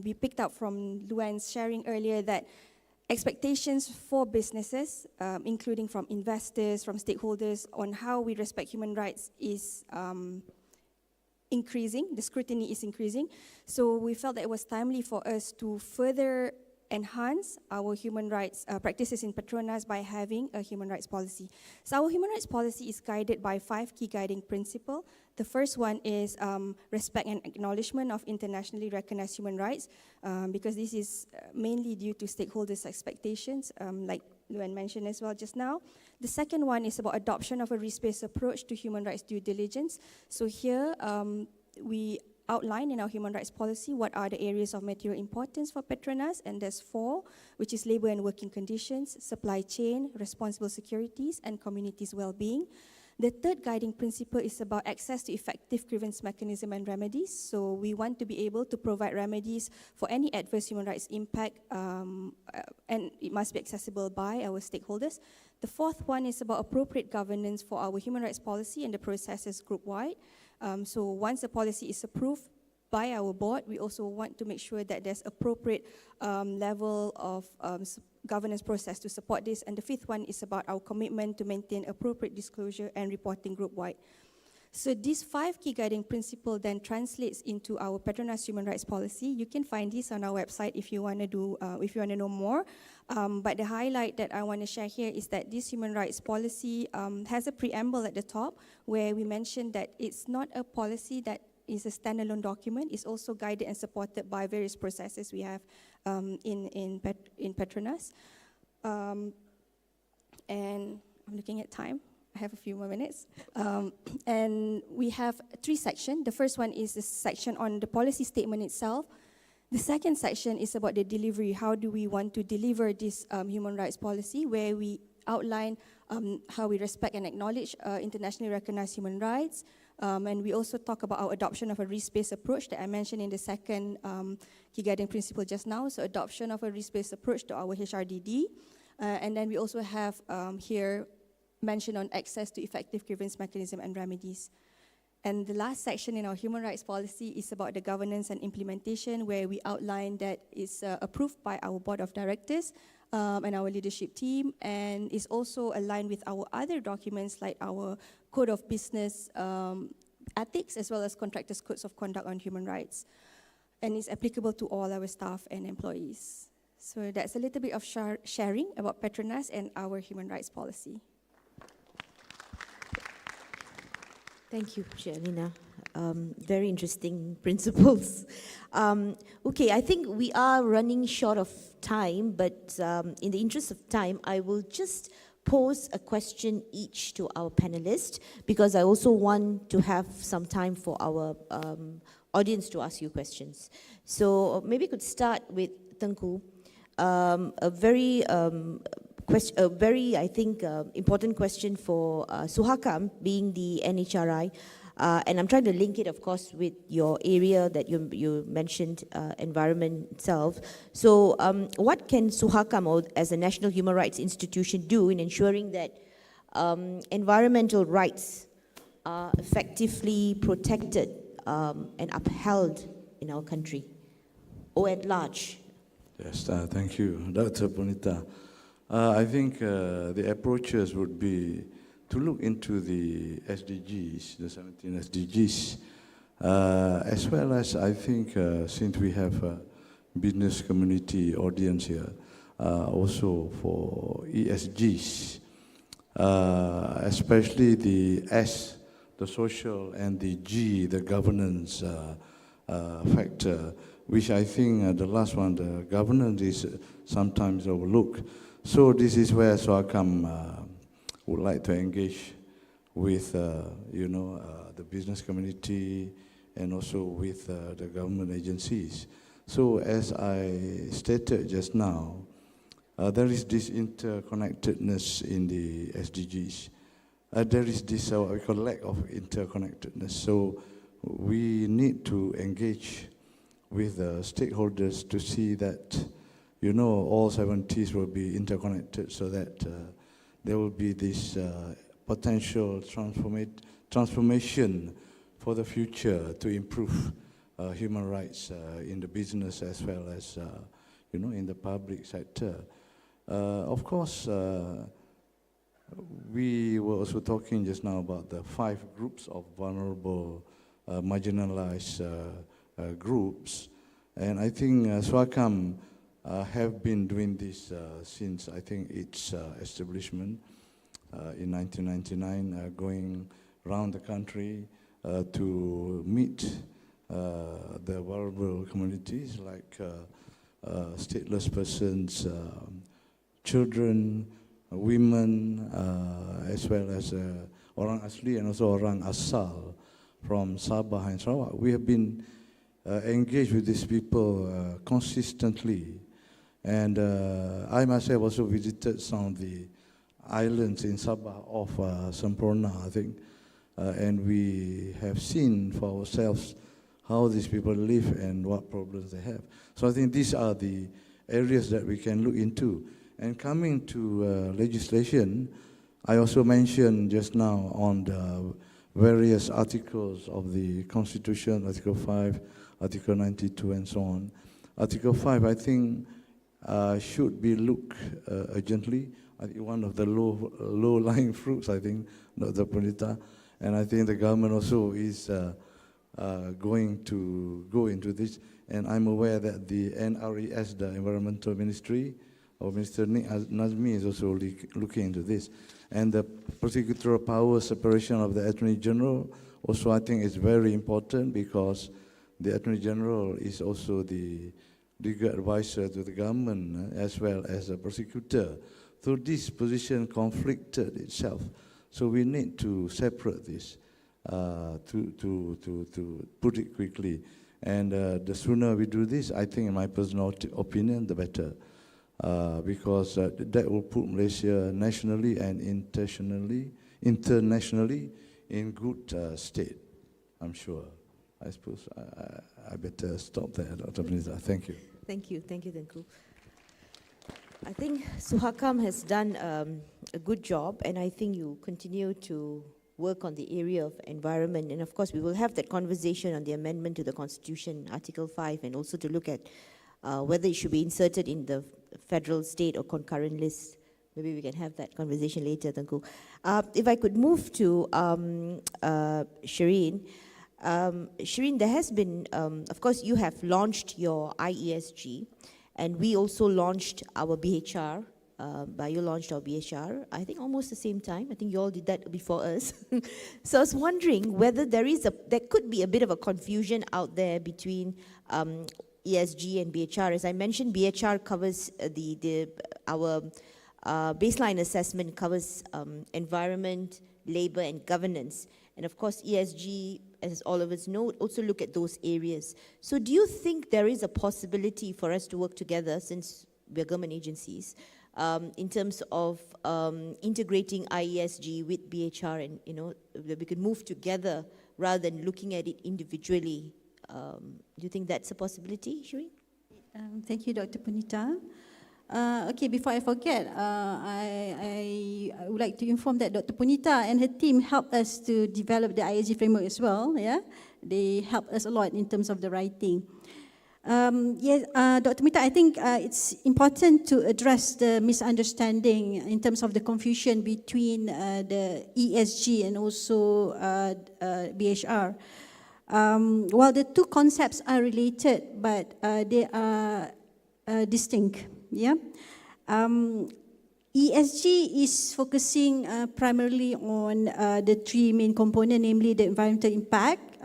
Speaker 14: we picked up from Luan's sharing earlier that expectations for businesses, including from investors, from stakeholders, on how we respect human rights is increasing, the scrutiny is increasing. So we felt that it was timely for us to further enhance our human rights practices in Petronas by having a human rights policy. So our human rights policy is guided by 5 key guiding principles. The first one is respect and acknowledgement of internationally recognized human rights, because this is mainly due to stakeholders' expectations, like Luan mentioned as well just now. The second one is about adoption of a risk-based approach to human rights due diligence. So here we outline in our human rights policy what are the areas of material importance for Petronas, and there's 4, which is labor and working conditions, supply chain, responsible securities, and communities' well-being. The third guiding principle is about access to effective grievance mechanism and remedies. So we want to be able to provide remedies for any adverse human rights impact, and it must be accessible by our stakeholders. The fourth one is about appropriate governance for our human rights policy and the processes group-wide. So once the policy is approved by our board, we also want to make sure that there's appropriate level of governance process to support this. And the fifth one is about our commitment to maintain appropriate disclosure and reporting group-wide. So these 5 key guiding principles then translates into our Petronas human rights policy. You can find this on our website if you want to know more. But the highlight that I want to share here is that this human rights policy has a preamble at the top where we mentioned that it's not a policy that is a standalone document. It's also guided and supported by various processes we have in Petronas. And I'm looking at time. I have a few more minutes. And we have 3 sections. The first one is a section on the policy statement itself. The second section is about the delivery. How do we want to deliver this human rights policy, where we outline how we respect and acknowledge internationally recognized human rights. And we also talk about our adoption of a risk-based approach that I mentioned in the second key guiding principle just now. So adoption of a risk-based approach to our HRDD. And then we also have here mention on access to effective grievance mechanism and remedies. And the last section in our human rights policy is about the governance and implementation, where we outline that it's approved by our board of directors and our leadership team, and is also aligned with our other documents like our code of business ethics, as well as contractors' codes of conduct on human rights. And it's applicable to all our staff and employees. So that's a little bit of sharing about Petronas and our human rights policy.
Speaker 10: Thank you, Alina. Very interesting principles. Okay, I think we are running short of time, but in the interest of time, I will just pose a question each to our panelists, because I also want to have some time for our audience to ask you questions. So maybe we could start with Tengku. A very, I think, important question for Suhakam, being the NHRI. And I'm trying to link it, of course, with your area that you mentioned, environment itself. So what can Suhakam, as a national human rights institution, do in ensuring that environmental rights are effectively protected and upheld in our country, or at large?
Speaker 11: Yes, thank you, Dr. Punita. I think the approaches would be to look into the SDGs, the 17 SDGs, as well as I think since we have a business community audience here, also for ESGs, especially the S, the social, and the G, the governance factor, which I think the last one, the governance, is sometimes overlooked. So this is where SOACAM would like to engage with, the business community and also with the government agencies. So as I stated just now, there is this interconnectedness in the SDGs. There is this what we call lack of interconnectedness. So we need to engage with the stakeholders to see that, all 70s will be interconnected, so that there will be this potential transformation for the future to improve human rights in the business as well as, in the public sector. Of course, we were also talking just now about the 5 groups of vulnerable, marginalized groups. And I think SWACAM have been doing this since, I think, its establishment in 1999, going around the country to meet the vulnerable communities like stateless persons, children, women, as well as orang asli and also orang asal from Sabah and Sarawak. We have been engaged with these people consistently. And I myself also visited some of the islands in Sabah of Semporna, I think. And we have seen for ourselves how these people live and what problems they have. So I think these are the areas that we can look into. And coming to legislation, I also mentioned just now on the various articles of the Constitution, Article 5, Article 92, and so on. Article 5, I think, should be looked urgently. I think one of the low-lying fruits, I think, Dr. Punita, and I think the government also is going to go into this. And I'm aware that the NRES, the Environmental Ministry, or Minister Nazmi is also looking into this. And the prosecutorial power separation of the Attorney General also I think is very important because the Attorney General is also the legal advisor to the government as well as a prosecutor. So this position conflicted itself. So we need to separate this to put it quickly. And the sooner we do this, I think in my personal opinion, the better. Because that will put Malaysia nationally and internationally in good state, I'm sure. I suppose I better stop there, Dr. Minister. Thank you.
Speaker 10: Thank you, Tengku. I think Suhakam has done a good job, and I think you continue to work on the area of environment. And of course, we will have that conversation on the amendment to the Constitution, Article 5, and also to look at whether it should be inserted in the federal, state, or concurrent list. Maybe we can have that conversation later, Tengku. If I could move to Shireen. Shireen, there has been, of course, you have launched your IESG, and we also launched our BHR. You launched our BHR, I think almost the same time. I think you all did that before us. So I was wondering whether there could be a bit of a confusion out there between ESG and BHR. As I mentioned, BHR covers our baseline assessment covers environment, labor, and governance. And of course, ESG, as all of us know, also look at those areas. So do you think there is a possibility for us to work together, since we're government agencies, in terms of integrating IESG with BHR, and that we could move together rather than looking at it individually? Do you think that's a possibility, Shireen?
Speaker 12: Thank you, Dr. Punita. Okay, before I forget, I would like to inform that Dr. Punita and her team helped us to develop the ISG framework as well. Yeah, they helped us a lot in terms of the writing. Yes, Dr. Punita, I think it's important to address the misunderstanding in terms of the confusion between the ESG and also BHR. While the two concepts are related, but they are distinct. Yeah, ESG is focusing primarily on the three main components, namely the environmental impact.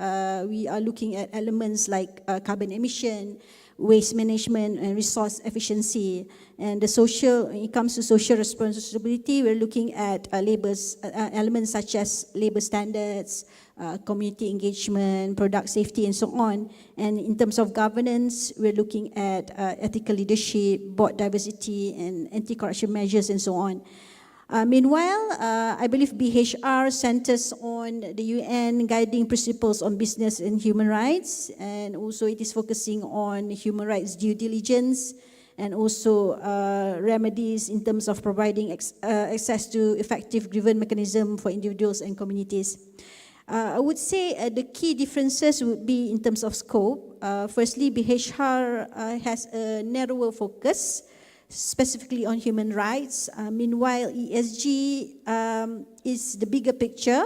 Speaker 12: We are looking at elements like carbon emission, waste management, and resource efficiency. And the social, when it comes to social responsibility, we're looking at elements such as labor standards, community engagement, product safety, and so on. And in terms of governance, we're looking at ethical leadership, board diversity, and anti-corruption measures, and so on. Meanwhile, I believe BHR centers on the UN guiding principles on business and human rights, and also it is focusing on human rights due diligence, and also remedies in terms of providing access to effective grievance mechanism for individuals and communities. I would say the key differences would be in terms of scope. Firstly, BHR has a narrower focus, specifically on human rights. Meanwhile, ESG is the bigger picture.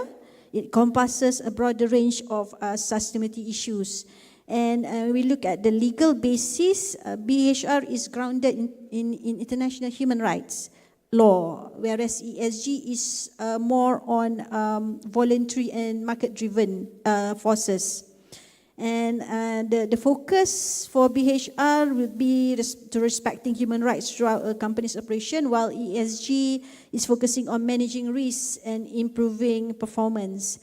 Speaker 12: It encompasses a broader range of sustainability issues. And we look at the legal basis. BHR is grounded in international human rights law, whereas ESG is more on voluntary and market-driven forces. And the focus for BHR will be to respecting human rights throughout a company's operation, while ESG is focusing on managing risks and improving performance.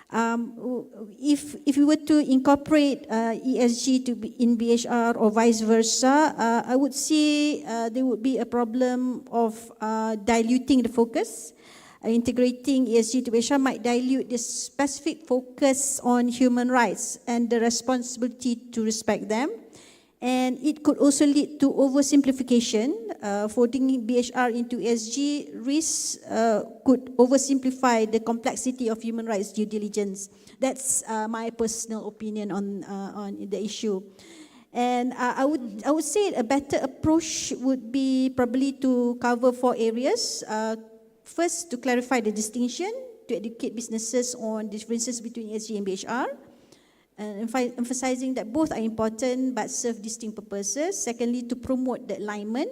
Speaker 12: If we were to incorporate ESG in BHR or vice versa, I would see there would be a problem of diluting the focus. Integrating ESG to BHR might dilute the specific focus on human rights and the responsibility to respect them. And it could also lead to oversimplification. Folding BHR into ESG risks could oversimplify the complexity of human rights due diligence. That's my personal opinion on the issue. And I would say a better approach would be probably to cover 4 areas. First, to clarify the distinction, to educate businesses on differences between ESG and BHR, and emphasizing that both are important but serve distinct purposes. Secondly, to promote the alignment.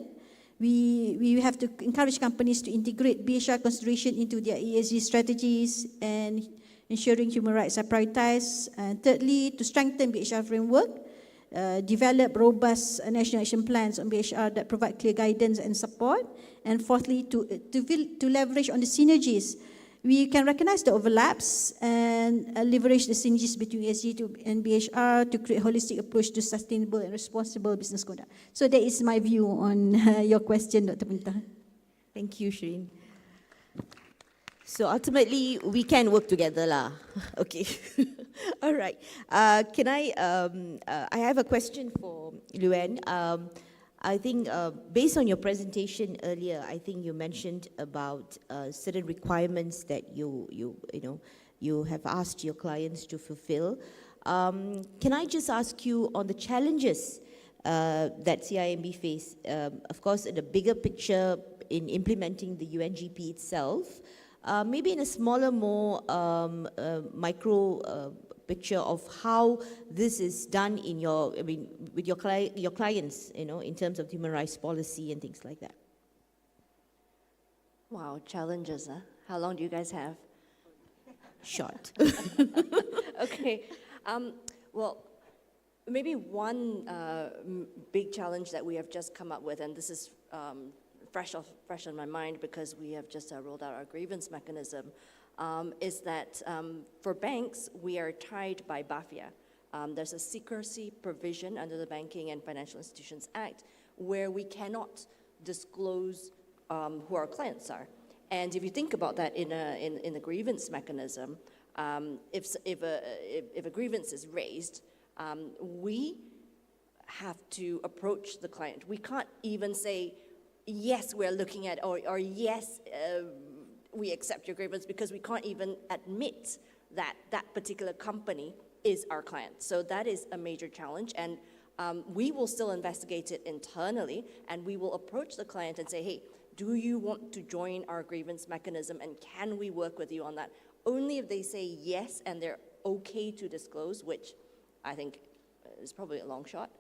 Speaker 12: We have to encourage companies to integrate BHR consideration into their ESG strategies and ensuring human rights are prioritized. And thirdly, to strengthen BHR framework, develop robust national action plans on BHR that provide clear guidance and support. And fourthly, to leverage on the synergies. We can recognize the overlaps and leverage the synergies between ESG and BHR to create a holistic approach to sustainable and responsible business conduct. So that is my view on your question, Dr. Punita.
Speaker 10: Thank you, Shireen. So ultimately, we can work together, lah. Okay. All right. I have a question for Luan. I think based on your presentation earlier, I think you mentioned about certain requirements that you have asked your clients to fulfill. Can I just ask you on the challenges that CIMB face? Of course, in the bigger picture in implementing the UNGP itself, maybe in a smaller, more micro picture of how this is done in with your clients, in terms of human rights policy and things like that.
Speaker 13: Wow, challenges, huh? How long do you guys have?
Speaker 10: Short.
Speaker 13: Okay. Well, maybe one big challenge that we have just come up with, and this is fresh on my mind because we have just rolled out our grievance mechanism, is that for banks, we are tied by BAFIA. There's a secrecy provision under the Banking and Financial Institutions Act where we cannot disclose who our clients are. And if you think about that in a grievance mechanism, if a grievance is raised, we have to approach the client. We can't even say, yes, we're looking at, or yes, we accept your grievance, because we can't even admit that that particular company is our client. So that is a major challenge, and we will still investigate it internally, and we will approach the client and say, hey, do you want to join our grievance mechanism, and can we work with you on that? Only if they say yes and they're okay to disclose, which I think is probably a long shot,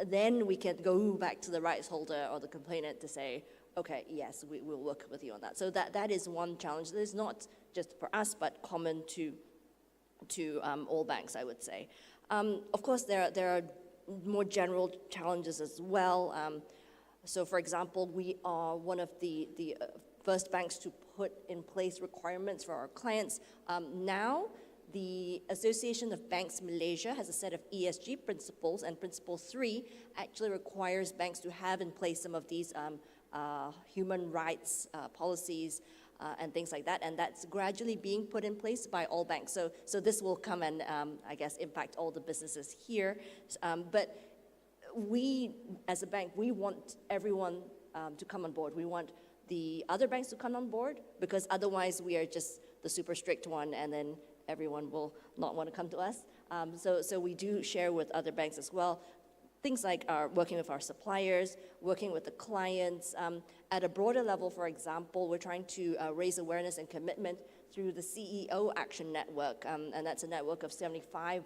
Speaker 13: then we can go back to the rights holder or the complainant to say, okay, yes, we will work with you on that. So that is one challenge that is not just for us, but common to all banks, I would say. Of course, there are more general challenges as well. So, for example, we are one of the first banks to put in place requirements for our clients. Now, the Association of Banks Malaysia has a set of ESG principles, and Principle 3 actually requires banks to have in place some of these human rights policies and things like that, and that's gradually being put in place by all banks. So this will come and, I guess, impact all the businesses here. But we, as a bank, we want everyone to come on board. We want the other banks to come on board, because otherwise we are just the super strict one, and then everyone will not want to come to us. So we do share with other banks as well. Things like working with our suppliers, working with the clients. At a broader level, for example, we're trying to raise awareness and commitment through the CEO Action Network, and that's a network of 75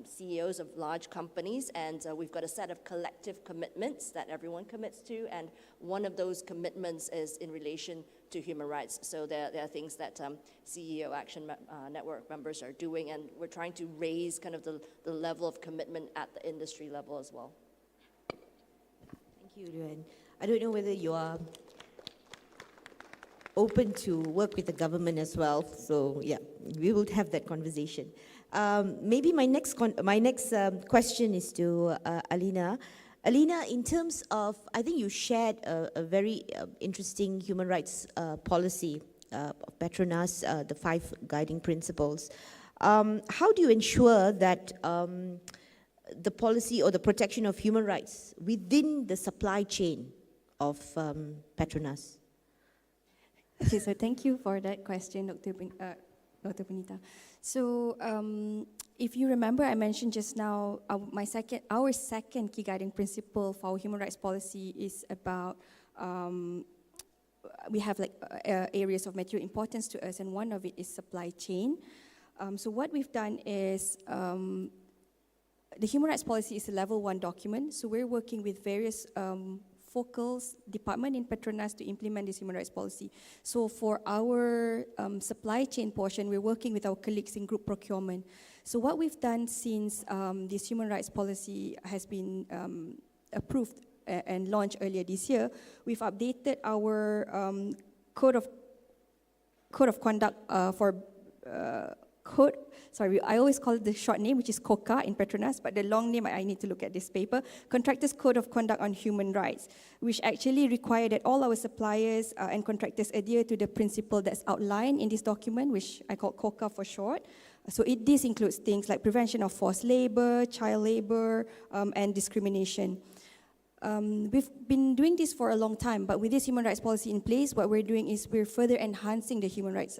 Speaker 13: CEOs of large companies, and we've got a set of collective commitments that everyone commits to, and one of those commitments is in relation to human rights. So there are things that CEO Action Network members are doing, and we're trying to raise kind of the level of commitment at the industry level as well.
Speaker 10: Thank you, Luan. I don't know whether you are open to work with the government as well, so yeah, we will have that conversation. Maybe my next question is to Alina. Alina, in terms of, I think you shared a very interesting human rights policy of Petronas, the 5 guiding principles. How do you ensure that the policy or the protection of human rights within the supply chain of Petronas?
Speaker 14: Okay, so thank you for that question, Dr. Punita. So, if you remember, I mentioned just now, our second key guiding principle for our human rights policy is about, we have like areas of material importance to us, and one of it is supply chain. So what we've done is, the human rights policy is a level 1 document, so we're working with various focal department in Petronas to implement this human rights policy. So for our supply chain portion, we're working with our colleagues in group procurement. So what we've done since this human rights policy has been approved and launched earlier this year, we've updated our code of conduct I always call it the short name, which is COCA in Petronas, but the long name, I need to look at this paper, Contractors Code of Conduct on Human Rights, which actually require that all our suppliers and contractors adhere to the principle that's outlined in this document, which I call COCA for short. So this includes things like prevention of forced labor, child labor, and discrimination. We've been doing this for a long time, but with this human rights policy in place, what we're doing is we're further enhancing the human rights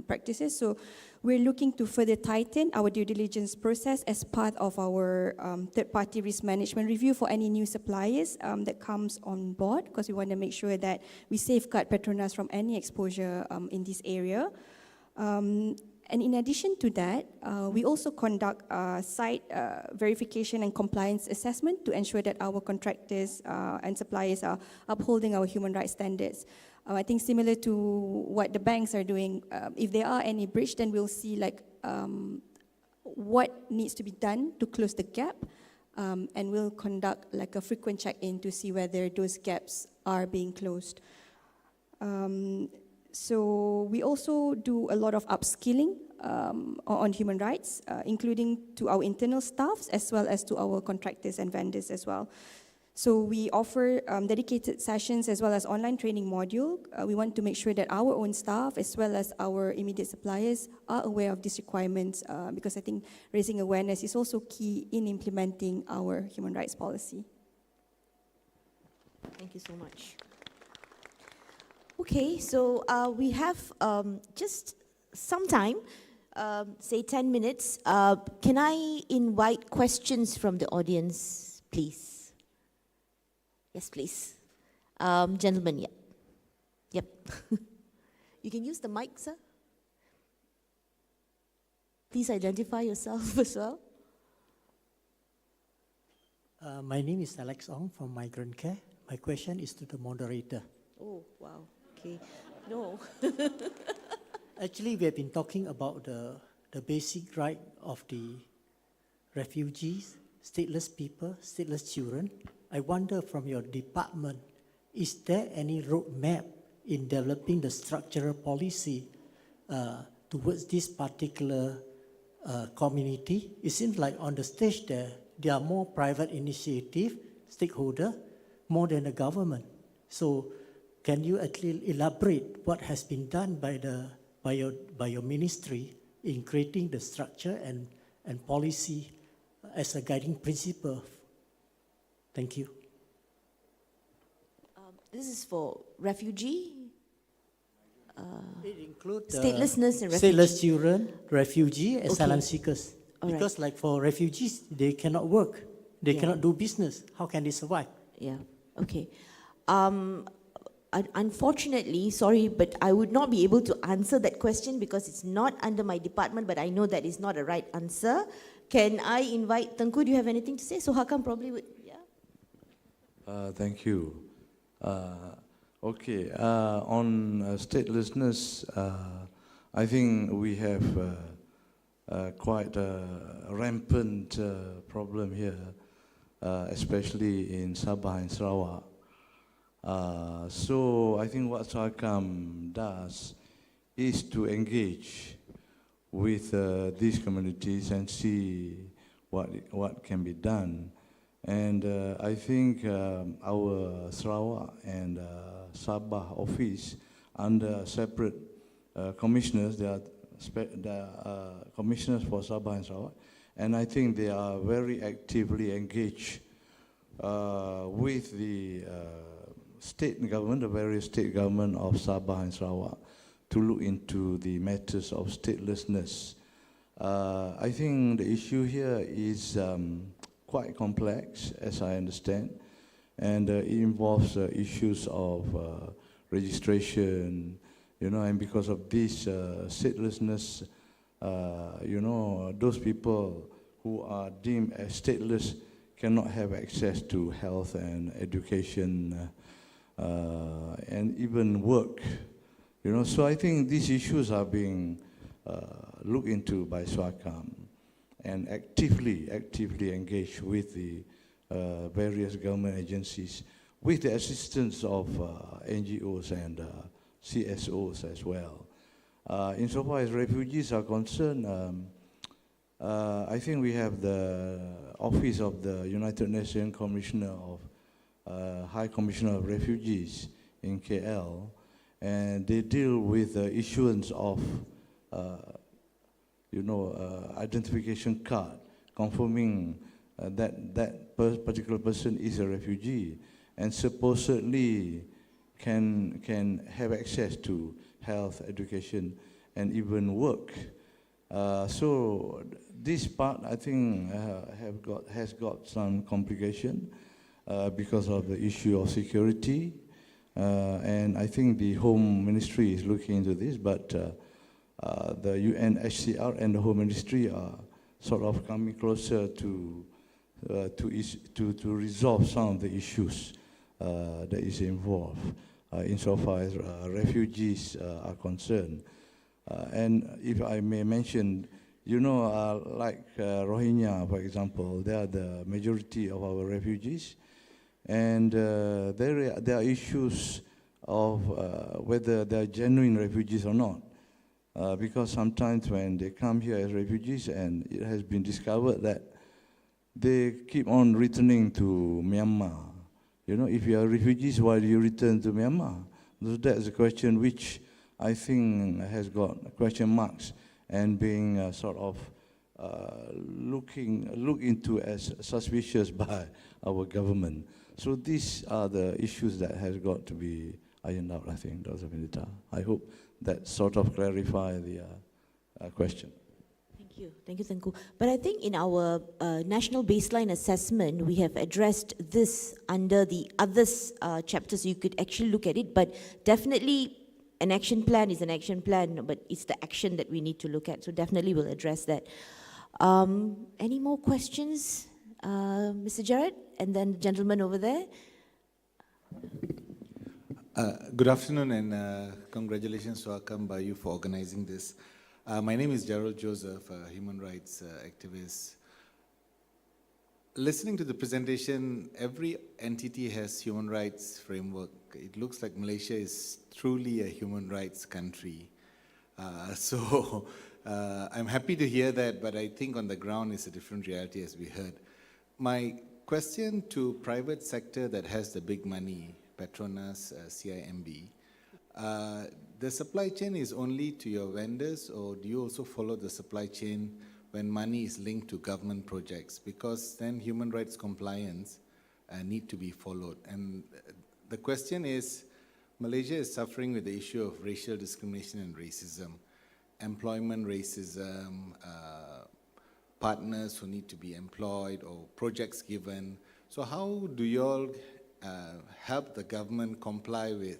Speaker 14: practices. So we're looking to further tighten our due diligence process as part of our third-party risk management review for any new suppliers that comes on board, because we want to make sure that we safeguard Petronas from any exposure in this area. And in addition to that, we also conduct site verification and compliance assessment to ensure that our contractors and suppliers are upholding our human rights standards. I think similar to what the banks are doing, if there are any breach, then we'll see like what needs to be done to close the gap, and we'll conduct like a frequent check-in to see whether those gaps are being closed. So we also do a lot of upskilling on human rights, including to our internal staffs as well as to our contractors and vendors as well. So we offer dedicated sessions as well as online training module. We want to make sure that our own staff as well as our immediate suppliers are aware of these requirements, because I think raising awareness is also key in implementing our human rights policy.
Speaker 10: Thank you so much. Okay, so we have just some time, say 10 minutes. Can I invite questions from the audience, please? Yes, please. Gentlemen, yeah. Yep. You can use the mic, sir. Please identify yourself as well.
Speaker 15: My name is Alex Ong from Migrant Care. My question is to the moderator.
Speaker 10: Oh, wow. Okay. No.
Speaker 15: Actually, we have been talking about the basic right of the refugees, stateless people, stateless children. I wonder from your department, is there any roadmap in developing the structural policy towards this particular community? It seems like on the stage there are more private initiative, stakeholder, more than the government. So can you actually elaborate what has been done by your ministry in creating the structure and policy as a guiding principle? Thank you.
Speaker 10: This is for refugee?
Speaker 15: It includes
Speaker 10: statelessness and refugee.
Speaker 15: Stateless children, refugee, asylum
Speaker 10: Okay.
Speaker 15: seekers.
Speaker 10: All
Speaker 15: Because like for refugees, they cannot work. They cannot do business. How can they survive?
Speaker 10: Yeah, okay. Unfortunately, sorry, but I would not be able to answer that question because it's not under my department, but I know that is not a right answer. Can I invite Tengku? Do you have anything to say? So Hakam probably would, yeah.
Speaker 11: Thank you. Okay, on statelessness, I think we have quite a rampant problem here, especially in Sabah and Sarawak. So I think what SACAM does is to engage with these communities and see what can be done. And I think our Sarawak and Sabah office under separate commissioners, they are commissioners for Sabah and Sarawak, and I think they are very actively engaged with the state government, the various state government of Sabah and Sarawak, to look into the matters of statelessness. I think the issue here is quite complex, as I understand, and it involves issues of registration, and because of this statelessness, those people who are deemed as stateless cannot have access to health and education and even work. So I think these issues are being looked into by SWACAM and actively engaged with the various government agencies with the assistance of NGOs and CSOs as well. Insofar as refugees are concerned, I think we have the Office of the United Nations Commissioner of High Commissioner of Refugees in KL, and they deal with the issuance of identification card confirming that particular person is a refugee and supposedly can have access to health, education, and even work. So this part, I think, has got some complication because of the issue of security. And I think the Home Ministry is looking into this, but the UNHCR and the Home Ministry are sort of coming closer to resolve some of the issues that is involved insofar as refugees are concerned. And if I may mention, like Rohingya, for example, they are the majority of our refugees. And there are issues of whether they are genuine refugees or not. Because sometimes when they come here as refugees and it has been discovered that they keep on returning to Myanmar. If you are refugees, why do you return to Myanmar? So that's a question which I think has got question marks and being sort of looked into as suspicious by our government. So these are the issues that has got to be ironed out, I think, Dr. Vinita. I hope that sort of clarify the question.
Speaker 10: Thank you, Tengku. But I think in our national baseline assessment, we have addressed this under the others chapters. You could actually look at it, but definitely an action plan is an action plan, but it's the action that we need to look at. So definitely we'll address that. Any more questions? Mr. Jared, and then the gentleman over there.
Speaker 16: Good afternoon, and congratulations to Akam Bayu for organizing this. My name is Gerald Joseph, a human rights activist. Listening to the presentation, every entity has human rights framework. It looks like Malaysia is truly a human rights country. So I'm happy to hear that, but I think on the ground it's a different reality, as we heard. My question to private sector that has the big money, Petronas, CIMB, the supply chain is only to your vendors, or do you also follow the supply chain when money is linked to government projects? Because then human rights compliance need to be followed. And the question is, Malaysia is suffering with the issue of racial discrimination and racism, employment racism, partners who need to be employed or projects given. So how do you all help the government comply with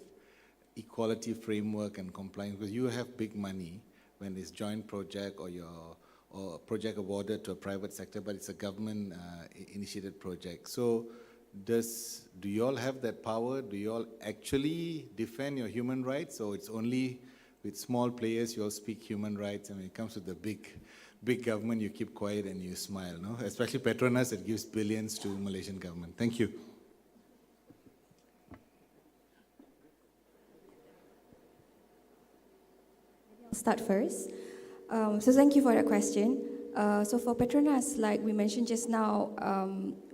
Speaker 16: equality framework and compliance? Because you have big money when it's joint project or project awarded to a private sector, but it's a government initiated project. So do you all have that power? Do you all actually defend your human rights, or it's only with small players you all speak human rights, and when it comes to the big government you keep quiet and you smile, no? Especially Petronas, that gives billions to Malaysian government. Thank you.
Speaker 14: I'll start first. So thank you for that question. So for Petronas, like we mentioned just now,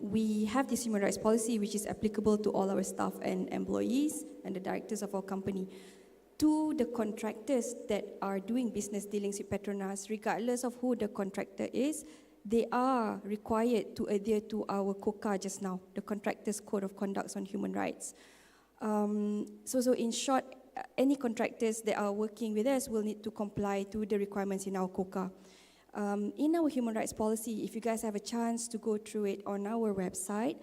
Speaker 14: we have this human rights policy which is applicable to all our staff and employees and the directors of our company. To the contractors that are doing business dealings with Petronas, regardless of who the contractor is, they are required to adhere to our COCA just now, the Contractors Code of Conduct on Human Rights. So in short, any contractors that are working with us will need to comply to the requirements in our COCA. In our human rights policy, if you guys have a chance to go through it on our website,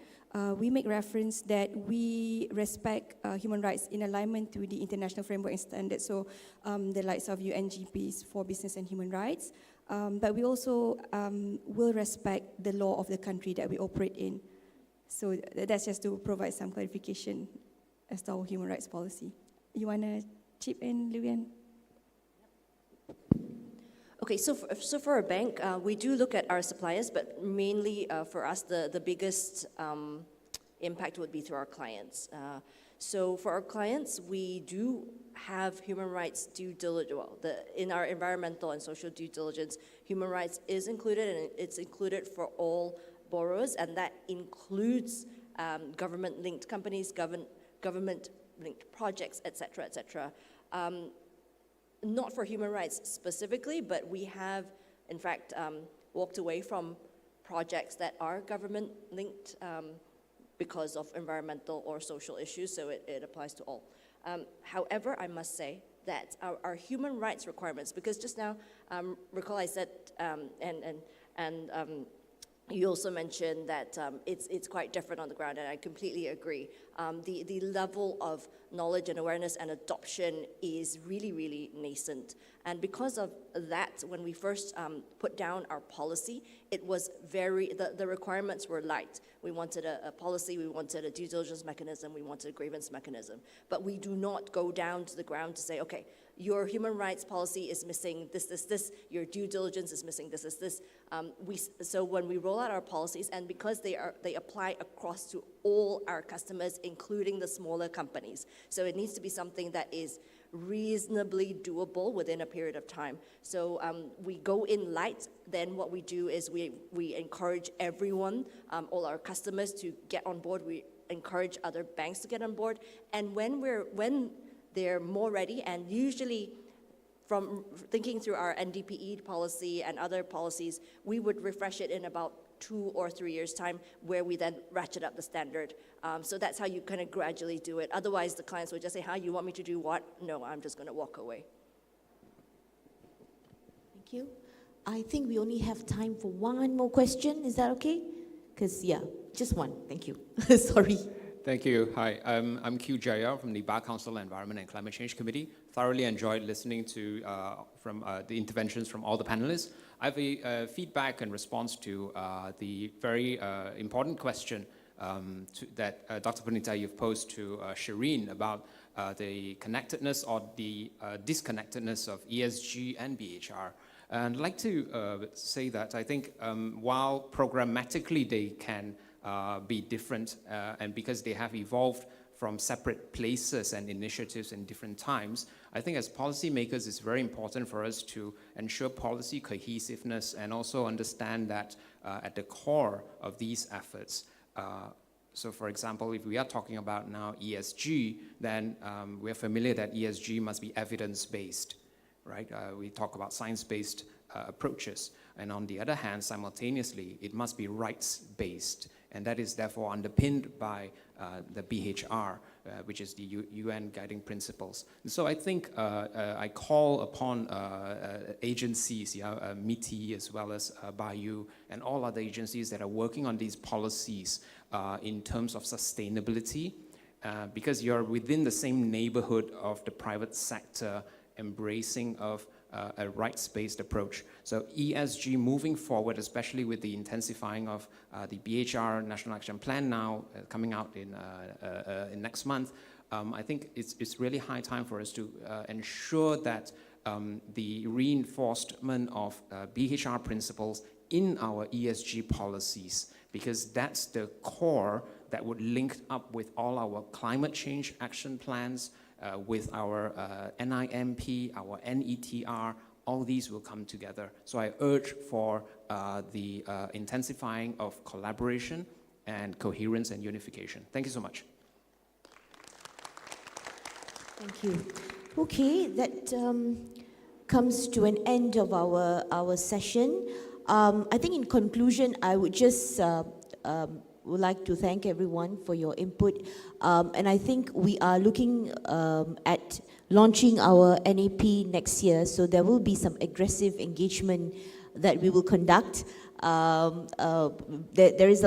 Speaker 14: we make reference that we respect human rights in alignment to the international framework and standards, so the likes of UNGPs for business and human rights. But we also will respect the law of the country that we operate in. So that's just to provide some clarification as to our human rights policy. You want to chip in, Luian?
Speaker 13: Okay, so for a bank, we do look at our suppliers, but mainly for us, the biggest impact would be through our clients. So for our clients, we do have human rights due diligence. Well, in our environmental and social due diligence, human rights is included, and it's included for all borrowers, and that includes government-linked companies, government-linked projects, etc., etc. Not for human rights specifically, but we have, in fact, walked away from projects that are government-linked because of environmental or social issues, so it applies to all. However, I must say that our human rights requirements, because just now, recall I said, and you also mentioned that it's quite different on the ground, and I completely agree. The level of knowledge and awareness and adoption is really, really nascent. And because of that, when we first put down our policy, it was the requirements were light. We wanted a policy, we wanted a due diligence mechanism, we wanted a grievance mechanism. But we do not go down to the ground to say, okay, your human rights policy is missing this, your due diligence is missing this. So when we roll out our policies, and because they apply across to all our customers, including the smaller companies, so it needs to be something that is reasonably doable within a period of time. So we go in light, then what we do is we encourage everyone, all our customers to get on board, we encourage other banks to get on board, and when they're more ready, and usually from thinking through our NDPE policy and other policies, we would refresh it in about 2 or 3 years' time, where we then ratchet up the standard. So that's how you kind of gradually do it. Otherwise, the clients would just say, "Hi, you want me to do what?" No, I'm just going to walk away.
Speaker 10: Thank you. I think we only have time for one more question. Is that okay? Because, yeah, just one. Thank you. Sorry.
Speaker 17: Thank you. Hi, I'm Q Jaya from the Bar Council Environment and Climate Change Committee. Thoroughly enjoyed listening to the interventions from all the panelists. I have a feedback and response to the very important question that Dr. Punita, you've posed to Shireen about the connectedness or the disconnectedness of ESG and BHR. And I'd like to say that I think while programmatically they can be different, and because they have evolved from separate places and initiatives in different times, I think as policymakers it's very important for us to ensure policy cohesiveness and also understand that at the core of these efforts, so for example, if we are talking about now ESG, then we're familiar that ESG must be evidence-based, right? We talk about science-based approaches. And on the other hand, simultaneously, it must be rights-based. And that is therefore underpinned by the BHR, which is the UN guiding principles. And so I think I call upon agencies, MITI as well as BAYU and all other agencies that are working on these policies in terms of sustainability, because you're within the same neighborhood of the private sector embracing of a rights-based approach. So ESG moving forward, especially with the intensifying of the BHR National Action Plan now coming out in next month, I think it's really high time for us to ensure that the reinforcement of BHR principles in our ESG policies, because that's the core that would link up with all our climate change action plans, with our NIMP, our NETR, all these will come together. So I urge for the intensifying of collaboration and coherence and unification. Thank you so much.
Speaker 10: Thank you. Okay, that comes to an end of our session. I think in conclusion, I would just would like to thank everyone for your input. And I think we are looking at launching our NAP next year, so there will be some aggressive engagement that we will conduct. There is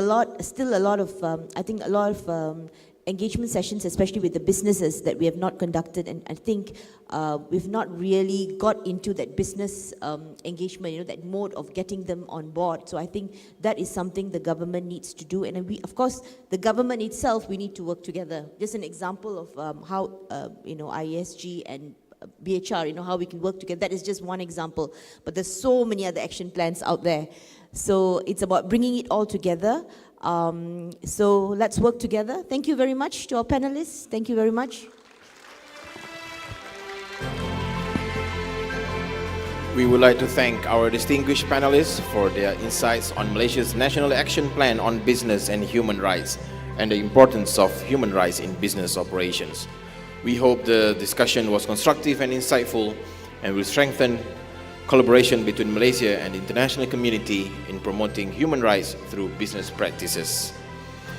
Speaker 10: still a lot of engagement sessions, especially with the businesses, that we have not conducted, and I think we've not really got into that business engagement, that mode of getting them on board. So I think that is something the government needs to do, and we, of course, the government itself, we need to work together. Just an example of how IESG and BHR, how we can work together. That is just one example, but there's so many other action plans out there. So it's about bringing it all together. So let's work together. Thank you very much to our panelists. Thank you very much.
Speaker 2: We would like to thank our distinguished panelists for their insights on Malaysia's National Action Plan on Business and Human Rights and the importance of human rights in business operations. We hope the discussion was constructive and insightful and will strengthen collaboration between Malaysia and the international community in promoting human rights through business practices.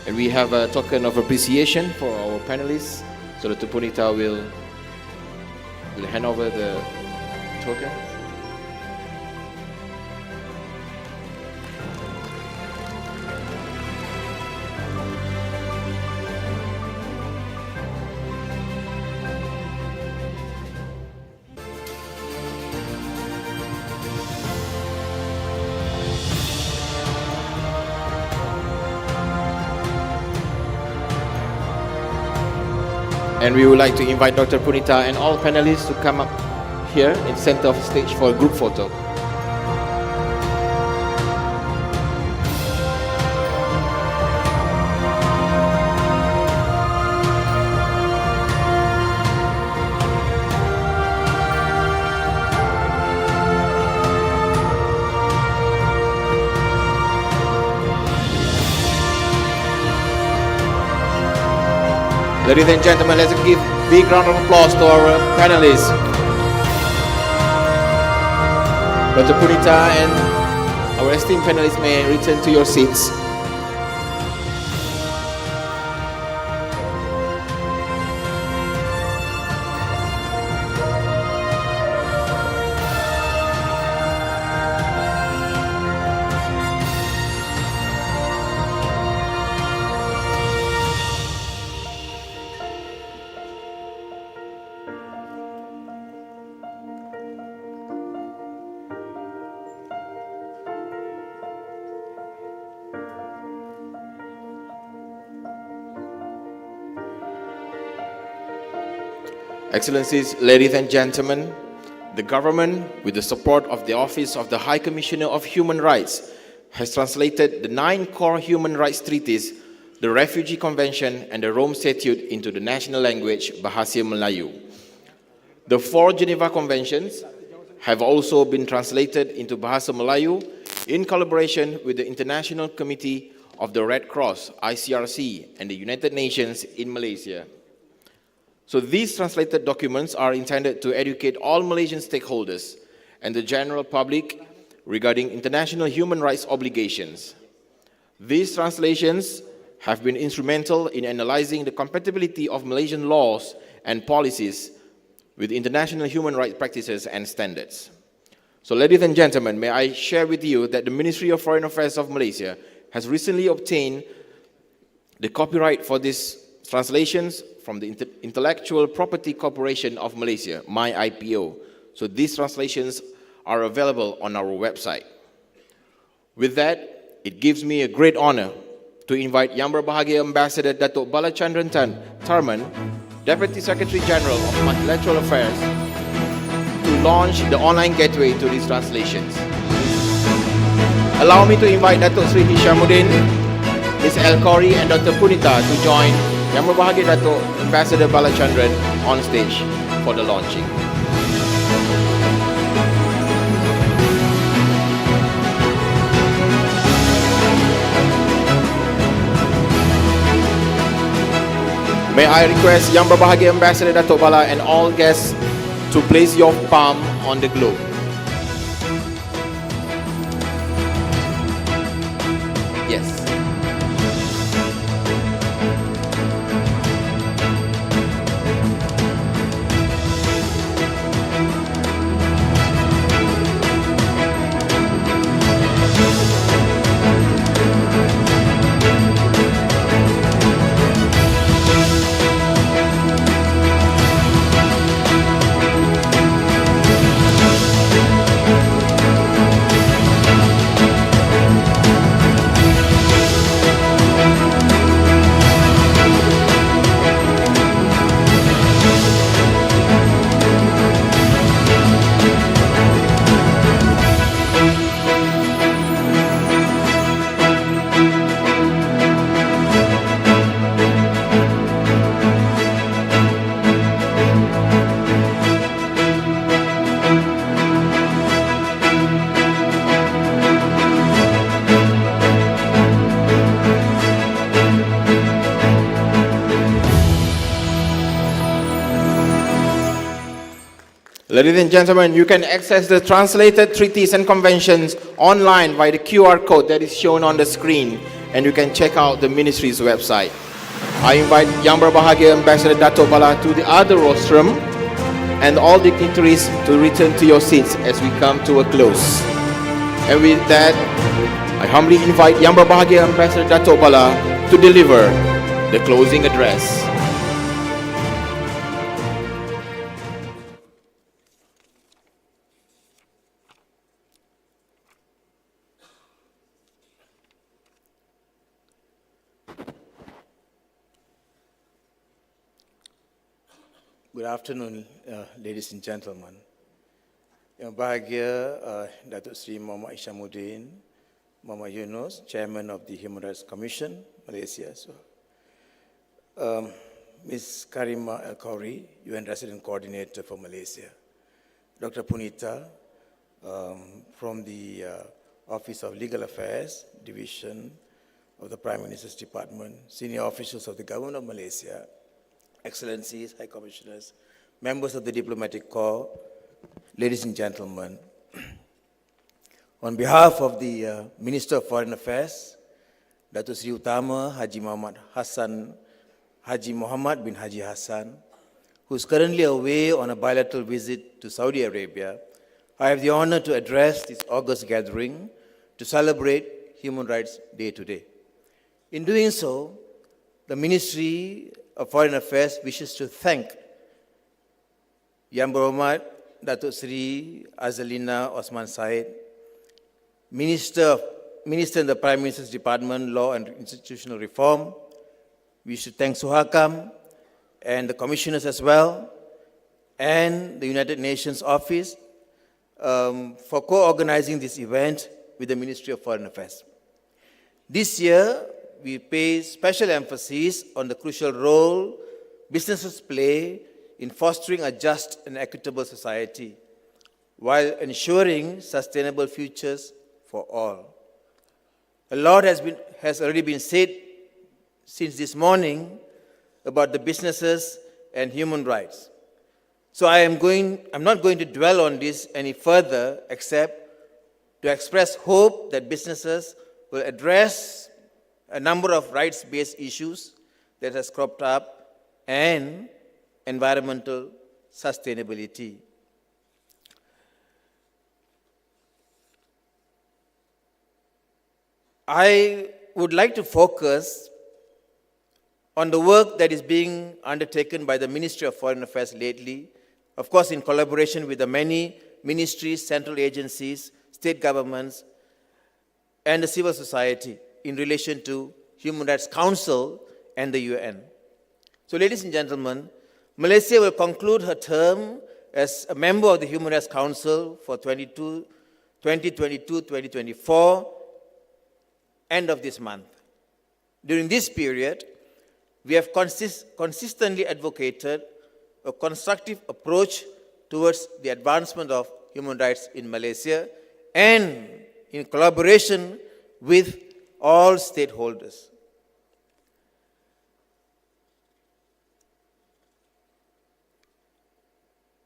Speaker 2: And we have a token of appreciation for our panelists. So Dr. Punita will hand over the token. And we would like to invite Dr. Punita and all panelists to come up here in the center of the stage for a group photo. Ladies and gentlemen, let's give a big round of applause to our panelists. Dr. Punita and our esteemed panelists may return to your seats. Excellencies, ladies and gentlemen, the government, with the support of the Office of the High Commissioner of Human Rights, has translated the 9 core human rights treaties, the Refugee Convention and the Rome Statute into the national language Bahasa Melayu. The 4 Geneva Conventions have also been translated into Bahasa Melayu in collaboration with the International Committee of the Red Cross, ICRC, and the United Nations in Malaysia. So these translated documents are intended to educate all Malaysian stakeholders and the general public regarding international human rights obligations. These translations have been instrumental in analyzing the compatibility of Malaysian laws and policies with international human rights practices and standards. So ladies and gentlemen, may I share with you that the Ministry of Foreign Affairs of Malaysia has recently obtained the copyright for these translations from the Intellectual Property Corporation of Malaysia, MyIPO. So these translations are available on our website. With that, it gives me a great honor to invite Yang Berbahagia Ambassador Datuk Balachandran Tharman, Deputy Secretary General of Multilateral Affairs, to launch the online gateway to these translations. Allow me to invite Datuk Sri Hishamuddin, Ms. El-Khoury and Dr. Punita to join Yang Berbahagia Datuk Ambassador Balachandran on stage for the launching. May I request Yang Berbahagia Ambassador Datuk Bala and all guests to place your palm on the globe. Yes. Ladies and gentlemen, you can access the translated treaties and conventions online via the QR code that is shown on the screen, and you can check out the ministry's website. I invite Yang Berbahagia Ambassador Dato' Bala to the other rostrum and all dignitaries to return to your seats as we come to a close. And with that, I humbly invite Yang Berbahagia Ambassador Dato' Bala to deliver the closing address.
Speaker 18: Good afternoon, ladies and gentlemen. Yang bahagia Datuk Seri Muhammad Ishamuddin, Muhammad Yunus, Chairman of the Human Rights Commission, Malaysia. Ms. Karima El-Khoury, UN Resident Coordinator for Malaysia. Dr. Punita from the Office of Legal Affairs, Division of the Prime Minister's Department, senior officials of the Government of Malaysia, Excellencies, High Commissioners, members of the Diplomatic Corps, ladies and gentlemen. On behalf of the Minister of Foreign Affairs, Datuk Seri Utama Haji Muhammad bin Haji Hassan, who is currently away on a bilateral visit to Saudi Arabia, I have the honor to address this August gathering to celebrate Human Rights Day today. In doing so, the Ministry of Foreign Affairs wishes to thank Yang Berhormat Datuk Seri Azalina Osman Said, Minister in the Prime Minister's Department, Law and Institutional Reform. We should thank Suhakam and the commissioners as well, and the United Nations Office for co-organizing this event with the Ministry of Foreign Affairs. This year, we pay special emphasis on the crucial role businesses play in fostering a just and equitable society while ensuring sustainable futures for all. A lot has already been said since this morning about the businesses and human rights. So I'm not going to dwell on this any further except to express hope that businesses will address a number of rights-based issues that has cropped up and environmental sustainability. I would like to focus on the work that is being undertaken by the Ministry of Foreign Affairs lately, of course in collaboration with the many ministries, central agencies, state governments, and the civil society in relation to Human Rights Council and the UN. So ladies and gentlemen, Malaysia will conclude her term as a member of the Human Rights Council for 2022-2024, end of this month. During this period, we have consistently advocated a constructive approach towards the advancement of human rights in Malaysia and in collaboration with all stakeholders.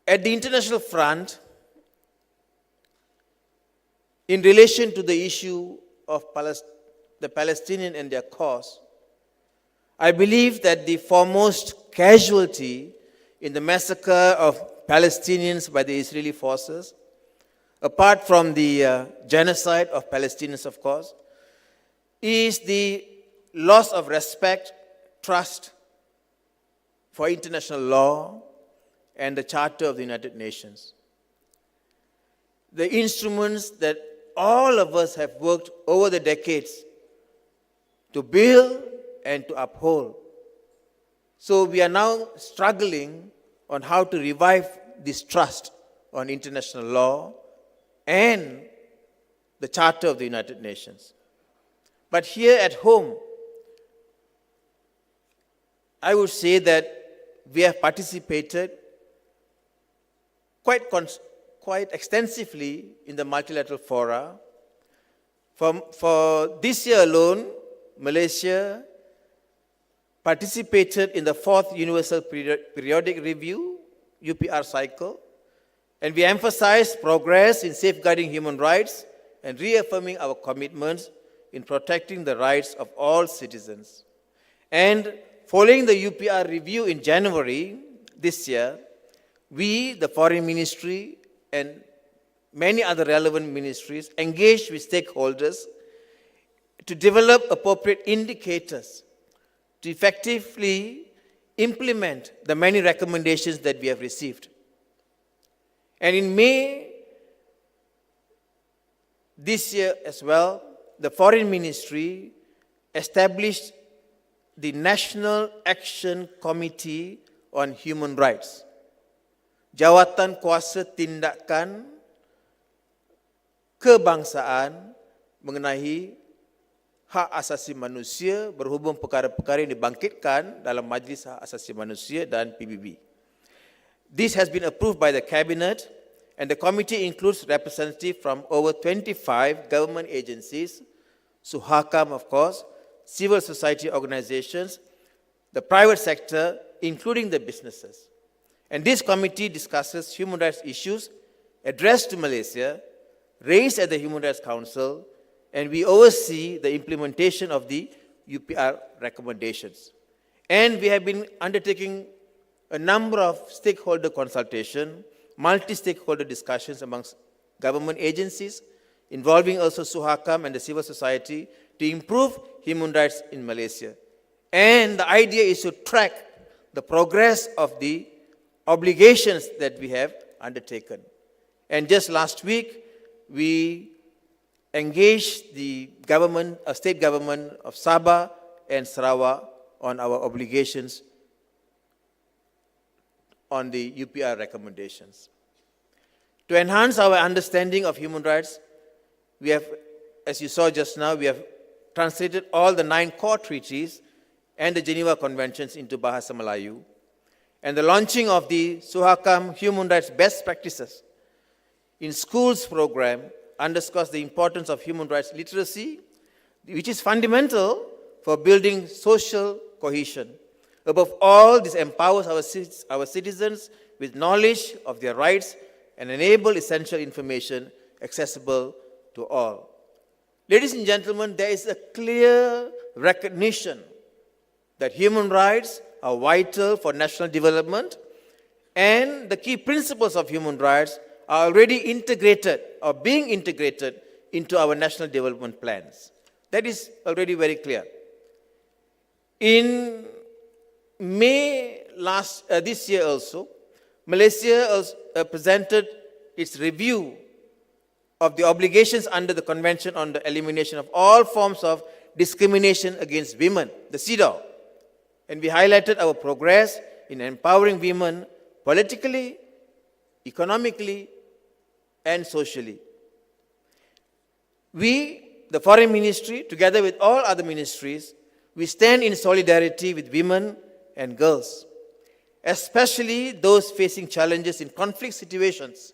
Speaker 18: At the international front, in relation to the issue of the Palestinians and their cause, I believe that the foremost casualty in the massacre of Palestinians by the Israeli forces, apart from the genocide of Palestinians, of course, is the loss of respect, trust for international law and the Charter of the United Nations. The instruments that all of us have worked over the decades to build and to uphold. So we are now struggling on how to revive this trust on international law and the Charter of the United Nations. But here at home, I would say that we have participated quite extensively in the multilateral fora. For this year alone, Malaysia participated in the 4th Universal Periodic Review, UPR cycle, And we emphasize progress in safeguarding human rights and reaffirming our commitments in protecting the rights of all citizens. And following the UPR review in January this year, we, the Foreign Ministry, and many other relevant ministries engaged with stakeholders to develop appropriate indicators to effectively implement the many recommendations that we have received. And in May this year as well, the Foreign Ministry established the National Action Committee on Human Rights, Jawatan Kuasa Tindakan Kebangsaan mengenai hak asasi manusia berhubung perkara-perkara yang dibangkitkan dalam Majlis Hak Asasi Manusia dan PBB. This has been approved by the Cabinet, and the committee includes representatives from over 25 government agencies, Suhakam, of course, civil society organizations, the private sector, including the businesses. And this committee discusses human rights issues addressed to Malaysia, raised at the Human Rights Council, and we oversee the implementation of the UPR recommendations. And we have been undertaking a number of stakeholder consultation, multi-stakeholder discussions amongst government agencies, involving also Suhakam and the civil society to improve human rights in Malaysia. And the idea is to track the progress of the obligations that we have undertaken. And just last week, we engaged the government, state government of Sabah and Sarawak on our obligations on the UPR recommendations. To enhance our understanding of human rights, we have, as you saw just now, we have translated all the 9 core treaties and the Geneva Conventions into Bahasa Melayu. And the launching of the Suhakam Human Rights Best Practices in Schools program underscores the importance of human rights literacy, which is fundamental for building social cohesion. Above all, this empowers our citizens with knowledge of their rights and enable essential information accessible to all. Ladies and gentlemen, there is a clear recognition that human rights are vital for national development, and the key principles of human rights are already integrated or being integrated into our national development plans. That is already very clear. In May this year also, Malaysia presented its review of the obligations under the Convention on the Elimination of All Forms of Discrimination Against Women, the CEDAW. And we highlighted our progress in empowering women politically, economically, and socially. We, the Foreign Ministry, together with all other ministries, we stand in solidarity with women and girls, especially those facing challenges in conflict situations.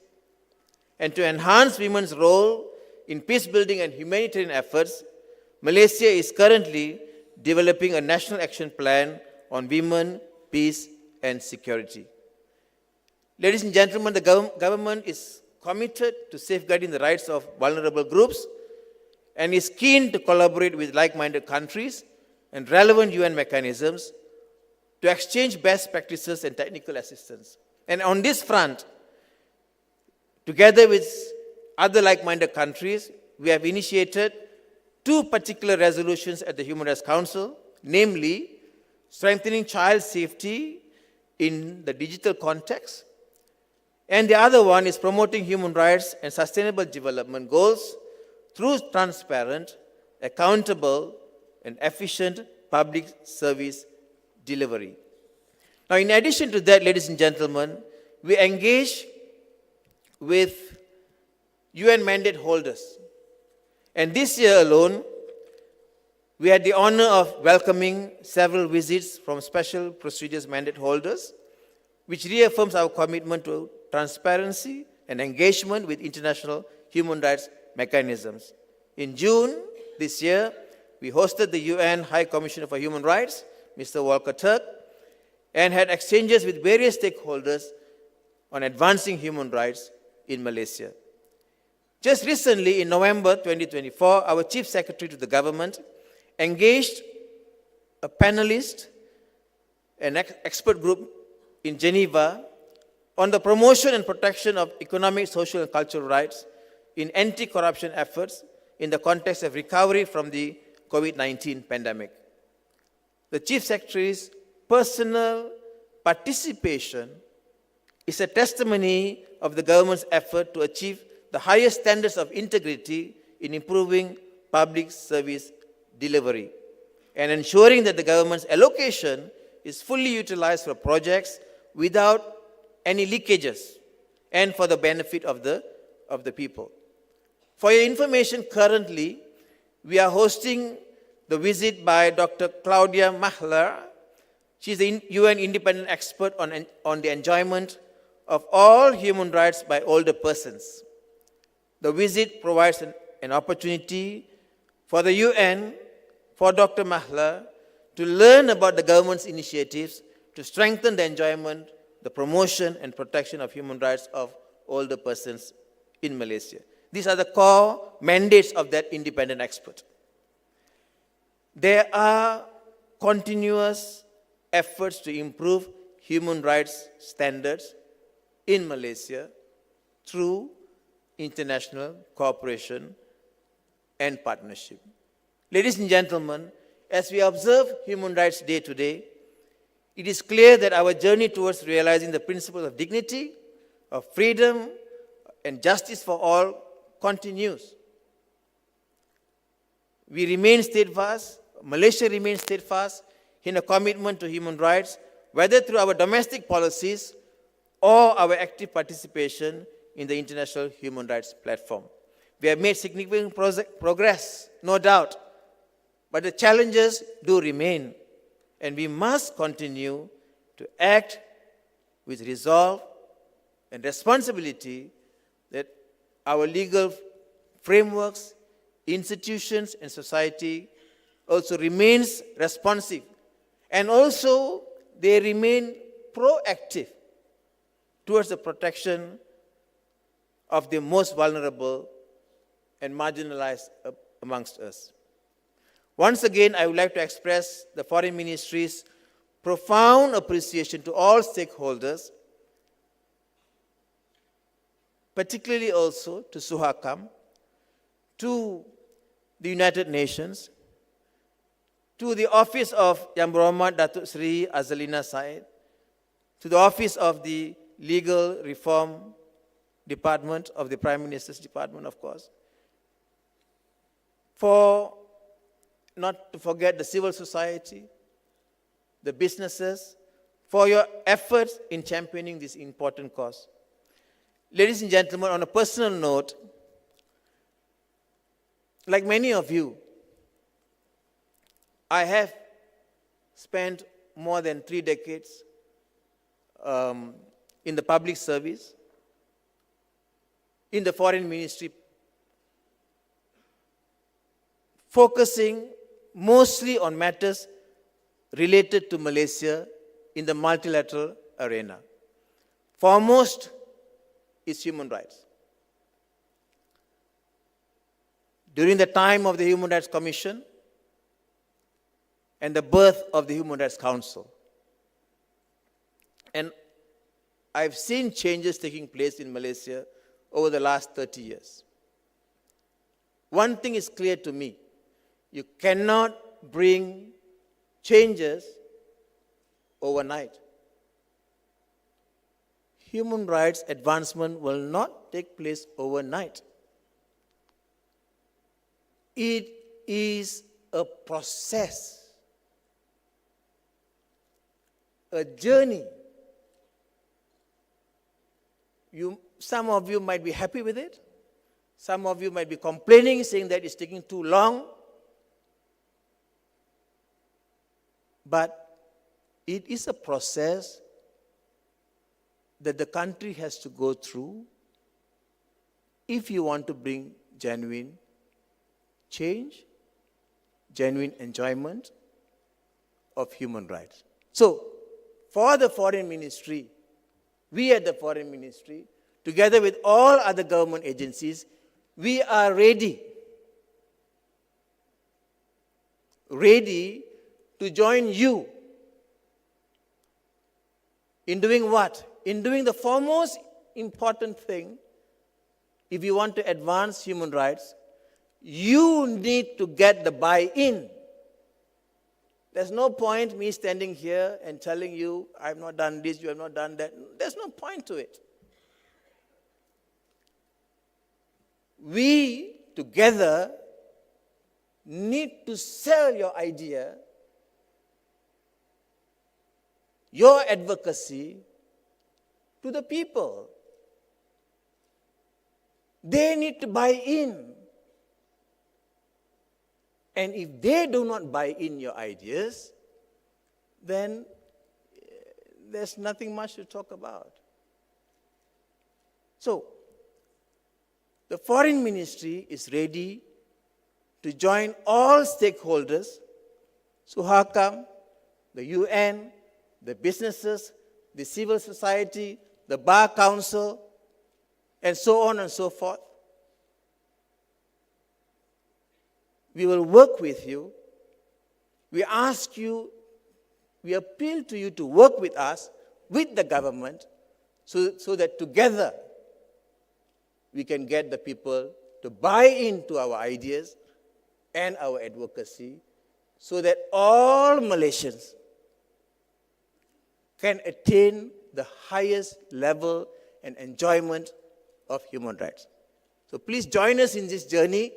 Speaker 18: And to enhance women's role in peace building and humanitarian efforts, Malaysia is currently developing a national action plan on women, peace, and security. Ladies and gentlemen, the government is committed to safeguarding the rights of vulnerable groups and is keen to collaborate with like-minded countries and relevant UN mechanisms to exchange best practices and technical assistance. And on this front, together with other like-minded countries, we have initiated 2 particular resolutions at the Human Rights Council, namely, strengthening child safety in the digital context, and the other one is promoting human rights and sustainable development goals through transparent, accountable, and efficient public service delivery. Now, in addition to that, ladies and gentlemen, we engage with UN mandate holders. And this year alone, we had the honor of welcoming several visits from special procedures mandate holders, which reaffirms our commitment to transparency and engagement with international human rights mechanisms. In June this year, we hosted the UN High Commissioner for Human Rights, Mr. Volker Turk, and had exchanges with various stakeholders on advancing human rights, in Malaysia. Just recently, in November 2024, our Chief Secretary to the government engaged a panelist, an expert group in Geneva on the promotion and protection of economic, social, and cultural rights in anti-corruption efforts in the context of recovery from the COVID-19 pandemic. The Chief Secretary's personal participation is a testimony of the government's effort to achieve the highest standards of integrity in improving public service delivery and ensuring that the government's allocation is fully utilized for projects without any leakages and for the benefit of the people. For your information, currently, we are hosting the visit by Dr. Claudia Mahler. She's a UN independent expert on the enjoyment of all human rights by older persons. The visit provides an opportunity for the UN, for Dr. Mahler, to learn about the government's initiatives to strengthen the enjoyment, the promotion and protection of human rights of older persons in Malaysia. These are the core mandates of that independent expert. There are continuous efforts to improve human rights standards in Malaysia through international cooperation and partnership. Ladies and gentlemen, as we observe Human Rights Day today, it is clear that our journey towards realizing the principles of dignity, of freedom, and justice for all continues. We remain steadfast, Malaysia remains steadfast in a commitment to human rights, whether through our domestic policies or our active participation in the international human rights platform. We have made significant progress, no doubt, but the challenges do remain, and we must continue to act with resolve and responsibility that our legal frameworks, institutions, and society also remains responsive, and also they remain proactive towards the protection of the most vulnerable and marginalized amongst us. Once again, I would like to express the Foreign Ministry's profound appreciation to all stakeholders, particularly also to Suhakam, to the United Nations, to the Office of Yang Berhormat Datuk Seri Azalina Said, to the Office of the Legal Reform Department of the Prime Minister's Department, of course, for not to forget the civil society, the businesses, for your efforts in championing this important cause. Ladies and gentlemen, on a personal note, like many of you, I have spent more than 3 decades in the public service, in the Foreign Ministry, focusing mostly on matters related to Malaysia in the multilateral arena. Foremost is human rights. During the time of the Human Rights Commission and the birth of the Human Rights Council, and I've seen changes taking place in Malaysia over the last 30 years. One thing is clear to me: you cannot bring changes overnight. Human rights advancement will not take place overnight. It is a process, a journey. Some of you might be happy with it. Some of you might be complaining, saying that it's taking too long. But it is a process that the country has to go through if you want to bring genuine change, genuine enjoyment of human rights. So, for the Foreign Ministry, we at the Foreign Ministry, together with all other government agencies, we are ready to join you in doing what? In doing the foremost important thing. If you want to advance human rights, you need to get the buy-in. There's no point me standing here and telling you, I've not done this, you have not done that. There's no point to it. We, together, need to sell your idea, your advocacy, to the people. They need to buy in. And if they do not buy in your ideas, then there's nothing much to talk about. So, the Foreign Ministry is ready to join all stakeholders, Suhakam, the UN, the businesses, the civil society, the Bar Council, and so on and so forth. We will work with you. We ask you, we appeal to you to work with us, with the government, so that together we can get the people to buy into our ideas and our advocacy, so that all Malaysians can attain the highest level and enjoyment of human rights. So please join us in this journey,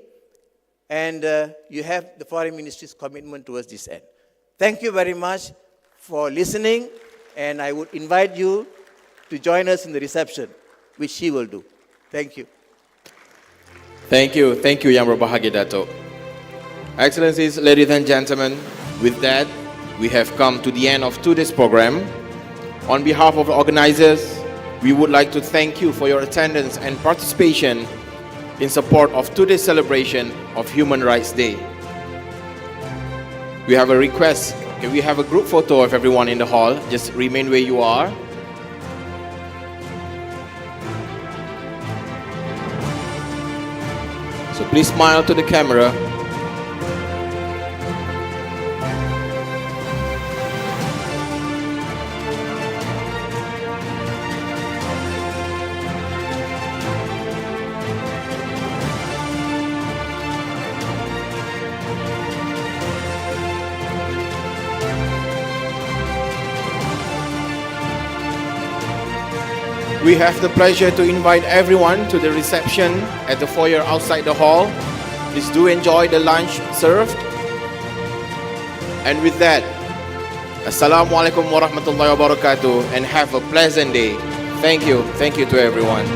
Speaker 18: and you have the Foreign Ministry's commitment towards this end. Thank you very much for listening, and I would invite you to join us in the reception, which he will do. Thank you.
Speaker 2: Thank you, Yang Berbahagia Dato'. Excellencies, ladies and gentlemen, with that, we have come to the end of today's program. On behalf of the organizers, we would like to thank you for your attendance and participation in support of today's celebration of Human Rights Day. We have a request. Can we have a group photo of everyone in the hall? Just remain where you are. So please smile to the camera. We have the pleasure to invite everyone to the reception at the foyer outside the hall. Please do enjoy the lunch served. And with that, Assalamualaikum warahmatullahi wabarakatuh, and have a pleasant day. Thank you to everyone.